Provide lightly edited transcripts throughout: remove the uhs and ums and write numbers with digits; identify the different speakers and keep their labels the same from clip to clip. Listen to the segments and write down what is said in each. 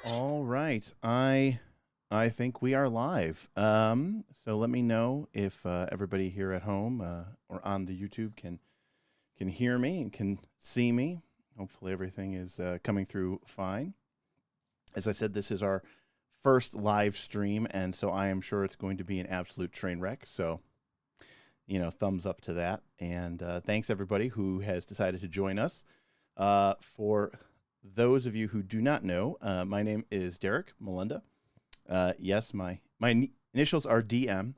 Speaker 1: All right, I think we are live. So let me know if everybody here at home or on the YouTube can hear me and can see me. Hopefully everything is coming through fine. As I said, this is our first live stream, and so I am sure it's going to be an absolute train wreck. So, you know, thumbs up to that. And thanks everybody who has decided to join us. For those of you who do not know, my name is Derek Melinda. Yes, my initials are DM,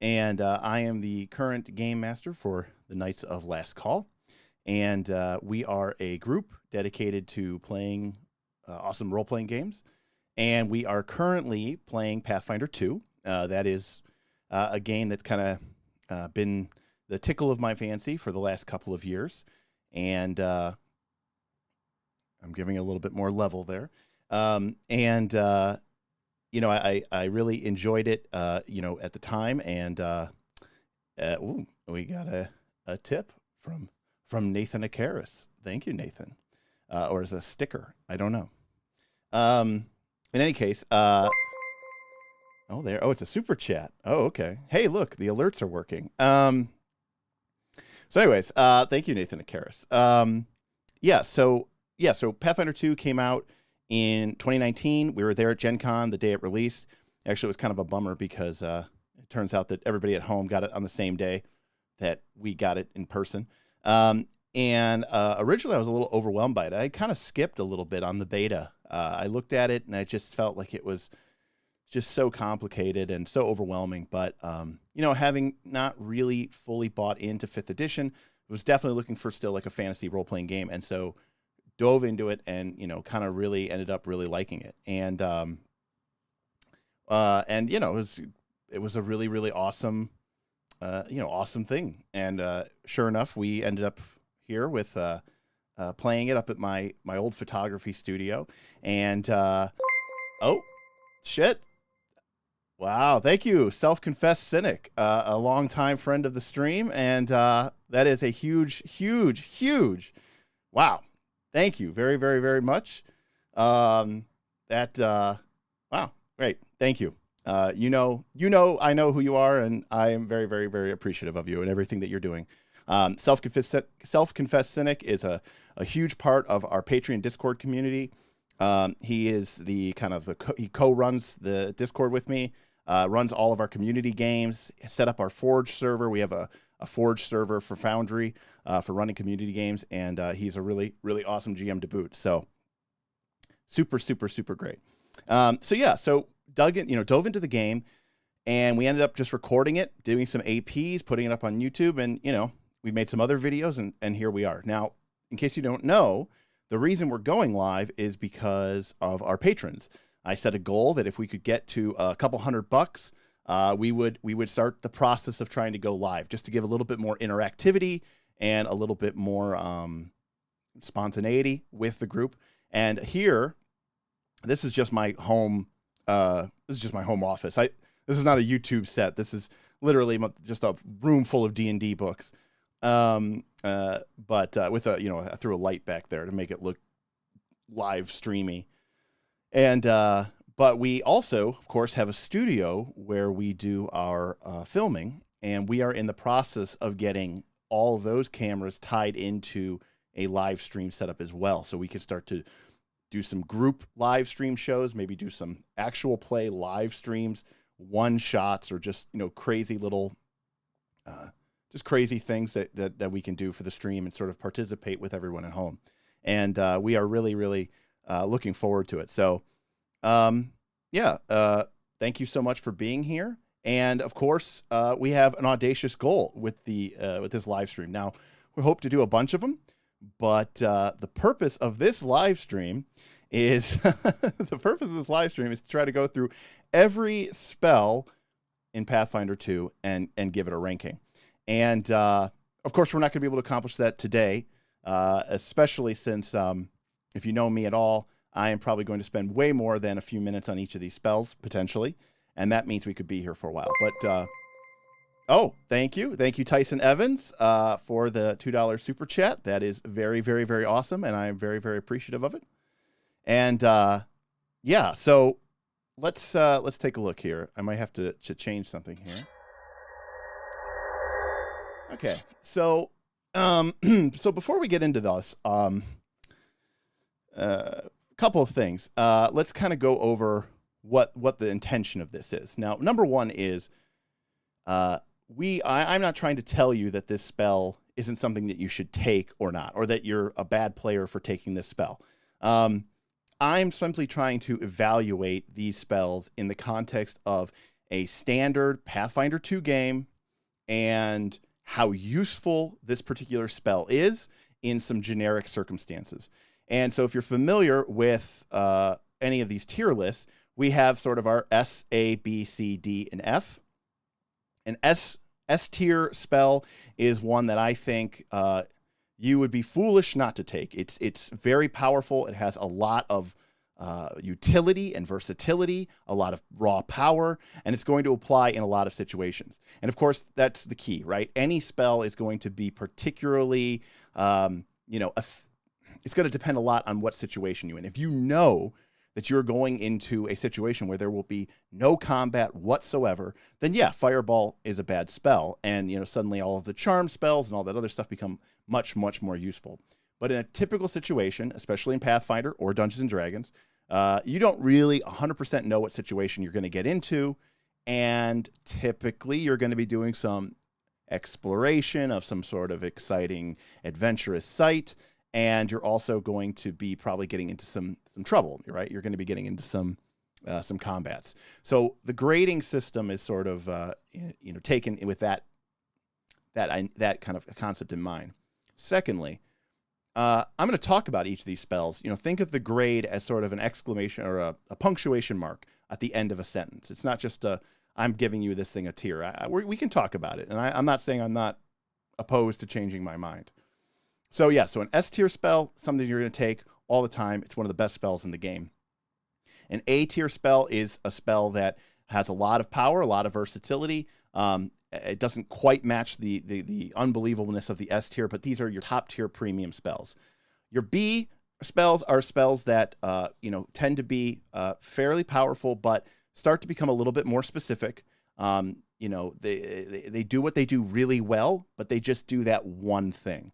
Speaker 1: and I am the current game master for the Knights of Last Call. And we are a group dedicated to playing awesome role-playing games. And we are currently playing Pathfinder 2. That is a game that's kind of been the tickle of my fancy for the last couple of years. And I'm giving a little bit more level there. You know, I really enjoyed it, you know, at the time. And ooh, we got a tip from Nathan Akaris. Thank you, Nathan. Or as a sticker. I don't know. In any case, oh, it's a super chat. Oh, okay. Hey, look, the alerts are working. So anyways, thank you, Nathan Akaris. So Pathfinder 2 came out in 2019. We were there at Gen Con the day it released. Actually, it was kind of a bummer because it turns out that everybody at home got it on the same day that we got it in person. Originally, I was a little overwhelmed by it. I kind of skipped a little bit on the beta. I looked at it, and I just felt like it was just so complicated and so overwhelming. But, you know, having not really fully bought into 5th edition, was definitely looking for still like a fantasy role-playing game. And so dove into it and, you know, kind of really ended up really liking it. And you know, it was a really, really awesome, you know, awesome thing. And sure enough, we ended up here with playing it up at my old photography studio. And oh, shit. Wow, thank you, self-confessed cynic, a longtime friend of the stream. And that is a huge, huge, huge, wow. Thank you very, very, very much. Wow, great. Thank you. You know, I know who you are, and I am very, very, very appreciative of you and everything that you're doing. Self-confessed cynic is a huge part of our Patreon Discord community. He is the kind of he co-runs the Discord with me, runs all of our community games, set up our Forge server. We have a Forge server for Foundry for running community games, and he's a really, really awesome GM to boot. So super, super, super great. So dove into the game, and we ended up just recording it, doing some APs, putting it up on YouTube, and, you know, we made some other videos, and here we are. Now, in case you don't know, the reason we're going live is because of our patrons. I set a goal that if we could get to a couple $100, we would start the process of trying to go live, just to give a little bit more interactivity and a little bit more spontaneity with the group. And here, this is just my home. This is just my home office. This is not a YouTube set. This is literally just a room full of D&D books. But with a, you know, I threw a light back there to make it look live streamy. And but we also, of course, have a studio where we do our filming, and we are in the process of getting all of those cameras tied into a live stream setup as well, so we can start to do some group live stream shows, maybe do some actual play live streams, one shots, or just, you know, crazy little just crazy things that we can do for the stream and sort of participate with everyone at home. And we are really, really looking forward to it. So, thank you so much for being here. And of course, we have an audacious goal with this live stream. Now, we hope to do a bunch of them, but the purpose of this live stream is to try to go through every spell in Pathfinder 2 and give it a ranking. And of course, we're not going to be able to accomplish that today, especially since if you know me at all, I am probably going to spend way more than a few minutes on each of these spells, potentially. And that means we could be here for a while. But, oh, thank you. Thank you, Tyson Evans, for the $2 super chat. That is very, very, very awesome. And I am very, very appreciative of it. And yeah, so let's take a look here. I might have to change something here. Okay, so so before we get into this, couple of things. Let's kind of go over what the intention of this is. Now, number one is I'm not trying to tell you that this spell isn't something that you should take or not, or that you're a bad player for taking this spell. I'm simply trying to evaluate these spells in the context of a standard Pathfinder 2 game and how useful this particular spell is in some generic circumstances. And so if you're familiar with any of these tier lists, we have sort of our S, A, B, C, D, and F. An S tier spell is one that I think you would be foolish not to take. It's very powerful. It has a lot of utility and versatility, a lot of raw power, and it's going to apply in a lot of situations. And of course, that's the key, right? Any spell is going to be particularly, it's going to depend a lot on what situation you're in. If you know that you're going into a situation where there will be no combat whatsoever, then yeah, Fireball is a bad spell. And, suddenly all of the charm spells and all that other stuff become much, much more useful. But in a typical situation, especially in Pathfinder or Dungeons and Dragons, you don't really 100% know what situation you're going to get into. And typically you're going to be doing some exploration of some sort of exciting, adventurous site. And you're also going to be probably getting into some trouble, right? You're going to be getting into some combats. So the grading system is sort of taken with that kind of concept in mind. Secondly, I'm going to talk about each of these spells. Think of the grade as sort of an exclamation or a punctuation mark at the end of a sentence. It's not just I'm giving you this thing a tier. We can talk about it, and I'm not saying I'm not opposed to changing my mind. So yeah, so an S tier spell, something you're going to take all the time. It's one of the best spells in the game. An A tier spell is a spell that has a lot of power, a lot of versatility. It doesn't quite match the unbelievableness of the S tier, but these are your top tier premium spells. Your B spells are spells that tend to be fairly powerful, but start to become a little bit more specific. They do what they do really well, but they just do that one thing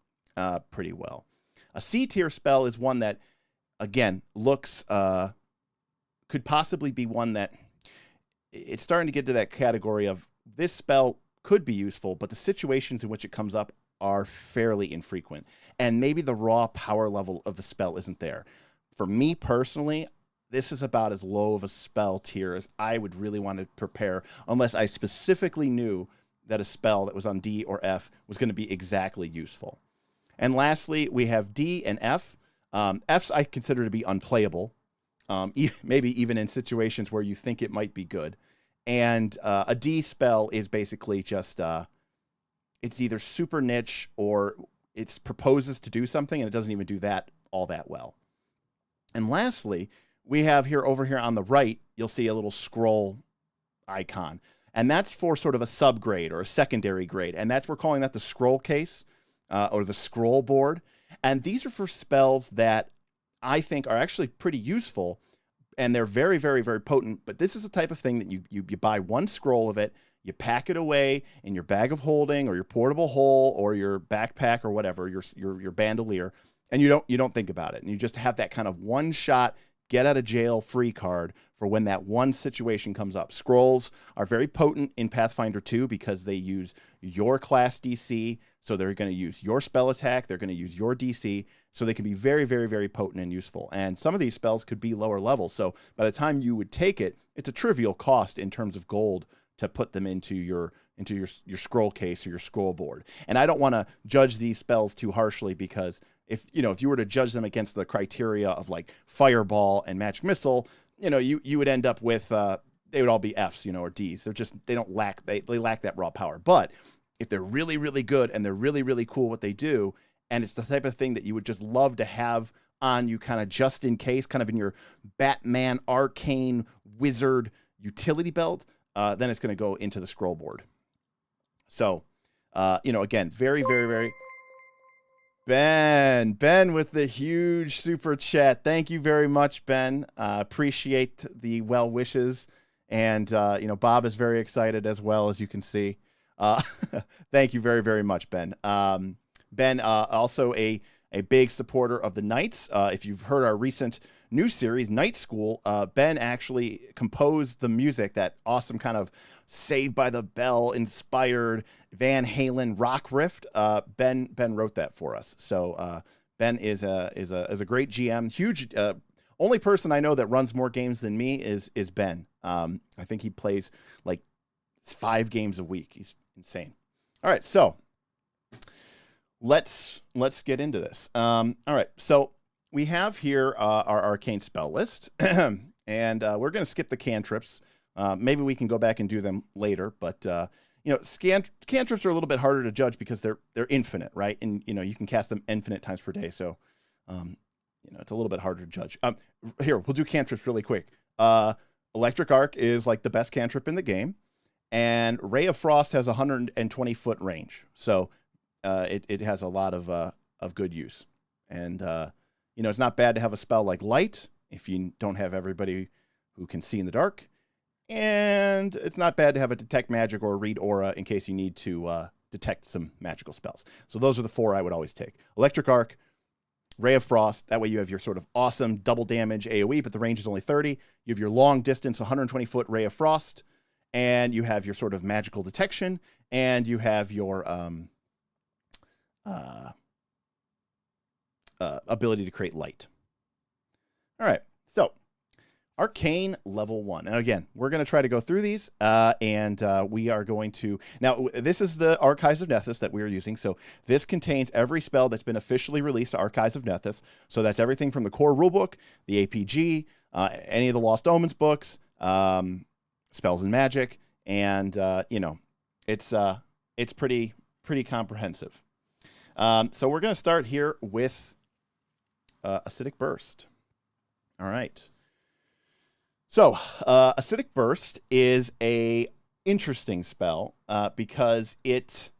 Speaker 1: pretty well. A C tier spell is one that, again, looks could possibly be one that it's starting to get to that category of this spell could be useful, but the situations in which it comes up are fairly infrequent. And maybe the raw power level of the spell isn't there. For me personally, this is about as low of a spell tier as I would really want to prepare, unless I specifically knew that a spell that was on D or F was going to be exactly useful. And lastly, we have D and F. F's I consider to be unplayable, maybe even in situations where you think it might be good. And a D spell is basically just, it's either super niche or it proposes to do something and it doesn't even do that all that well. And lastly, we have over here on the right, you'll see a little scroll icon. And that's for sort of a subgrade or a secondary grade. And we're calling that the scroll case or the scroll board. And these are for spells that I think are actually pretty useful. And they're very, very, very potent. But this is the type of thing that you buy one scroll of it, you pack it away in your bag of holding or your portable hole or your backpack or whatever, your bandolier, and you don't think about it. And you just have that kind of one shot, get out of jail free card for when that one situation comes up. Scrolls are very potent in Pathfinder 2 because they use your class DC. So they're going to use your spell attack. They're going to use your DC. So they can be very, very, very potent and useful. And some of these spells could be lower level. So by the time you would take it, it's a trivial cost in terms of gold to put them into your scroll case or your scroll board. And I don't want to judge these spells too harshly because if you were to judge them against the criteria of like Fireball and Magic Missile, you would end up with they would all be Fs, or Ds. They lack that raw power. But if they're really, really good and they're really, really cool what they do, and it's the type of thing that you would just love to have on you kind of just in case, kind of in your Batman Arcane Wizard utility belt, then it's going to go into the scroll board. So, again, very, very, very... Ben with the huge super chat. Thank you very much, Ben. Appreciate the well wishes. And, Bob is very excited as well, as you can see. Thank you very, very much, Ben. Ben, also a big supporter of the Knights. If you've heard our recent new series, Night School, Ben actually composed the music, that awesome kind of Saved by the Bell inspired Van Halen rock riff. Ben wrote that for us. So Ben is a great GM. Huge. Only person I know that runs more games than me is Ben. I think he plays like 5 games a week. He's insane. All right, so let's get into this. All right, so we have here our arcane spell list, and we're going to skip the cantrips. Maybe we can go back and do them later, but cantrips are a little bit harder to judge because they're infinite, right? And you can cast them infinite times per day, so it's a little bit harder to judge. Here, we'll do cantrips really quick. Electric Arc is like the best cantrip in the game, and Ray of Frost has 120-foot range, so it has a lot of good use. And it's not bad to have a spell like Light if you don't have everybody who can see in the dark, and it's not bad to have a Detect Magic or a Read Aura in case you need to detect some magical spells. So those are the 4 I would always take: Electric Arc, Ray of Frost. That way you have your sort of awesome double damage AoE, but the range is only 30. You have your long distance 120-foot Ray of Frost, and you have your sort of magical detection, and you have your ability to create light. All right, so Arcane level 1. And again, we're going to try to go through these, and we are going to... Now, this is the Archives of Nethys that we are using, so this contains every spell that's been officially released to Archives of Nethys. So that's everything from the core rulebook, the APG, any of the Lost Omens books, Spells and Magic, and, it's pretty comprehensive. So we're going to start here with Acidic Burst. All right. So, Acidic Burst is a interesting spell because it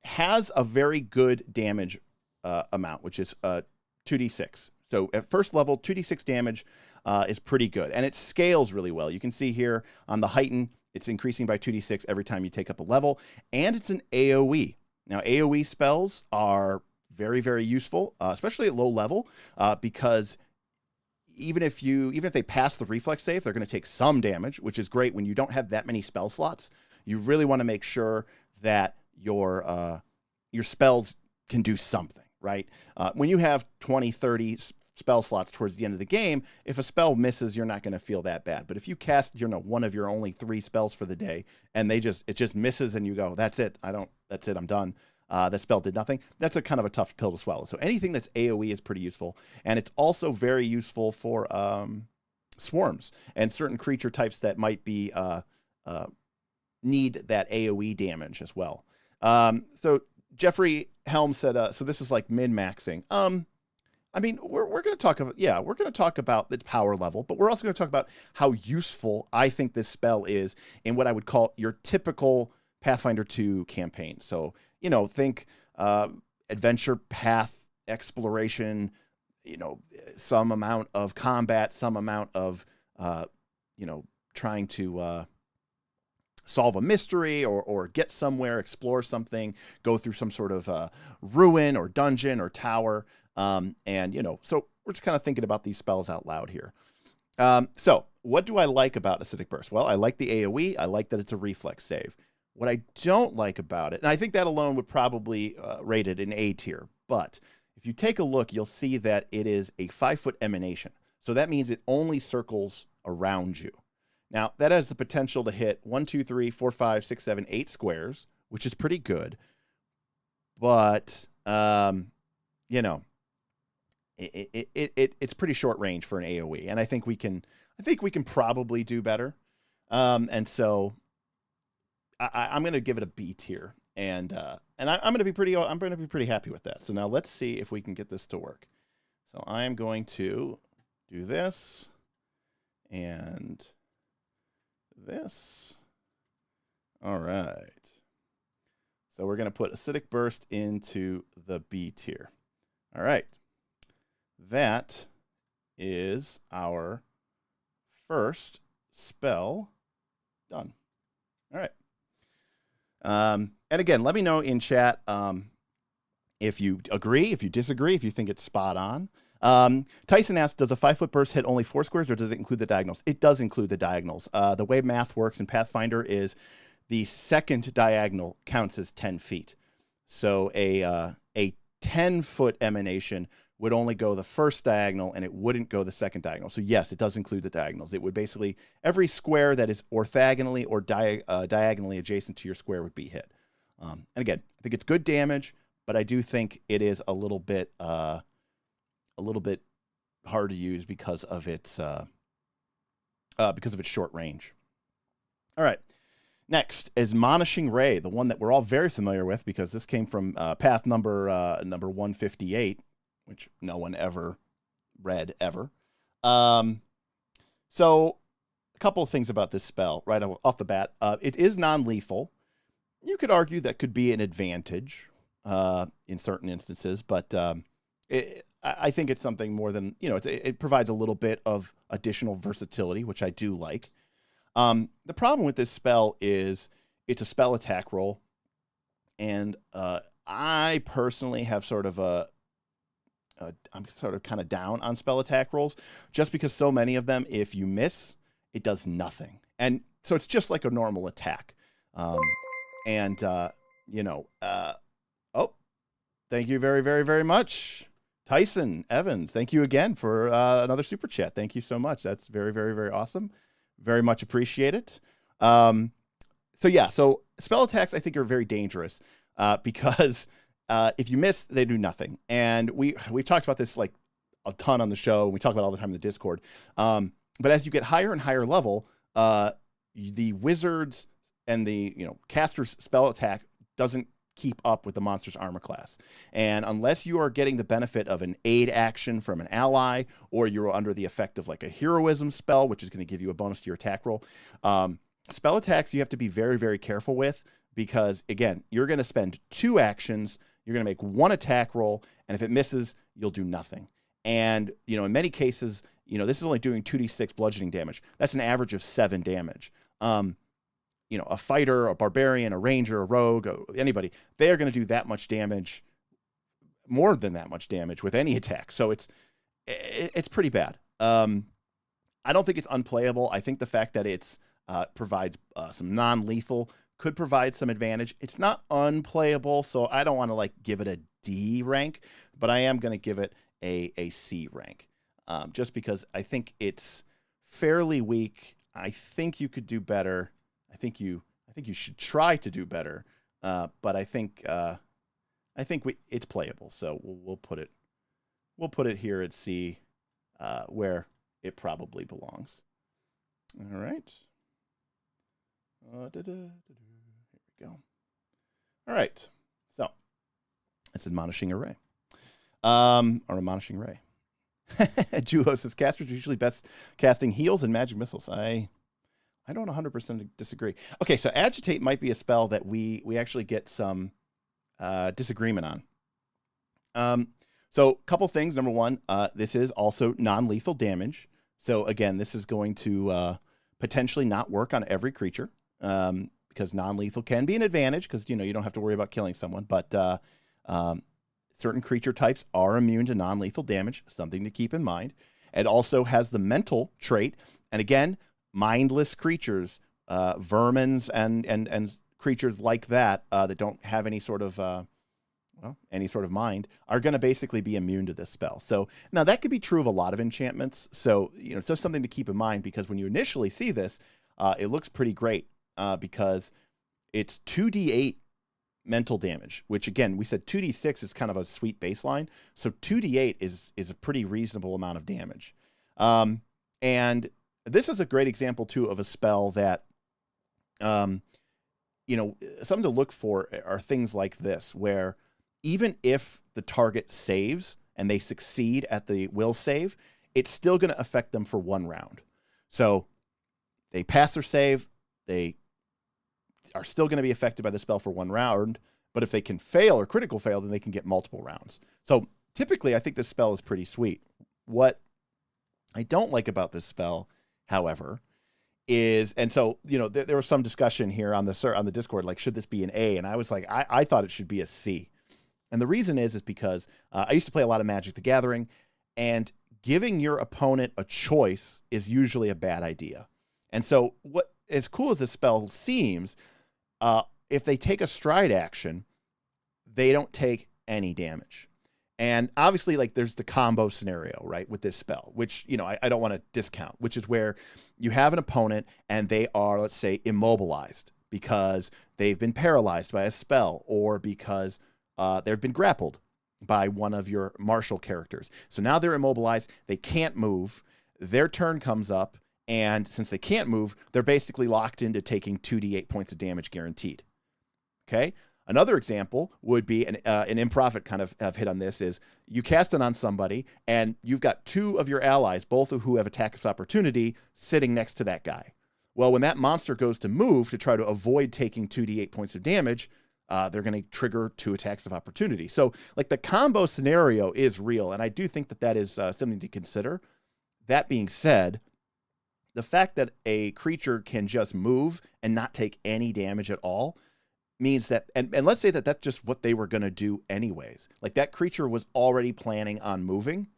Speaker 1: has a very good damage amount, which is 2d6. So at first level, 2d6 damage is pretty good, and it scales really well. You can see here on the Heighten, it's increasing by 2d6 every time you take up a level, and it's an AoE. Now, AoE spells are very, very useful, especially at low level, because even if they pass the reflex save, they're going to take some damage, which is great when you don't have that many spell slots. You really want to make sure that your spells can do something, right? When you have 20, 30 spell slots towards the end of the game, if a spell misses, you're not going to feel that bad. But if you cast, one of your only 3 spells for the day, and it just misses, and you go, that's it, I'm done. That spell did nothing. That's a kind of a tough pill to swallow. So anything that's AoE is pretty useful. And it's also very useful for swarms and certain creature types that might be need that AoE damage as well. So Jeffrey Helm said, so this is like min-maxing. We're going to talk about the power level, but we're also going to talk about how useful I think this spell is in what I would call your typical Pathfinder 2 campaign. So, think adventure path exploration, some amount of combat, some amount of, trying to solve a mystery or get somewhere, explore something, go through some sort of ruin or dungeon or tower. So we're just kind of thinking about these spells out loud here. So what do I like about Acidic Burst? Well, I like the AoE. I like that it's a reflex save. What I don't like about it, and I think that alone would probably rate it an A tier, but if you take a look, you'll see that it is a 5-foot emanation. So that means it only circles around you. Now, that has the potential to hit 1, 2, 3, 4, 5, 6, 7, 8 squares, which is pretty good. But, it's pretty short range for an AoE, and I think we can probably do better. And so I'm going to give it a B tier, and I'm going to be pretty happy with that. So now let's see if we can get this to work. So I'm going to do this and this. All right. So we're going to put Acidic Burst into the B tier. All right. That is our first spell done. All right. And again, let me know in chat if you agree, if you disagree, if you think it's spot on. Tyson asked, does a 5-foot burst hit only 4 squares, or does it include the diagonals? It does include the diagonals. The way math works in Pathfinder is the second diagonal counts as 10 feet. So a 10-foot emanation would only go the first diagonal, and it wouldn't go the second diagonal. So yes, it does include the diagonals. It would basically, every square that is orthogonally or diagonally adjacent to your square would be hit. And again, I think it's good damage, but I do think it is a little bit hard to use because of its short range. All right. Next is Admonishing Ray, the one that we're all very familiar with because this came from path number 158, which no one ever read ever. So a couple of things about this spell right off the bat. It is non-lethal. You could argue that could be an advantage in certain instances, but I think it's something more than, it provides a little bit of additional versatility, which I do like. The problem with this spell is it's a spell attack roll, and I personally have I'm kind of down on spell attack rolls, just because so many of them, if you miss, it does nothing, and so it's just like a normal attack. Oh, thank you very, very, very much, Tyson Evans. Thank you again for another super chat. Thank you so much. That's very, very, very awesome. Very much appreciate it. So spell attacks I think are very dangerous because if you miss, they do nothing. And we've talked about this like a ton on the show. We talk about it all the time in the Discord. But as you get higher and higher level, the wizards and the caster's spell attack doesn't keep up with the monster's armor class. And unless you are getting the benefit of an aid action from an ally, or you're under the effect of like a heroism spell, which is going to give you a bonus to your attack roll, spell attacks you have to be very, very careful with, because again, you're going to spend 2 actions, you're going to make 1 attack roll, and if it misses, you'll do nothing. And, in many cases, this is only doing 2d6 bludgeoning damage. That's an average of 7 damage. A fighter, a barbarian, a ranger, a rogue, anybody, they are going to do that much damage, more than that much damage with any attack. So it's pretty bad. I don't think it's unplayable. I think the fact that it's provides some non-lethal could provide some advantage. It's not unplayable, so I don't want to give it a D rank, but I am going to give it a C rank, just because I think it's fairly weak. I think you could do better. I think you should try to do better, but I think it's playable. So we'll put it here at C, where it probably belongs. All right. Here we go. All right. So that's Admonishing Array, or Admonishing Ray. Juho says casters are usually best casting heals and magic missiles. I don't 100% disagree. Okay, so Agitate might be a spell that we actually get some disagreement on. So a couple things. Number one, this is also non-lethal damage. So again, this is going to potentially not work on every creature, because non-lethal can be an advantage because you don't have to worry about killing someone. But certain creature types are immune to non-lethal damage. Something to keep in mind. It also has the mental trait, and again, mindless creatures, vermins and creatures like that that don't have any sort of mind are going to basically be immune to this spell. So now that could be true of a lot of enchantments. So it's just something to keep in mind, because when you initially see this, it looks pretty great because it's 2d8 mental damage, which again we said 2d6 is kind of a sweet baseline. So 2d8 is a pretty reasonable amount of damage, and this is a great example, too, of a spell that, something to look for are things like this, where even if the target saves and they succeed at the will save, it's still going to affect them for 1 round. So they pass their save, they are still going to be affected by the spell for 1 round, but if they can fail or critical fail, then they can get multiple rounds. So typically I think this spell is pretty sweet. What I don't like about this spell, however, is, and so, you know, there was some discussion here on the Discord, like, should this be an A? And I was like, I thought it should be a C. And the reason is because I used to play a lot of Magic the Gathering, and giving your opponent a choice is usually a bad idea. And so what, as cool as this spell seems, if they take a stride action, they don't take any damage. And obviously, like, there's the combo scenario, right, with this spell, which, you know, I don't want to discount, which is where you have an opponent and they are, let's say, immobilized because they've been paralyzed by a spell, or because they've been grappled by one of your martial characters. So now they're immobilized, they can't move, their turn comes up, and since they can't move, they're basically locked into taking 2d8 points of damage guaranteed. Okay? Another example would be, an Improfit kind of have hit on this, is you cast it on somebody, and you've got two of your allies, both of who have attacks opportunity, sitting next to that guy. Well, when that monster goes to move to try to avoid taking 2d8 points of damage, they're going to trigger 2 attacks of opportunity. So, like, the combo scenario is real, and I do think that that is something to consider. That being said, the fact that a creature can just move and not take any damage at all means that, and let's say that that's just what they were going to do anyways. Like, that creature was already planning on moving.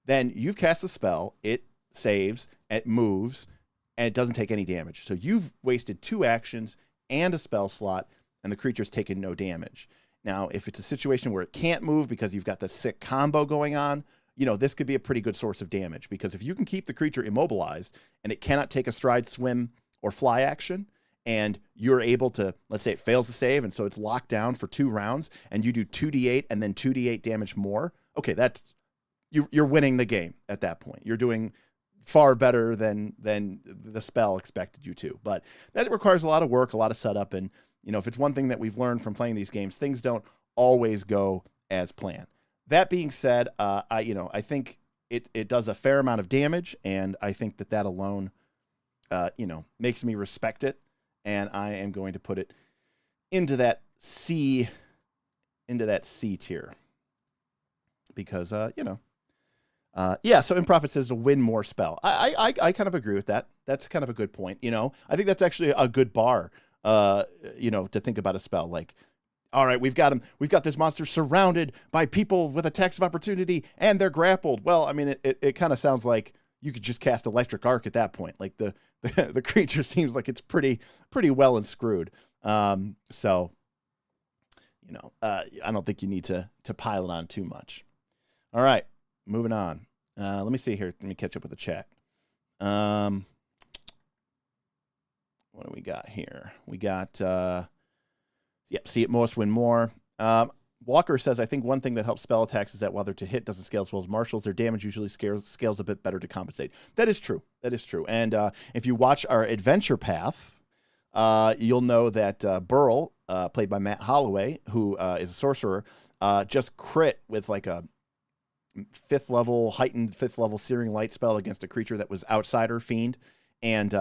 Speaker 1: Then you've cast a spell, it saves, it moves, and it doesn't take any damage. So you've wasted 2 actions and a spell slot, and the creature's taken no damage. Now, if it's a situation where it can't move because you've got the sick combo going on, you know, this could be a pretty good source of damage, because if you can keep the creature immobilized and it cannot take a stride, swim, or fly action, and you're able to, let's say it fails to save, and so it's locked down for 2 rounds, and you do 2d8 and then 2d8 damage more, okay, that's, you're winning the game at that point. You're doing far better than the spell expected you to. But that requires a lot of work, a lot of setup, and, you know, if it's one thing that we've learned from playing these games, things don't always go as planned. That being said, I think it does a fair amount of damage, and I think that alone, makes me respect it. And I am going to put it into that C tier, because, So Improfit says to win more spell. I kind of agree with that. That's kind of a good point. You know, I think that's actually a good bar, to think about a spell. Like, all right, we've got this monster surrounded by people with attacks of opportunity, and they're grappled. Well, I mean, it kind of sounds like you could just cast Electric Arc at that point. Like, the creature seems like it's pretty well and screwed. I don't think you need to pile it on too much. All right, moving on. Let me see here. Let me catch up with the chat. What do we got here? We got, see it most, win more. Walker says, I think one thing that helps spell attacks is that while they're to hit doesn't scale as well as martials, their damage usually scales a bit better to compensate. That is true. And if you watch our adventure path, you'll know that Burl, played by Matt Holloway, who is a sorcerer, just crit with like a heightened 5th level Searing Light spell against a creature that was outsider fiend, and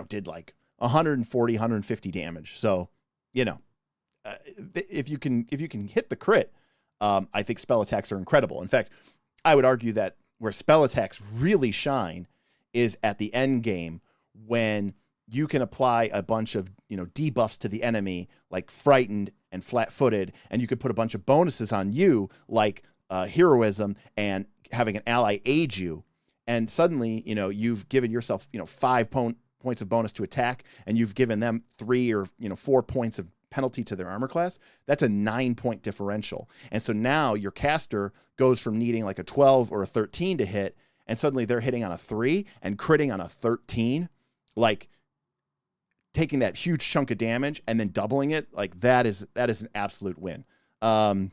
Speaker 1: did like 140, 150 damage. So, if you can hit the crit, I think spell attacks are incredible. In fact, I would argue that where spell attacks really shine is at the end game, when you can apply a bunch of debuffs to the enemy, like frightened and flat-footed, and you could put a bunch of bonuses on you, like heroism and having an ally aid you, and suddenly you've given yourself 5 points of bonus to attack, and you've given them 3 or 4 points of penalty to their armor class. That's a 9-point differential. And so now your caster goes from needing like a 12 or a 13 to hit, and suddenly they're hitting on a 3 and critting on a 13, like taking that huge chunk of damage and then doubling it. Like, that is an absolute win. And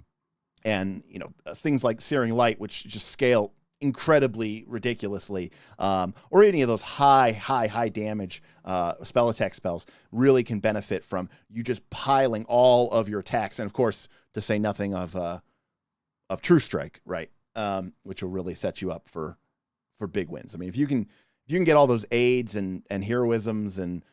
Speaker 1: things like Searing Light, which just scale incredibly ridiculously, or any of those high damage spell attack spells, really can benefit from you just piling all of your attacks, and of course, to say nothing of True Strike, right? Which will really set you up for big wins. I mean, if you can get all those aids and heroisms and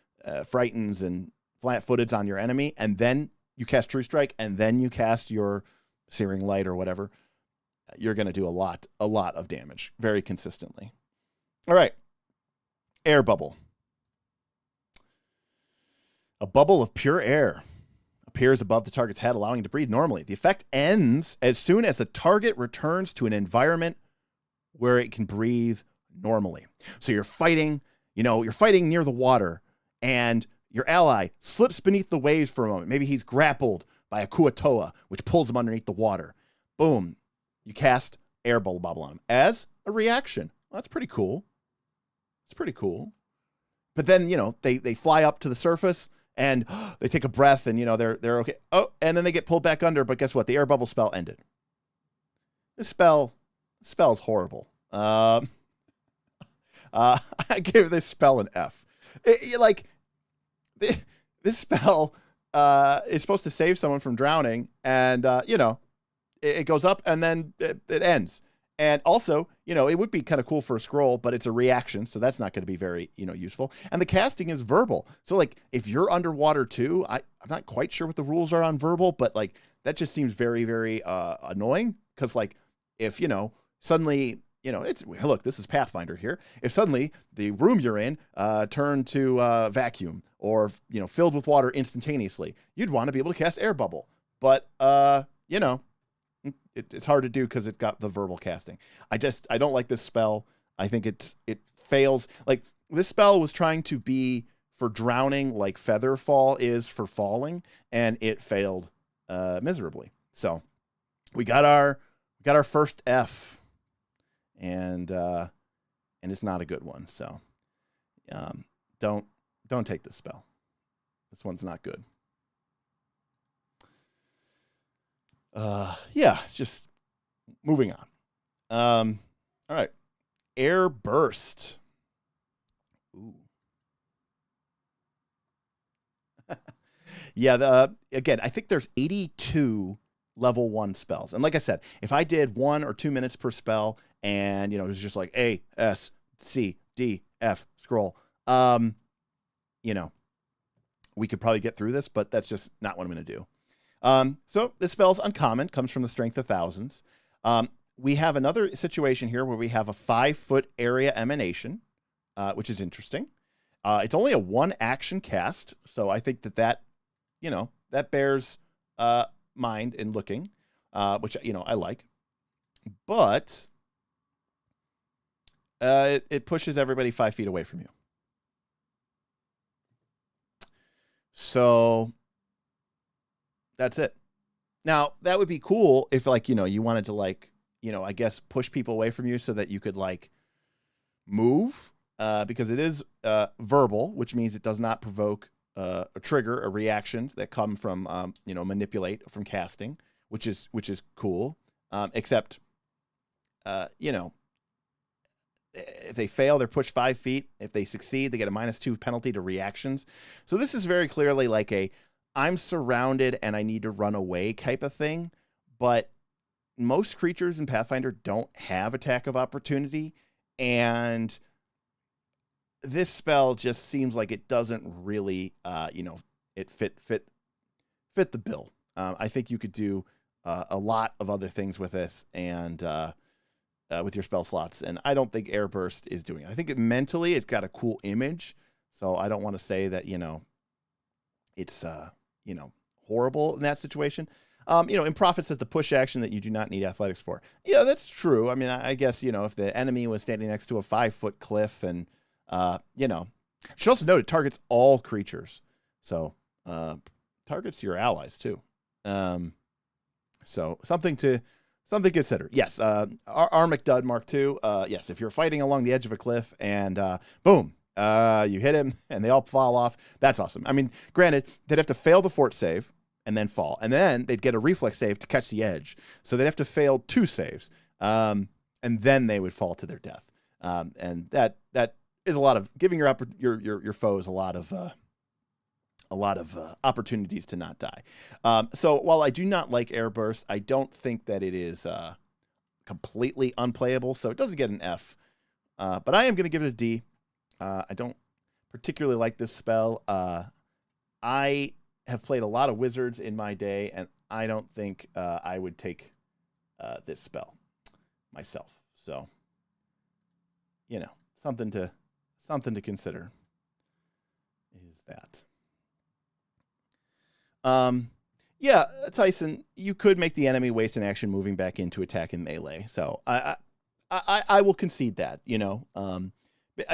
Speaker 1: frightens and flat-footeds on your enemy, and then you cast True Strike, and then you cast your Searing Light or whatever, you're going to do a lot of damage very consistently. All right. Air bubble. A bubble of pure air appears above the target's head, allowing it to breathe normally. The effect ends as soon as the target returns to an environment where it can breathe normally. So you're fighting, you're fighting near the water, and your ally slips beneath the waves for a moment. Maybe he's grappled by a kuatoa, which pulls him underneath the water. Boom. You cast air bubble on him as a reaction. Well, that's pretty cool. It's pretty cool. But then, they fly up to the surface, and they take a breath, and, they're okay. Oh, and then they get pulled back under, but guess what? The air bubble spell ended. This spell's horrible. I gave this spell an F. This spell is supposed to save someone from drowning, and, it goes up, and then it ends. And also, it would be kind of cool for a scroll, but it's a reaction, so that's not going to be very, useful. And the casting is verbal. So, if you're underwater too, I'm not quite sure what the rules are on verbal, but, that just seems very, very annoying. Because, if, suddenly, look, this is Pathfinder here. If suddenly the room you're in turned to vacuum or, filled with water instantaneously, you'd want to be able to cast air bubble. But, it's hard to do because it's got the verbal casting. I don't like this spell. I think it fails. This spell was trying to be for drowning like feather fall is for falling, and it failed miserably. So we got our first F, and it's not a good one. So don't take this spell. This one's not good. Just moving on. All right. Air burst. Ooh. Again, I think there's 82 level 1 spells. And like I said, if I did 1 or 2 minutes per spell and, it was just like A, S, C, D, F, scroll, we could probably get through this, but that's just not what I'm going to do. So this spell's uncommon, comes from the Strength of Thousands. We have another situation here where we have a 5-foot area emanation, which is interesting. It's only a 1 action cast, so I think that bears mind in looking, which I like. But it pushes everybody 5 feet away from you. So that's it. Now, that would be cool if, you wanted to, I guess, push people away from you so that you could, move, because it is verbal, which means it does not provoke a trigger, a reaction that come from, manipulate from casting, which is cool. Except, if they fail, they're pushed 5 feet. If they succeed, they get a -2 penalty to reactions. So this is very clearly like I'm surrounded and I need to run away type of thing. But most creatures in Pathfinder don't have attack of opportunity. And this spell just seems like it doesn't really, it fit the bill. I think you could do a lot of other things with this and with your spell slots. And I don't think Air Burst is doing it. I think mentally it's got a cool image. So I don't want to say that, it's, horrible in that situation. In Prophet says the push action that you do not need athletics for. Yeah, that's true. I mean, I guess, if the enemy was standing next to a 5-foot cliff and, should also note it targets all creatures. So, targets your allies too. So something to consider. Yes. Our McDud Mark II. Yes. If you're fighting along the edge of a cliff and, boom, you hit him and they all fall off. That's awesome. I mean, granted, they'd have to fail the fort save and then fall. And then they'd get a reflex save to catch the edge. So they'd have to fail 2 saves. And then they would fall to their death. And that is a lot of giving your foes a lot of opportunities to not die. So while I do not like Air Burst, I don't think that it is completely unplayable. So it doesn't get an F. But I am going to give it a D. I don't particularly like this spell. I have played a lot of wizards in my day, and I don't think I would take this spell. myself. So, you know, something to consider is that. Yeah, Tyson, you could make the enemy waste an action moving back into attack in melee. So I will concede that, you know. I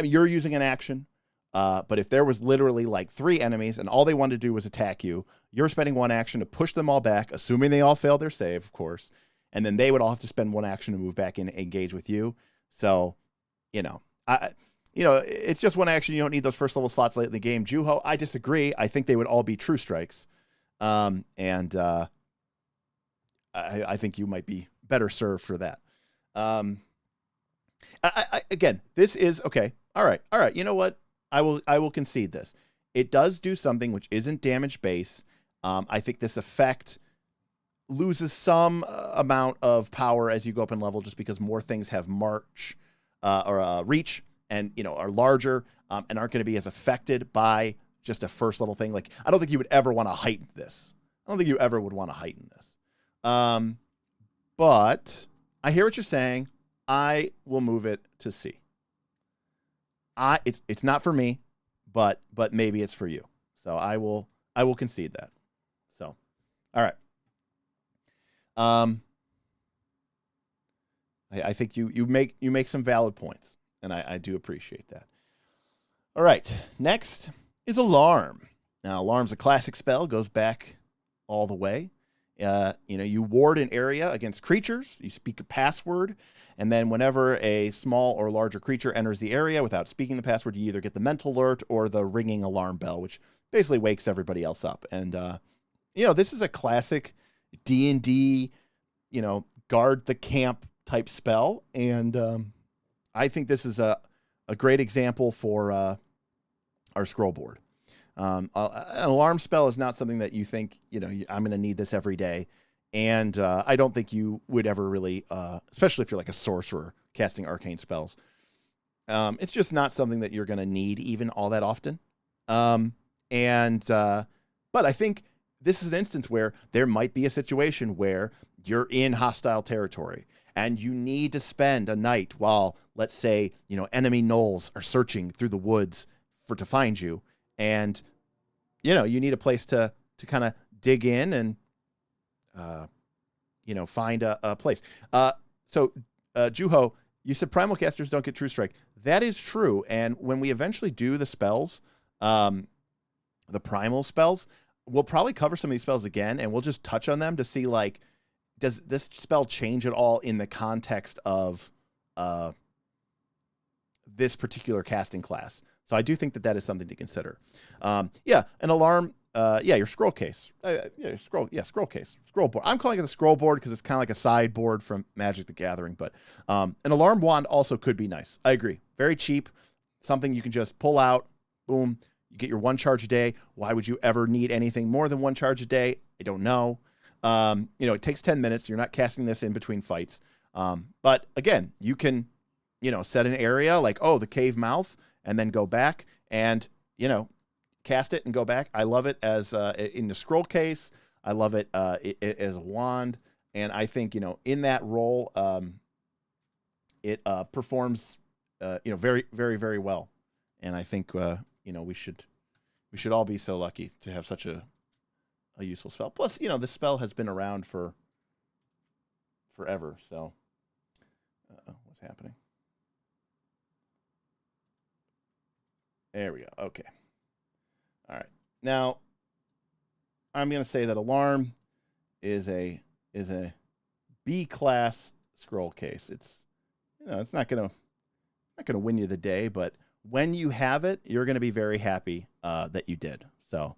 Speaker 1: mean, you're using an action, but if there was literally like 3 enemies and all they wanted to do was attack you, you're spending 1 action to push them all back, assuming they all failed their save, of course, and then they would all have to spend 1 action to move back in and engage with you. So, you know, it's just 1 action. You don't need those first level slots late in the game. Juho, I disagree. I think they would all be true strikes. I think you might be better served for that. Again, this is okay. All right. You know what? I will concede this. It does do something which isn't damage base. I think this effect loses some amount of power as you go up in level, just because more things have march or reach, and you know, are larger and aren't going to be as affected by just a first level thing. Like, I don't think you would ever want to heighten this. I don't think you ever would want to heighten this. But I hear what you're saying. I will move it to C. It's not for me, but maybe it's for you. So I will concede that. So, all right. I think you make some valid points, and I do appreciate that. All right. Next is Alarm. Now, Alarm's a classic spell, goes back all the way. You ward an area against creatures, you speak a password, and then whenever a small or larger creature enters the area without speaking the password, you either get the mental alert or the ringing alarm bell, which basically wakes everybody else up. And, this is a classic D&D, guard the camp type spell. And I think this is a great example for our scroll board. An alarm spell is not something that you think, I'm going to need this every day. And I don't think you would ever really, especially if you're like a sorcerer casting arcane spells. It's just not something that you're going to need even all that often. But I think this is an instance where there might be a situation where you're in hostile territory and you need to spend a night while, let's say, enemy gnolls are searching through the woods to find you. And, you need a place to kind of dig in and, find a place. Juho, you said primal casters don't get True Strike. That is true. And when we eventually do the spells, the primal spells, we'll probably cover some of these spells again, and we'll just touch on them to see, like, does this spell change at all in the context of this particular casting class? So I do think that is something to consider. An alarm. Your scroll case. Scroll case. Scroll board. I'm calling it the scroll board because it's kind of like a sideboard from Magic the Gathering. But an alarm wand also could be nice. I agree. Very cheap. Something you can just pull out. Boom. You get your 1 charge a day. Why would you ever need anything more than 1 charge a day? I don't know. It takes 10 minutes. You're not casting this in between fights. But again, you can, set an area like, the cave mouth, and then go back and, cast it and go back. I love it as in the scroll case. I love it as a wand. And I think, in that role, it performs, very, very, very well. And I think, we should all be so lucky to have such a useful spell. Plus, this spell has been around for forever. So what's happening? There we go. Okay. All right. Now, I'm going to say that Alarm is a B class scroll case. It's it's not going to win you the day, but when you have it, you're going to be very happy that you did. So,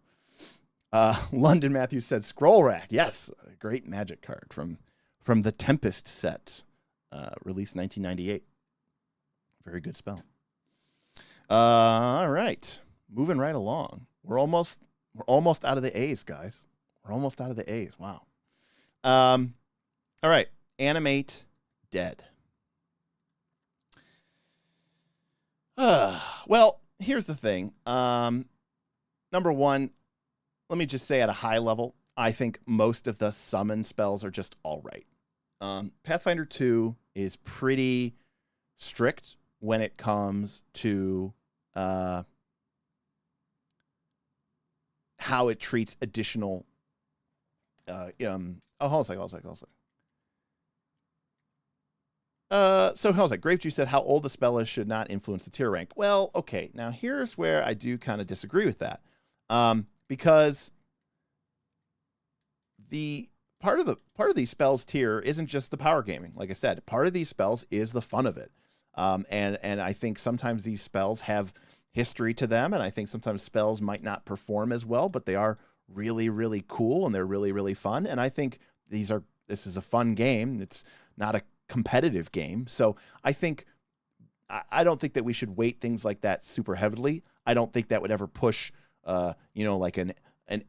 Speaker 1: London Matthews said Scroll Rack. Yes, a great Magic card from the Tempest set, released 1998. Very good spell. All right, moving right along. We're almost out of the A's, guys. We're almost out of the A's. Wow. All right, Animate Dead. Well, here's the thing. Number one, let me just say at a high level, I think most of the summon spells are just all right. Pathfinder 2 is pretty strict when it comes to how it treats additional. Hold on a second. So how's that? Grape Juice said how old the spell is should not influence the tier rank. Well, okay. Now here's where I do kind of disagree with that, because the part of these spells tier isn't just the power gaming. Like I said, part of these spells is the fun of it, and I think sometimes these spells have history to them, and I think sometimes spells might not perform as well, but they are really, really cool and they're really, really fun. And I think this is a fun game. It's not a competitive game. So I don't think that we should weight things like that super heavily. I don't think that would ever push, like an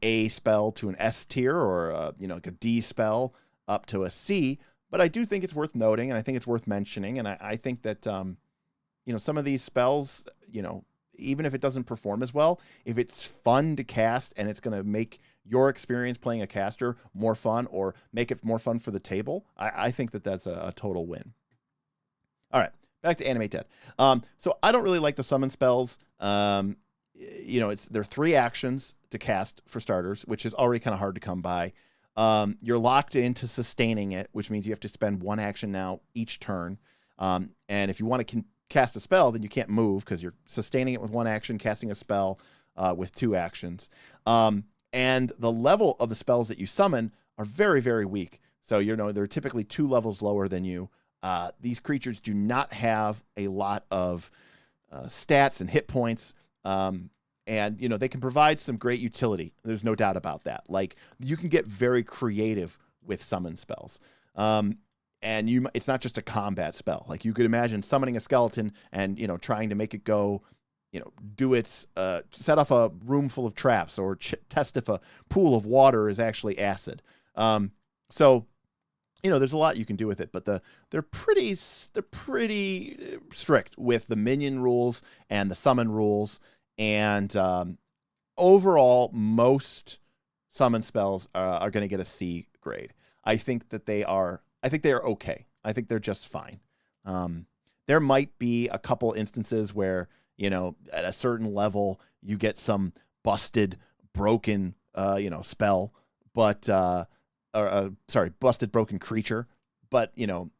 Speaker 1: A spell to an S tier, or like a D spell up to a C. But I do think it's worth noting, and I think it's worth mentioning. And I think that, some of these spells, even if it doesn't perform as well, if it's fun to cast and it's going to make your experience playing a caster more fun, or make it more fun for the table, I think that that's a total win. All right, back to Animate Dead. So I don't really like the summon spells. They're 3 actions to cast for starters, which is already kind of hard to come by. You're locked into sustaining it, which means you have to spend 1 action now each turn. And if you want to cast a spell, then you can't move because you're sustaining it with 1 action, casting a spell with 2 actions. And the level of the spells that you summon are very, very weak. So, they're typically 2 levels lower than you. These creatures do not have a lot of stats and hit points. And they can provide some great utility. There's no doubt about that. Like, you can get very creative with summon spells. And it's not just a combat spell. Like, you could imagine summoning a skeleton and, trying to make it go, do its, set off a room full of traps, or test if a pool of water is actually acid. So, there's a lot you can do with it, but they're pretty strict with the minion rules and the summon rules. And overall, most summon spells are going to get a C grade. I think they are okay. I think they're just fine. There might be a couple instances where, at a certain level, you get some busted, broken, spell, but, busted, broken creature. But,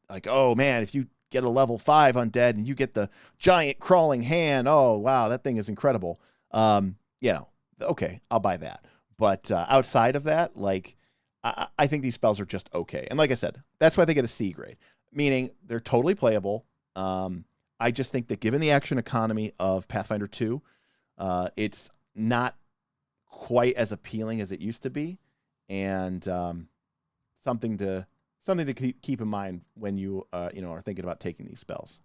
Speaker 1: like, oh man, if you get a level 5 undead and you get the giant crawling hand, oh wow, that thing is incredible. Okay, I'll buy that. But outside of that, like, I think these spells are just okay. And like I said, that's why they get a C grade, meaning they're totally playable. I just think that given the action economy of Pathfinder 2, it's not quite as appealing as it used to be, and something to keep in mind when you are thinking about taking these spells.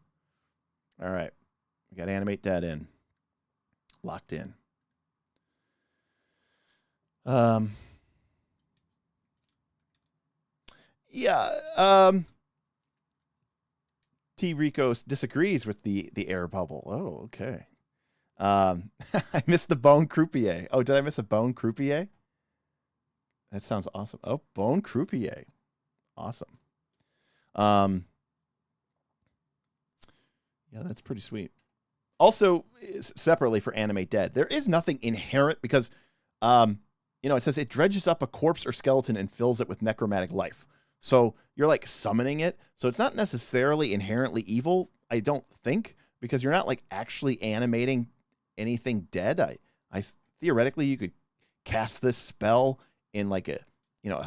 Speaker 1: All right, we got Animate Dead in, locked in. T. Rico disagrees with the air bubble. Oh, okay. I missed the bone croupier. Oh, did I miss a bone croupier? That sounds awesome. Oh, bone croupier. Awesome. Yeah, that's pretty sweet. Also, separately for Animate Dead, there is nothing inherent because, it says it dredges up a corpse or skeleton and fills it with necromantic life. So you're like summoning it. So it's not necessarily inherently evil, I don't think, because you're not like actually animating anything dead. I theoretically, you could cast this spell in like a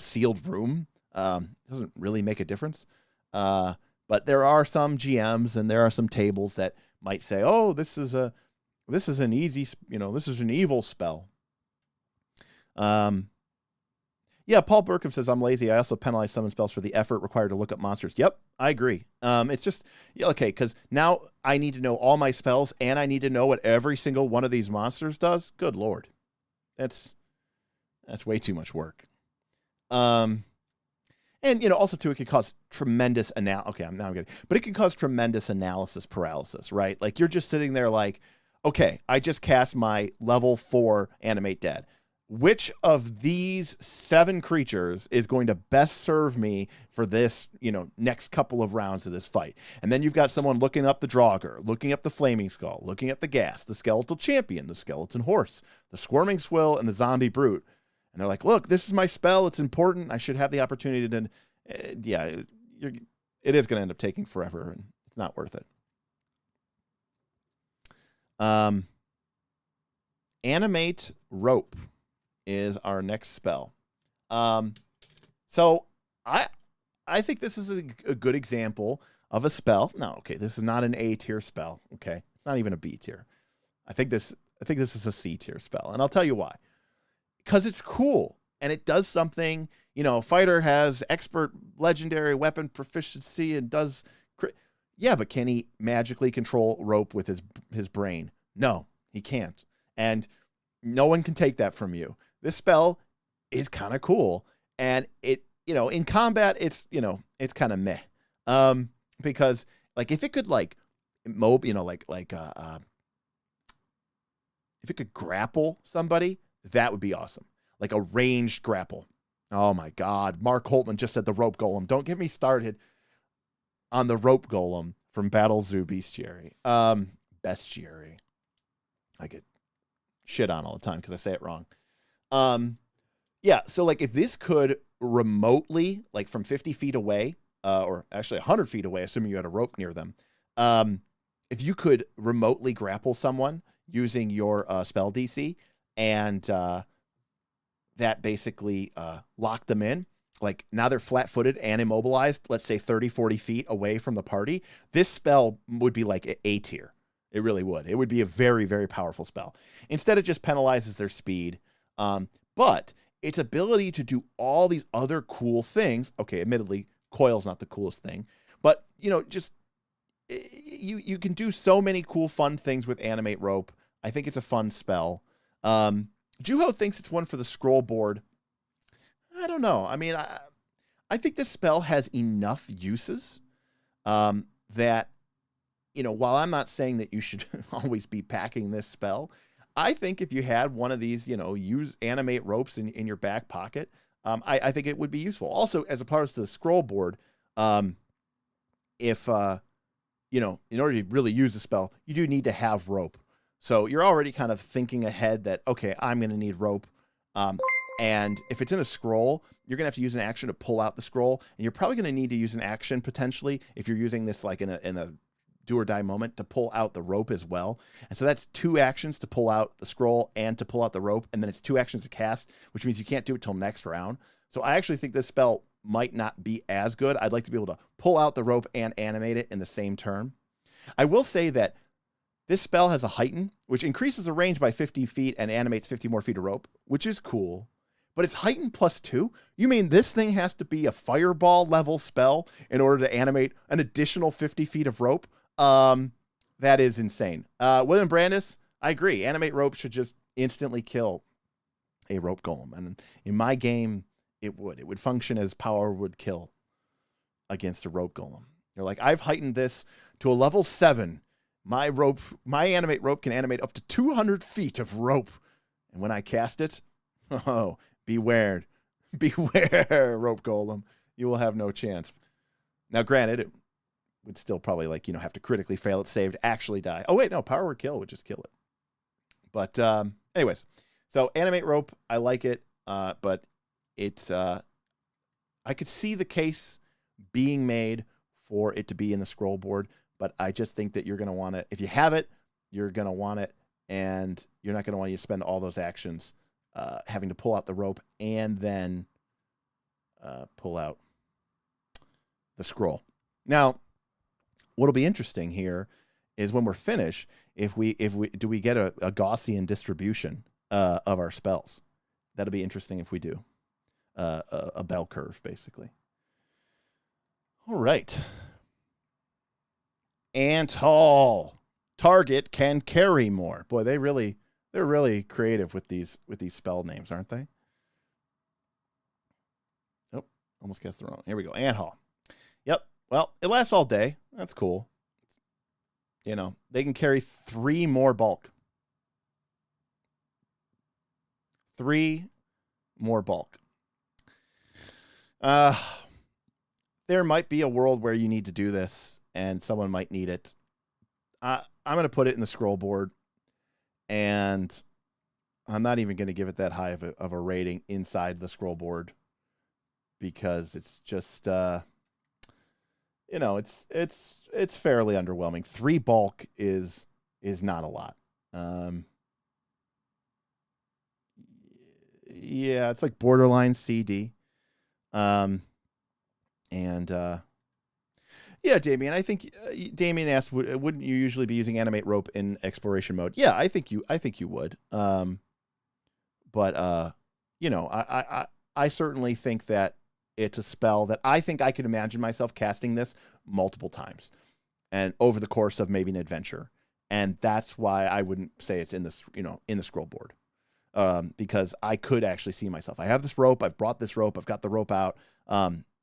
Speaker 1: sealed room. Doesn't really make a difference. But there are some GMs and there are some tables that might say, oh, this is an evil spell. Yeah, Paul Burkham says, I'm lazy. I also penalize summon spells for the effort required to look up monsters. Yep, I agree. It's just, okay, because now I need to know all my spells and I need to know what every single one of these monsters does. Good Lord. That's way too much work. And, also too, it could cause tremendous but it can cause tremendous analysis paralysis, right? Like, you're just sitting there like, okay, I just cast my level 4 Animate Dead. which of these 7 creatures is going to best serve me for this, next couple of rounds of this fight? And then you've got someone looking up the Draugr, looking up the Flaming Skull, looking up the Ghast, the Skeletal Champion, the Skeleton Horse, the Squirming Swill, and the Zombie Brute. And they're like, look, this is my spell. It's important. I should have the opportunity to... it is going to end up taking forever, and it's not worth it. Animate Rope is our next spell. So I think this is a good example of a spell. No, okay, this is not an A tier spell. Okay, it's not even a B tier. I think this is a C tier spell, and I'll tell you why. Because it's cool and it does something. A fighter has expert legendary weapon proficiency and does. Yeah, but can he magically control rope with his brain? No, he can't, and no one can take that from you. This spell is kind of cool, and it, in combat, it's kind of meh, because like if it could like if it could grapple somebody, that would be awesome, like a ranged grapple. Oh my God, Mark Holtman just said the rope golem. Don't get me started on the rope golem from Battle Zoo Bestiary. Bestiary. I get shit on all the time because I say it wrong. Yeah, so like if this could remotely, like from 50 feet away, or actually 100 feet away, assuming you had a rope near them, if you could remotely grapple someone using your spell DC and that basically locked them in, like now they're flat-footed and immobilized, let's say 30, 40 feet away from the party, this spell would be like A tier. It really would. It would be a very, very powerful spell. Instead, it just penalizes their speed. But its ability to do all these other cool things. Okay, admittedly, coil's not the coolest thing. But, just you can do so many cool, fun things with Animate Rope. I think it's a fun spell. Juho thinks it's one for the scroll board. I don't know. I mean, I think this spell has enough uses that, while I'm not saying that you should always be packing this spell, I think if you had one of these, use Animate Ropes in your back pocket, I think it would be useful. Also, as opposed to the scroll board, if, in order to really use the spell, you do need to have rope. So you're already kind of thinking ahead that, okay, I'm going to need rope. And if it's in a scroll, you're going to have to use an action to pull out the scroll. And you're probably going to need to use an action potentially if you're using this like in a do or die moment to pull out the rope as well. And so that's 2 actions to pull out the scroll and to pull out the rope. And then it's 2 actions to cast, which means you can't do it till next round. So I actually think this spell might not be as good. I'd like to be able to pull out the rope and animate it in the same turn. I will say that this spell has a heighten, which increases the range by 50 feet and animates 50 more feet of rope, which is cool. But it's heighten +2. You mean this thing has to be a fireball level spell in order to animate an additional 50 feet of rope? That is insane. William Brandis, I agree. Animate Rope should just instantly kill a rope golem. And in my game, it would function as power would kill against a rope golem. You're like, I've heightened this to a level 7. My Animate Rope can animate up to 200 feet of rope. And when I cast it, oh, beware, rope golem. You will have no chance. Now, granted, it would still probably have to critically fail its save to actually die. Oh, wait, no, power word kill would just kill it. But anyways, so Animate Rope, I like it, but it's, I could see the case being made for it to be in the scroll board, but I just think that you're going to want it. If you have it, you're going to want it, and you're not going to want to spend all those actions having to pull out the rope and then pull out the scroll. Now, what'll be interesting here is when we're finished, if we get a Gaussian distribution of our spells. That'll be interesting if we do a bell curve, basically. All right. Anthol. Target can carry more. Boy, they're really creative with these spell names, aren't they? Oh, almost guessed the wrong. Here we go. Anthol. Yep. Well, it lasts all day. That's cool. They can carry 3 more bulk. 3 more bulk. There might be a world where you need to do this and someone might need it. I'm going to put it in the scroll board, and I'm not even going to give it that high of a rating inside the scroll board, because it's just, you know, it's fairly underwhelming. 3 bulk is not a lot. Yeah, it's like borderline CD. Yeah, Damien, I think Damien asked, wouldn't you usually be using Animate Rope in exploration mode? Yeah, I think you would. But you know, I certainly think that it's a spell that I think I could imagine myself casting this multiple times and over the course of maybe an adventure. And that's why I wouldn't say it's in this, you know, in the scroll board. Because I could actually see myself. I have this rope. I've brought this rope. I've got the rope out.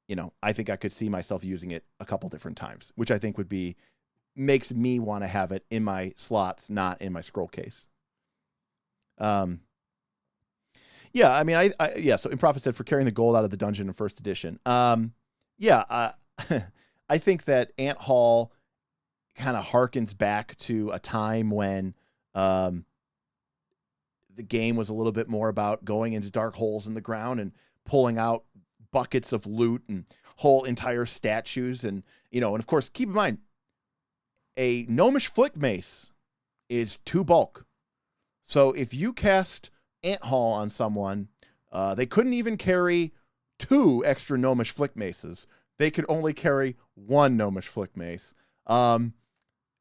Speaker 1: You know, I think I could see myself using it a couple different times, which I think makes me want to have it in my slots, not in my scroll case. Yeah, I mean, yeah, so Improfit said for carrying the gold out of the dungeon in first edition. Yeah, I think that Ant Hall kind of harkens back to a time when the game was a little bit more about going into dark holes in the ground and pulling out buckets of loot and whole entire statues. And, you know, and of course, keep in mind, a gnomish flick mace is 2 bulk. So if you cast Ant Hall on someone, they couldn't even carry 2 extra gnomish flick maces. They could only carry 1 gnomish flick mace.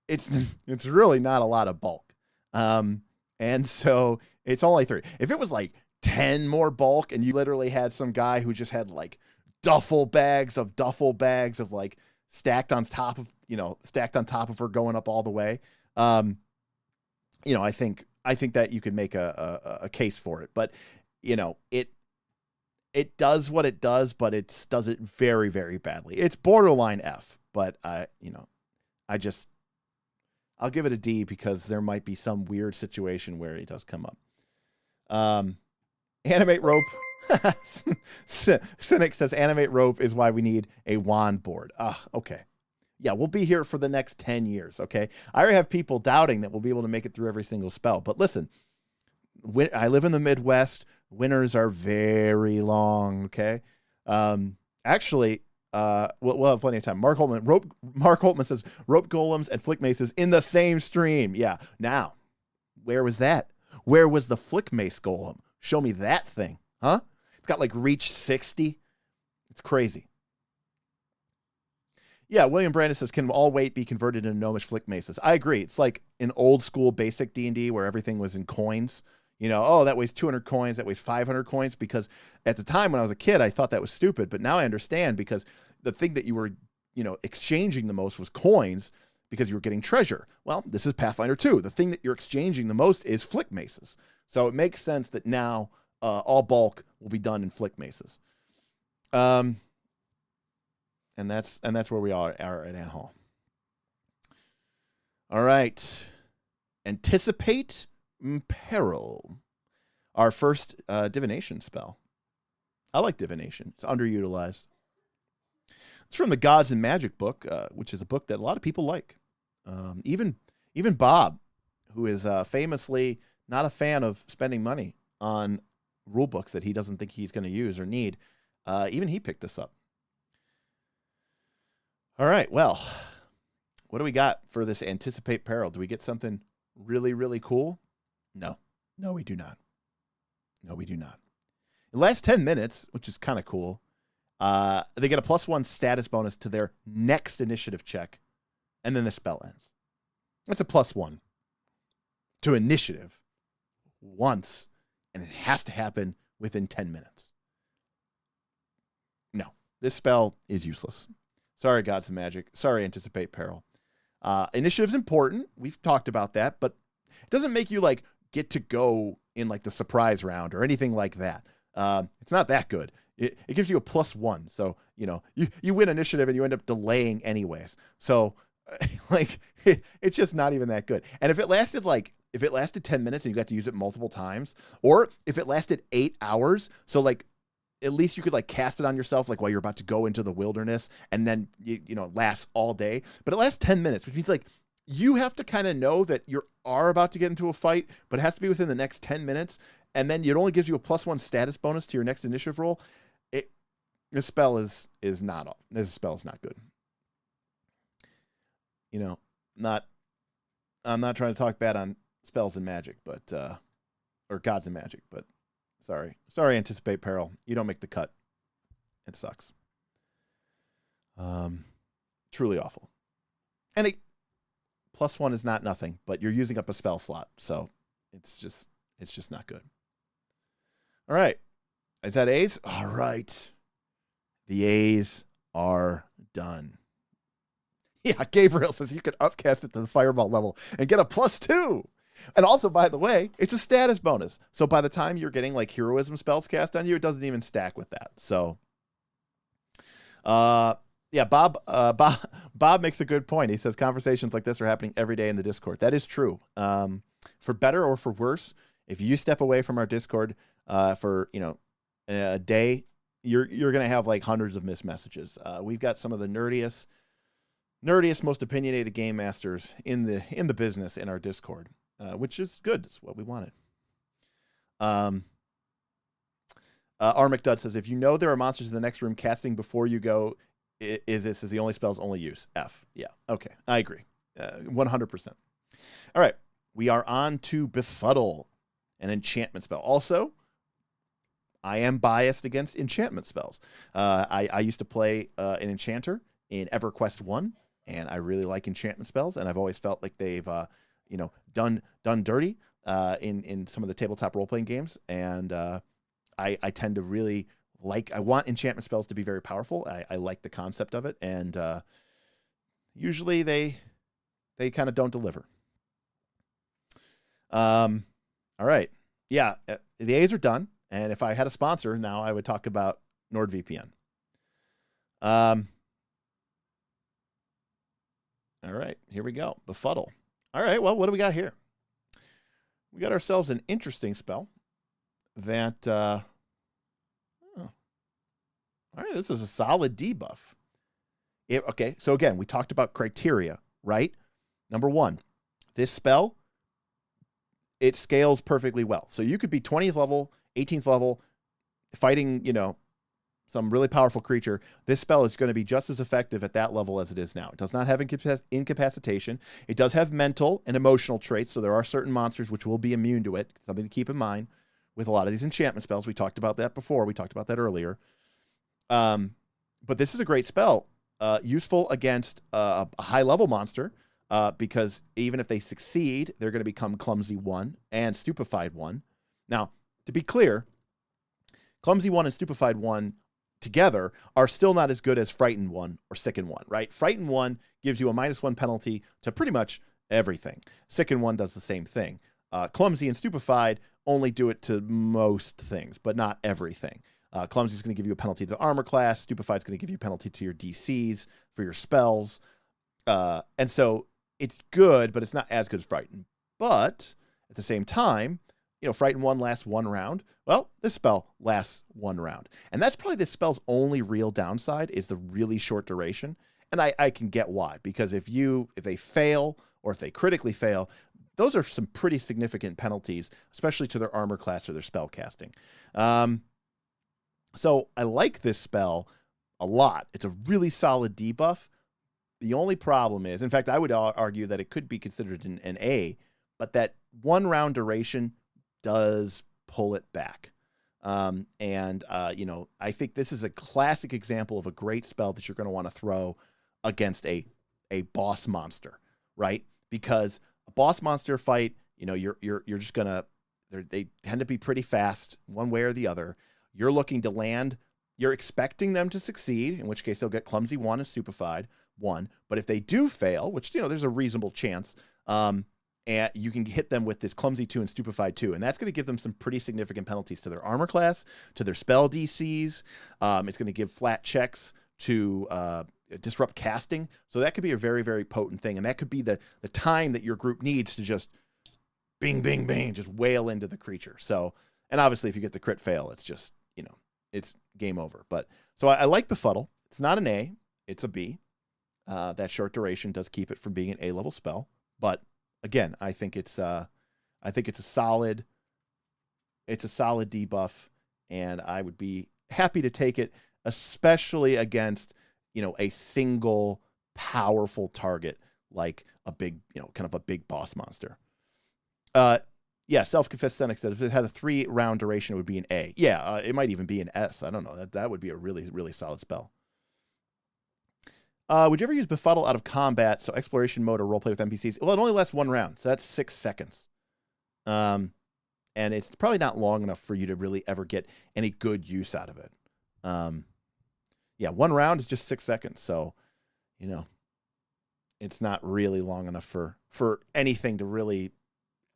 Speaker 1: It's really not a lot of bulk. And so it's only 3. If it was like 10 more bulk and you literally had some guy who just had like duffel bags of like stacked on top of her going up all the way. You know, I think that you could make a case for it, but you know, it does what it does, but it does it very, very badly. It's borderline F, but you know, I'll give it a D because there might be some weird situation where it does come up. Animate Rope. Cynic says Animate Rope is why we need a wand board. Okay. Yeah, we'll be here for the next 10 years, okay? I already have people doubting that we'll be able to make it through every single spell. But listen, I live in the Midwest. Winters are very long, okay? Actually, we'll have plenty of time. Mark Holtman says, rope golems and flick maces in the same stream. Yeah. Now, where was that? Where was the flick mace golem? Show me that thing, huh? It's got like reach 60. It's crazy. Yeah, William Brandis says, can all weight be converted into gnomish flick maces? I agree. It's like an old school basic D&D where everything was in coins. You know, oh, that weighs 200 coins, that weighs 500 coins. Because at the time when I was a kid, I thought that was stupid. But now I understand, because the thing that you were, you know, exchanging the most was coins because you were getting treasure. Well, this is Pathfinder 2. The thing that you're exchanging the most is flick maces. So it makes sense that now all bulk will be done in flick maces. And that's where we are at Ant Hall. All right. Anticipate Peril. Our first divination spell. I like divination. It's underutilized. It's from the Gods and Magic book, which is a book that a lot of people like. Even Bob, who is famously not a fan of spending money on rule books that he doesn't think he's going to use or need. Even he picked this up. All right, well, what do we got for this Anticipate Peril? Do we get something really, really cool? No, we do not. No, we do not. In the last 10 minutes, which is kind of cool, they get a +1 status bonus to their next initiative check, and then the spell ends. That's a +1 to initiative once, and it has to happen within 10 minutes. No, this spell is useless. Sorry, Gods of Magic. Sorry, Anticipate Peril. Initiative's important. We've talked about that, but it doesn't make you like get to go in like the surprise round or anything like that. It's not that good. It gives you a +1. So, you know, you win initiative and you end up delaying anyways. So like, it's just not even that good. And if it lasted like if it lasted 10 minutes and you got to use it multiple times, or if it lasted 8 hours, so like at least you could like cast it on yourself like while you're about to go into the wilderness, and then you know, it lasts all day, but it lasts 10 minutes, which means like you have to kind of know that you are about to get into a fight, but it has to be within the next 10 minutes, and then it only gives you a +1 status bonus to your next initiative roll. This spell is not good. You know, I'm not trying to talk bad on spells and magic, but or gods and magic, but sorry, anticipate peril. You don't make the cut. It sucks. Truly awful. And a +1 is not nothing, but you're using up a spell slot, so it's just not good. All right, is that A's? All right, the A's are done. Yeah, Gabriel says you can upcast it to the fireball level and get a +2. And also, by the way, it's a status bonus. So by the time you're getting like heroism spells cast on you, it doesn't even stack with that. So, yeah, Bob makes a good point. He says conversations like this are happening every day in the Discord. That is true. For better or for worse, if you step away from our Discord for, you know, a day, you're going to have like hundreds of missed messages. We've got some of the nerdiest, most opinionated game masters in the business in our Discord, which is good. It's what we wanted. R. McDudd says, if you know there are monsters in the next room, casting before you go is the only spell's only use. F. Yeah. Okay. I agree. 100%. All right. We are on to Befuddle, an enchantment spell. Also, I am biased against enchantment spells. I used to play an enchanter in EverQuest 1, and I really like enchantment spells, and I've always felt like they've you know, done dirty in some of the tabletop role-playing games, and I tend to really I want enchantment spells to be very powerful. I like the concept of it, and usually they kind of don't deliver. All right. Yeah, the A's are done, and if I had a sponsor now, I would talk about NordVPN. All right, here we go. Befuddle. All right, well, what do we got here? We got ourselves an interesting spell that, all right, this is a solid debuff. Okay, so again, we talked about criteria, right? Number 1, this spell, it scales perfectly well. So you could be 20th level, 18th level, fighting, you know, some really powerful creature. This spell is going to be just as effective at that level as it is now. It does not have incapacitation. It does have mental and emotional traits, so there are certain monsters which will be immune to it. Something to keep in mind with a lot of these enchantment spells. We talked about that before. We talked about that earlier. But this is a great spell, useful against a high-level monster, because even if they succeed, they're going to become Clumsy 1 and Stupefied 1. Now, to be clear, Clumsy 1 and Stupefied 1 together are still not as good as Frightened 1 or Sicken 1, right? Frightened 1 gives you a -1 penalty to pretty much everything. Sicken 1 does the same thing. Clumsy and Stupefied only do it to most things, but not everything. Clumsy is going to give you a penalty to the armor class. Stupefied is going to give you a penalty to your DCs for your spells. And so it's good, but it's not as good as Frightened. But at the same time, you know, Frightened 1 lasts 1 round. Well, this spell lasts 1 round. And that's probably this spell's only real downside is the really short duration. And I can get why. Because if they fail or if they critically fail, those are some pretty significant penalties, especially to their armor class or their spell casting. So I like this spell a lot. It's a really solid debuff. The only problem is, in fact, I would argue that it could be considered an A, but that 1 round duration does pull it back. You know, I think this is a classic example of a great spell that you're going to want to throw against a boss monster, right? Because a boss monster fight, you know, you're just going to, they tend to be pretty fast one way or the other. You're looking to land, you're expecting them to succeed, in which case they'll get Clumsy 1 and Stupefied 1. But if they do fail, which, you know, there's a reasonable chance, and you can hit them with this Clumsy 2 and Stupefied 2. And that's going to give them some pretty significant penalties to their armor class, to their spell DCs. It's going to give flat checks to disrupt casting. So that could be a very, very potent thing. And that could be the time that your group needs to just bing, bing, bing, just wail into the creature. So, and obviously if you get the crit fail, it's just, you know, it's game over. But so I like Befuddle. It's not an A, it's a B. That short duration does keep it from being an A level spell. But again, I think it's a solid debuff, and I would be happy to take it, especially against, you know, a single powerful target like a big, you know, kind of a big boss monster. Yeah, self-confessed Senex says if it had a 3-round duration, it would be an A. Yeah, it might even be an S. I don't know. That would be a really, really solid spell. Would you ever use Befuddle out of combat, so exploration mode or roleplay with NPCs? Well, it only lasts 1 round, so that's 6 seconds. And it's probably not long enough for you to really ever get any good use out of it. Yeah, 1 round is just 6 seconds, so, you know, it's not really long enough for anything to really,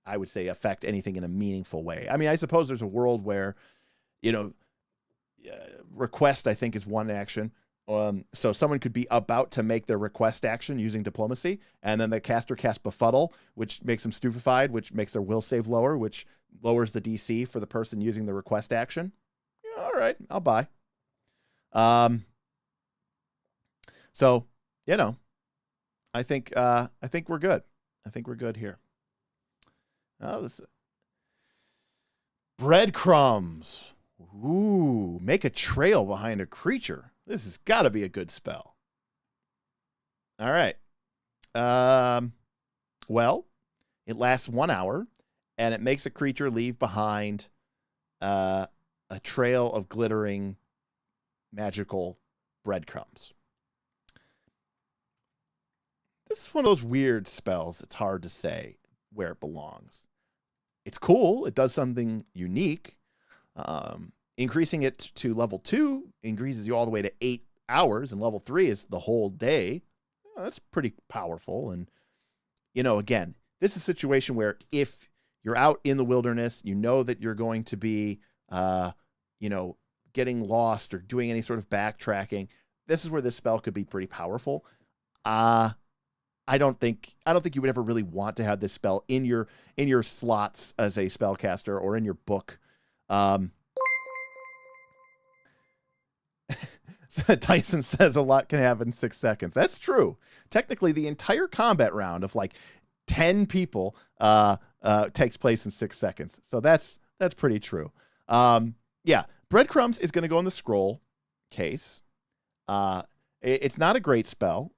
Speaker 1: I would say, affect anything in a meaningful way. I mean, I suppose there's a world where, you know, request, I think, is 1 action. So someone could be about to make their request action using diplomacy, and then the caster casts Befuddle, which makes them stupefied, which makes their will save lower, which lowers the DC for the person using the request action. Yeah, all right, I'll buy. So, you know, I think we're good. I think we're good here. Oh, this Breadcrumbs. Ooh, make a trail behind a creature. This has got to be a good spell. All right. Well, it lasts 1 hour, and it makes a creature leave behind a trail of glittering magical breadcrumbs. This is one of those weird spells. It's hard to say where it belongs. It's cool. It does something unique. Increasing it to level 2 increases you all the way to 8 hours, and level 3 is the whole day. That's pretty powerful. And, you know, again, this is a situation where if you're out in the wilderness, you know that you're going to be, you know, getting lost or doing any sort of backtracking. This is where this spell could be pretty powerful. I don't think you would ever really want to have this spell in your slots as a spellcaster or in your book. Tyson says a lot can happen in 6 seconds. That's true. Technically, the entire combat round of like 10 people takes place in 6 seconds. So that's pretty true. Yeah, Breadcrumbs is going to go in the scroll case. It's not a great spell.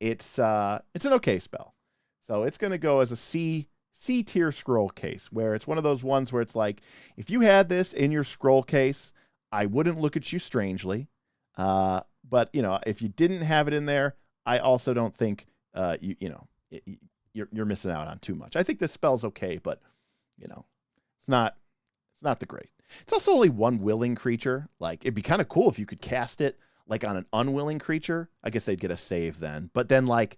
Speaker 1: It's an okay spell. So it's going to go as a C tier scroll case, where it's one of those ones where it's like, if you had this in your scroll case, I wouldn't look at you strangely. But, you know, if you didn't have it in there, I also don't think you're missing out on too much. I think this spell's okay, but, you know, it's not the great. It's also only 1 willing creature. Like, it'd be kind of cool if you could cast it like on an unwilling creature. I guess they'd get a save then. But then, like,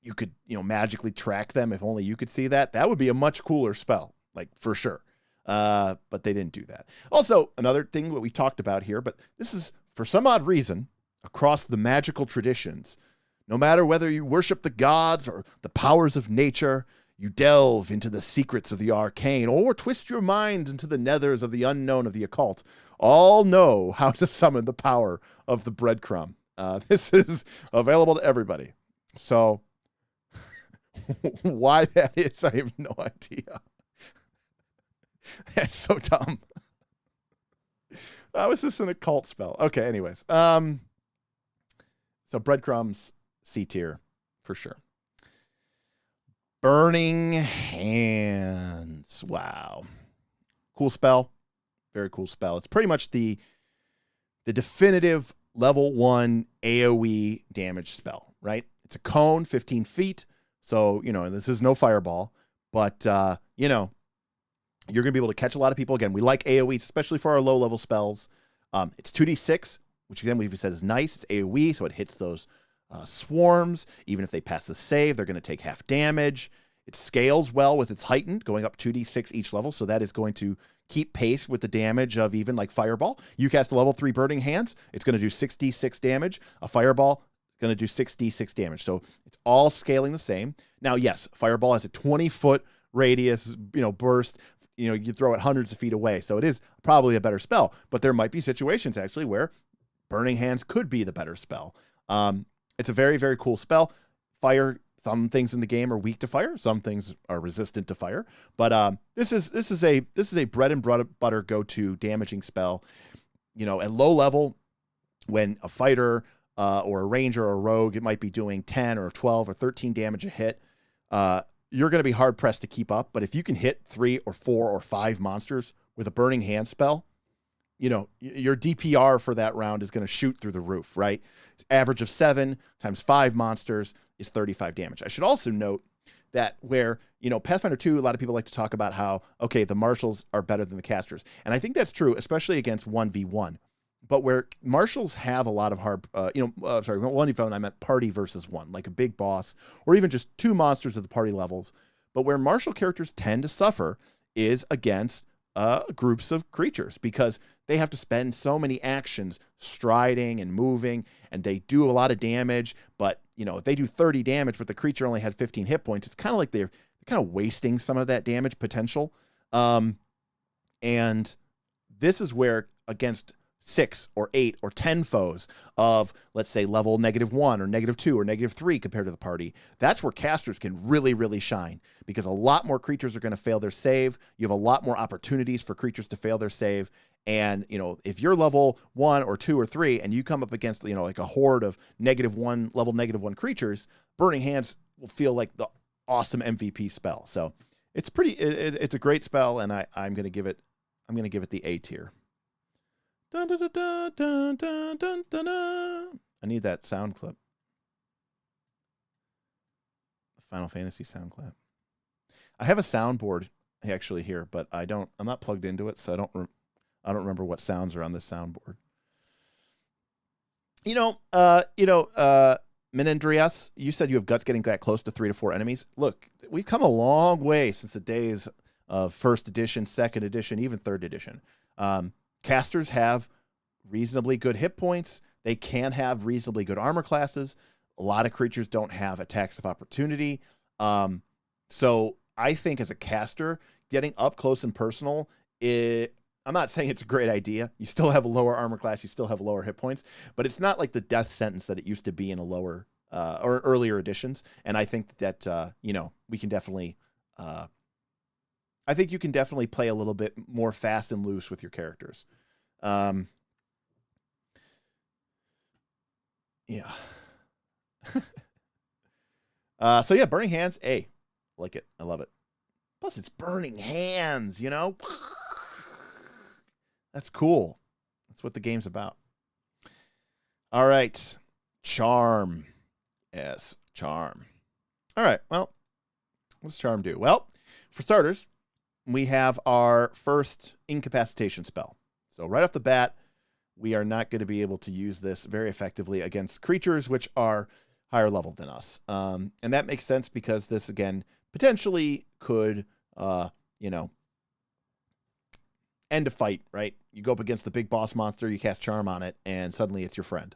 Speaker 1: you could, you know, magically track them if only you could see that. That would be a much cooler spell, like, for sure. But they didn't do that. Also, another thing that we talked about here, but this is, for some odd reason, across the magical traditions, no matter whether you worship the gods or the powers of nature, you delve into the secrets of the arcane or twist your mind into the nethers of the unknown of the occult, all know how to summon the power of the breadcrumb. This is available to everybody. So why that is, I have no idea. That's so dumb. How is this an occult spell? Okay, anyways. So Breadcrumbs, C tier, for sure. Burning Hands. Wow. Cool spell. Very cool spell. It's pretty much the definitive level 1 AoE damage spell, right? It's a cone, 15 feet. So, you know, this is no fireball. But, you know, you're going to be able to catch a lot of people. Again, we like AoE, especially for our low-level spells. It's 2d6, which, again, we've said is nice. It's AoE, so it hits those swarms. Even if they pass the save, they're going to take half damage. It scales well with its heightened, going up 2d6 each level, so that is going to keep pace with the damage of even, like, Fireball. You cast a level 3 Burning Hands, it's going to do 6d6 damage. A Fireball is going to do 6d6 damage. So it's all scaling the same. Now, yes, Fireball has a 20-foot radius, burst, you throw it hundreds of feet away. So it is probably a better spell, but there might be situations actually where Burning Hands could be the better spell. It's a very, very cool spell. Fire, some things in the game are weak to fire. Some things are resistant to fire, but this is a bread and butter go-to damaging spell. At low level, when a fighter or a ranger or a rogue, it might be doing 10 or 12 or 13 damage a hit. You're going to be hard pressed to keep up. But if you can hit 3 or 4 or 5 monsters with a Burning Hand spell, your DPR for that round is going to shoot through the roof, right? Average of 7 times 5 monsters is 35 damage. I should also note that where, Pathfinder 2, a lot of people like to talk about how, okay, the marshals are better than the casters. And I think that's true, especially against 1v1. But where marshals have a lot of hard, 1v1, I meant party versus one, like a big boss, or even just 2 monsters at the party levels. But where martial characters tend to suffer is against groups of creatures, because they have to spend so many actions striding and moving, and they do a lot of damage. But, if they do 30 damage, but the creature only had 15 hit points, it's kind of like they're kind of wasting some of that damage potential. And this is where against 6 or 8 or 10 foes of, let's say, level -1 or -2 or -3 compared to the party, that's where casters can really, really shine, because a lot more creatures are going to fail their save. You have a lot more opportunities for creatures to fail their save. And, if you're level 1 or 2 or 3 and you come up against, like a horde of level -1 creatures, Burning Hands will feel like the awesome MVP spell. So it's it's a great spell, and I'm going to give it the A tier. Dun, dun, dun, dun, dun, dun, dun, dun. I need that sound clip. The Final Fantasy sound clip. I have a soundboard actually here, but I'm not plugged into it, so I don't remember what sounds are on this soundboard. Menendrias, you said you have guts getting that close to 3 to 4 enemies. Look, we've come a long way since the days of 1st edition, 2nd edition, even 3rd edition. Casters have reasonably good hit points. They can have reasonably good armor classes. A lot of creatures don't have attacks of opportunity. So I think as a caster, getting up close and personal, I'm not saying it's a great idea. You still have a lower armor class. You still have lower hit points. But it's not like the death sentence that it used to be in a lower or earlier editions. And I think that, we can definitely... I think you can definitely play a little bit more fast and loose with your characters. Yeah. So yeah, Burning Hands, A. I like it. I love it. Plus it's Burning Hands, That's cool. That's what the game's about. All right. Charm. Yes, Charm. All right. Well, what does Charm do? Well, for starters, we have our first incapacitation spell. So right off the bat, we are not going to be able to use this very effectively against creatures which are higher level than us. And that makes sense because this, again, potentially could, end a fight, right? You go up against the big boss monster, you cast Charm on it, and suddenly it's your friend.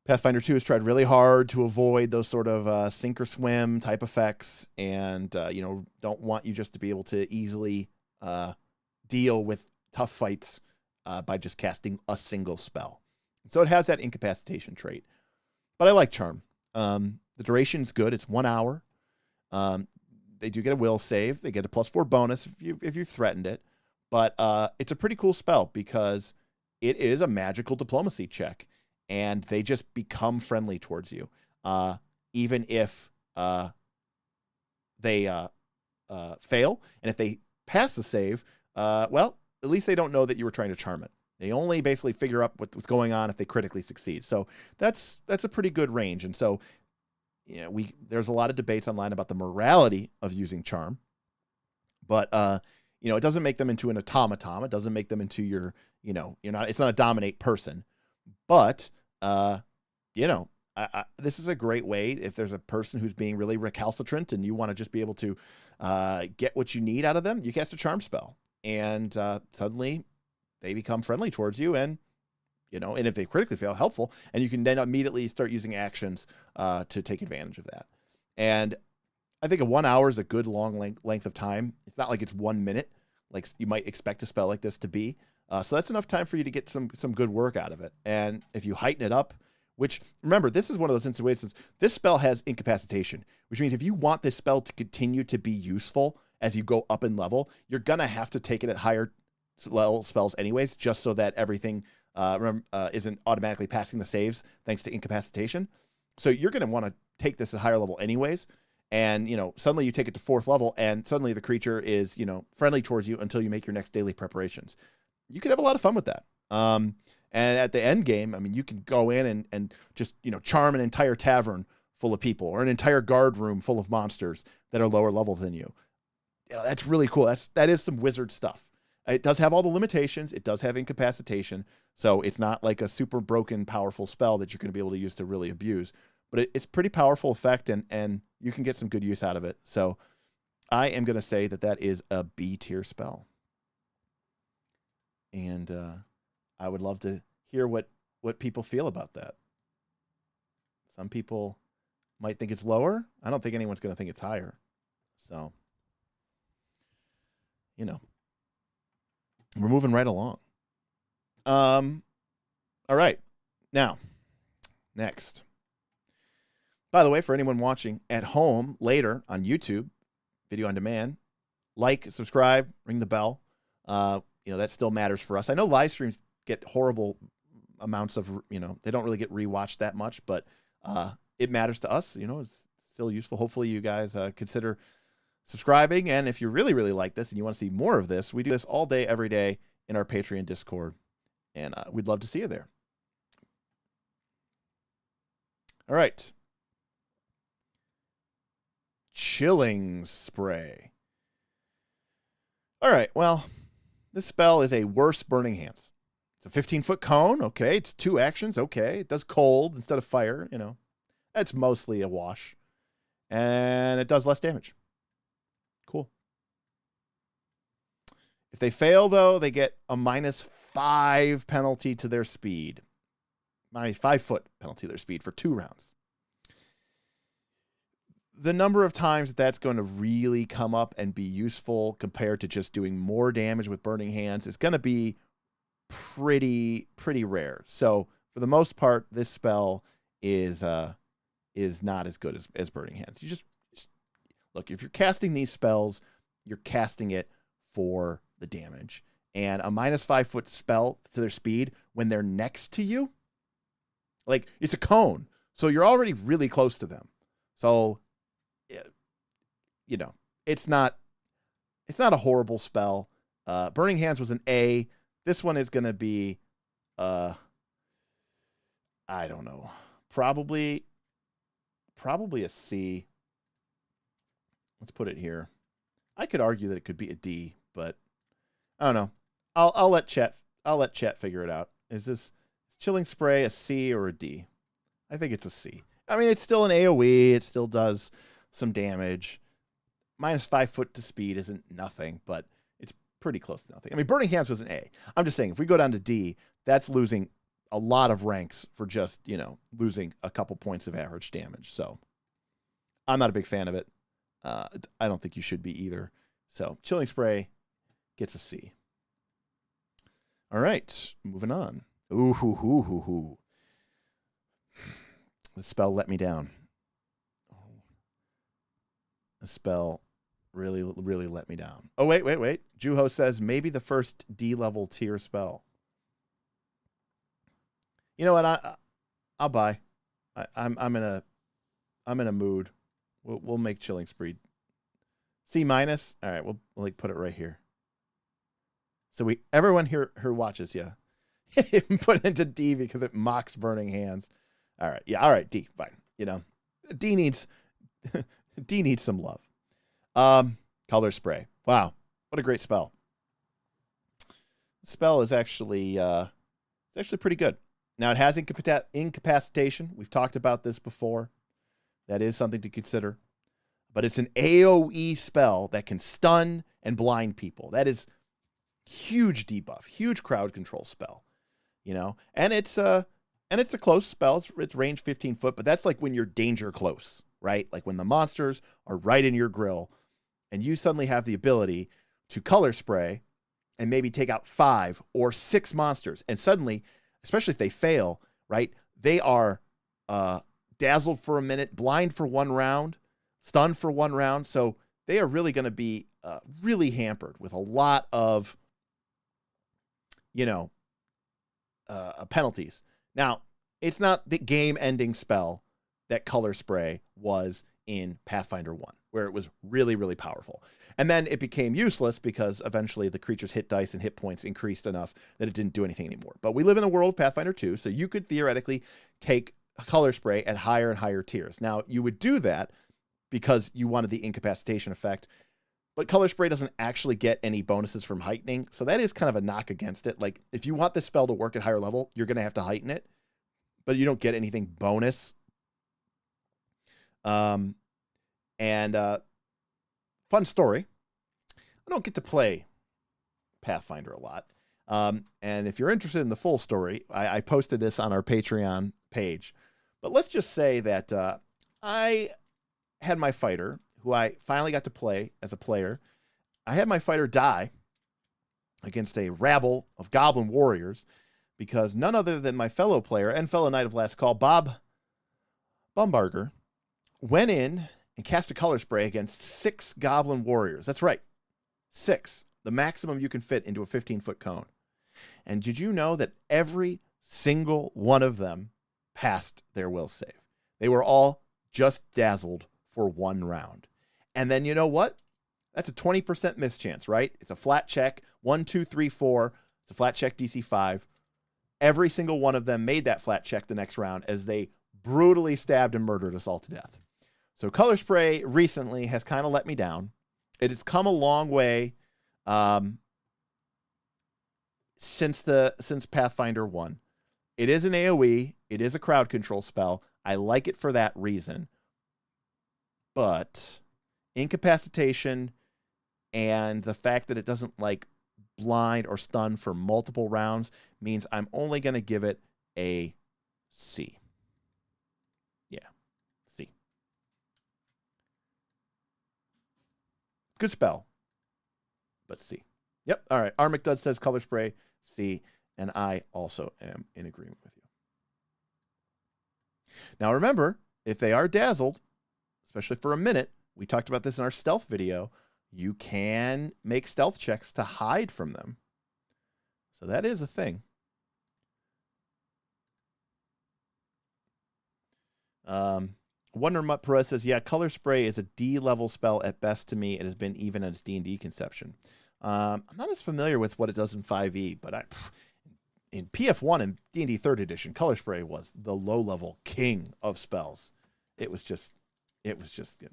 Speaker 1: Pathfinder 2 has tried really hard to avoid those sort of sink or swim type effects, and don't want you just to be able to easily deal with tough fights by just casting a single spell. So it has that incapacitation trait. But I like Charm. The duration's good. It's 1 hour. They do get a will save. They get a +4 bonus if you've threatened it. But it's a pretty cool spell because it is a magical diplomacy check. And they just become friendly towards you. Even if they fail. And if they pass the save, well, at least they don't know that you were trying to charm it. They only basically figure out what's going on if they critically succeed. So that's a pretty good range. And so, there's a lot of debates online about the morality of using charm. But it doesn't make them into an automaton. It doesn't make them into it's not a dominate person. But, this is a great way if there's a person who's being really recalcitrant and you want to just be able to get what you need out of them, you cast a charm spell. And suddenly they become friendly towards you and if they critically fail, helpful. And you can then immediately start using actions to take advantage of that. And I think a 1 hour is a good long length of time. It's not like it's 1 minute, like you might expect a spell like this to be. So that's enough time for you to get some good work out of it. And if you heighten it up, which, remember, this is one of those situations, this spell has incapacitation, which means if you want this spell to continue to be useful as you go up in level, you're going to have to take it at higher level spells anyways, just so that everything isn't automatically passing the saves thanks to incapacitation. So you're going to want to take this at higher level anyways. And, you know, suddenly you take it to 4th level and suddenly the creature is, you know, friendly towards you until you make your next daily preparations. You could have a lot of fun with that. And at the end game, I mean, you can go in and just, you know, charm an entire tavern full of people or an entire guard room full of monsters that are lower levels than you. You know, that's really cool. That is some wizard stuff. It does have all the limitations. It does have incapacitation. So it's not like a super broken, powerful spell that you're going to be able to use to really abuse. But it's pretty powerful effect, and you can get some good use out of it. So I am going to say that is a B tier spell. And I would love to hear what people feel about that. Some people might think it's lower. I don't think anyone's going to think it's higher. So, you know, we're moving right along. All right. Now, next. By the way, for anyone watching at home later on YouTube, video on demand, like, subscribe, ring the bell. You know, that still matters for us. I know live streams get horrible amounts of, you know, they don't really get rewatched that much, but it matters to us. You know, it's still useful. Hopefully you guys consider subscribing. And if you really, really like this and you want to see more of this, we do this all day, every day in our Patreon Discord. And we'd love to see you there. All right. Chilling Spray. All right, well, this spell is a worse Burning Hands. It's a 15-foot cone, okay. It's 2 actions, okay. It does cold instead of fire, you know. That's mostly a wash. And it does less damage. Cool. If they fail, though, they get a -5 penalty to their speed. -5-foot penalty to their speed for 2 rounds. The number of times that's going to really come up and be useful compared to just doing more damage with Burning Hands is going to be pretty rare. So for the most part, this spell is not as good as Burning Hands. You just look, if you're casting these spells, you're casting it for the damage. And a -5-foot spell to their speed when they're next to you, like, it's a cone. So you're already really close to them. So, you know, it's not a horrible spell. Burning Hands was an A. This one is going to be, I don't know, probably a C. Let's put it here. I could argue that it could be a D, but I don't know. I'll let chat figure it out. Is this Chilling Spray a C or a D? I think it's a C. I mean, it's still an AoE. It still does some damage. -5-foot to speed isn't nothing, but it's pretty close to nothing. I mean, Burning Hands was an A. I'm just saying, if we go down to D, that's losing a lot of ranks for just, you know, losing a couple points of average damage. So I'm not a big fan of it. I don't think you should be either. So Chilling Spray gets a C. All right, moving on. Ooh, hoo, hoo, hoo, hoo. The spell let me down. The spell really let me down. Oh, wait. Juho says maybe the first D-level tier spell. You know what? I'll buy. I'm in a mood. We'll make Chilling Spree C-. All right, we'll like put it right here. So everyone here who watches, yeah, put it into D because it mocks Burning Hands. All right, yeah, all right, D, fine. You know, D needs some love. Color Spray. Wow, what a great spell. The spell is actually pretty good. Now it has incapacitation. We've talked about this before. That is something to consider. But it's an AoE spell that can stun and blind people. That is huge debuff, huge crowd control spell. You know, and it's a close spell. It's range 15 foot, but that's like when you're danger close, right? Like when the monsters are right in your grill and you suddenly have the ability to color spray and maybe take out 5 or 6 monsters. And suddenly, especially if they fail, right, they are dazzled for a minute, blind for 1 round, stunned for 1 round. So they are really going to be really hampered with a lot of, penalties. Now, it's not the game-ending spell that color spray was in Pathfinder 1, where it was really, really powerful. And then it became useless because eventually the creature's hit dice and hit points increased enough that it didn't do anything anymore. But we live in a world of Pathfinder 2, so you could theoretically take a color spray at higher and higher tiers. Now, you would do that because you wanted the incapacitation effect, but color spray doesn't actually get any bonuses from heightening, so that is kind of a knock against it. Like, if you want this spell to work at higher level, you're going to have to heighten it, but you don't get anything bonus. Fun story. I don't get to play Pathfinder a lot. And if you're interested in the full story, I posted this on our Patreon page. But let's just say that I had my fighter, who I finally got to play as a player. I had my fighter die against a rabble of goblin warriors because none other than my fellow player and fellow Knight of Last Call, Bob Bumbarger, went in and cast a color spray against 6 goblin warriors. That's right, 6, the maximum you can fit into a 15-foot cone. And did you know that every single one of them passed their will save? They were all just dazzled for 1 round. And then you know what? That's a 20% mischance, right? It's a flat check, 1, 2, 3, 4. It's a flat check DC 5. Every single one of them made that flat check the next round as they brutally stabbed and murdered us all to death. So color spray recently has kind of let me down. It has come a long way since Pathfinder 1. It is an AoE. It is a crowd control spell. I like it for that reason. But incapacitation and the fact that it doesn't like blind or stun for multiple rounds means I'm only going to give it a C. Yeah, C. Good spell, but C. Yep. All right. R. McDud says color spray, C, and I also am in agreement with you. Now remember, if they are dazzled, especially for a minute, we talked about this in our stealth video, you can make stealth checks to hide from them. So that is a thing. Wonder Mutt Perez says, yeah, color spray is a D level spell at best to me. It has been even at its D&D conception. I'm not as familiar with what it does in 5e, but in PF1 and D&D 3rd edition, color spray was the low level king of spells. It was just good.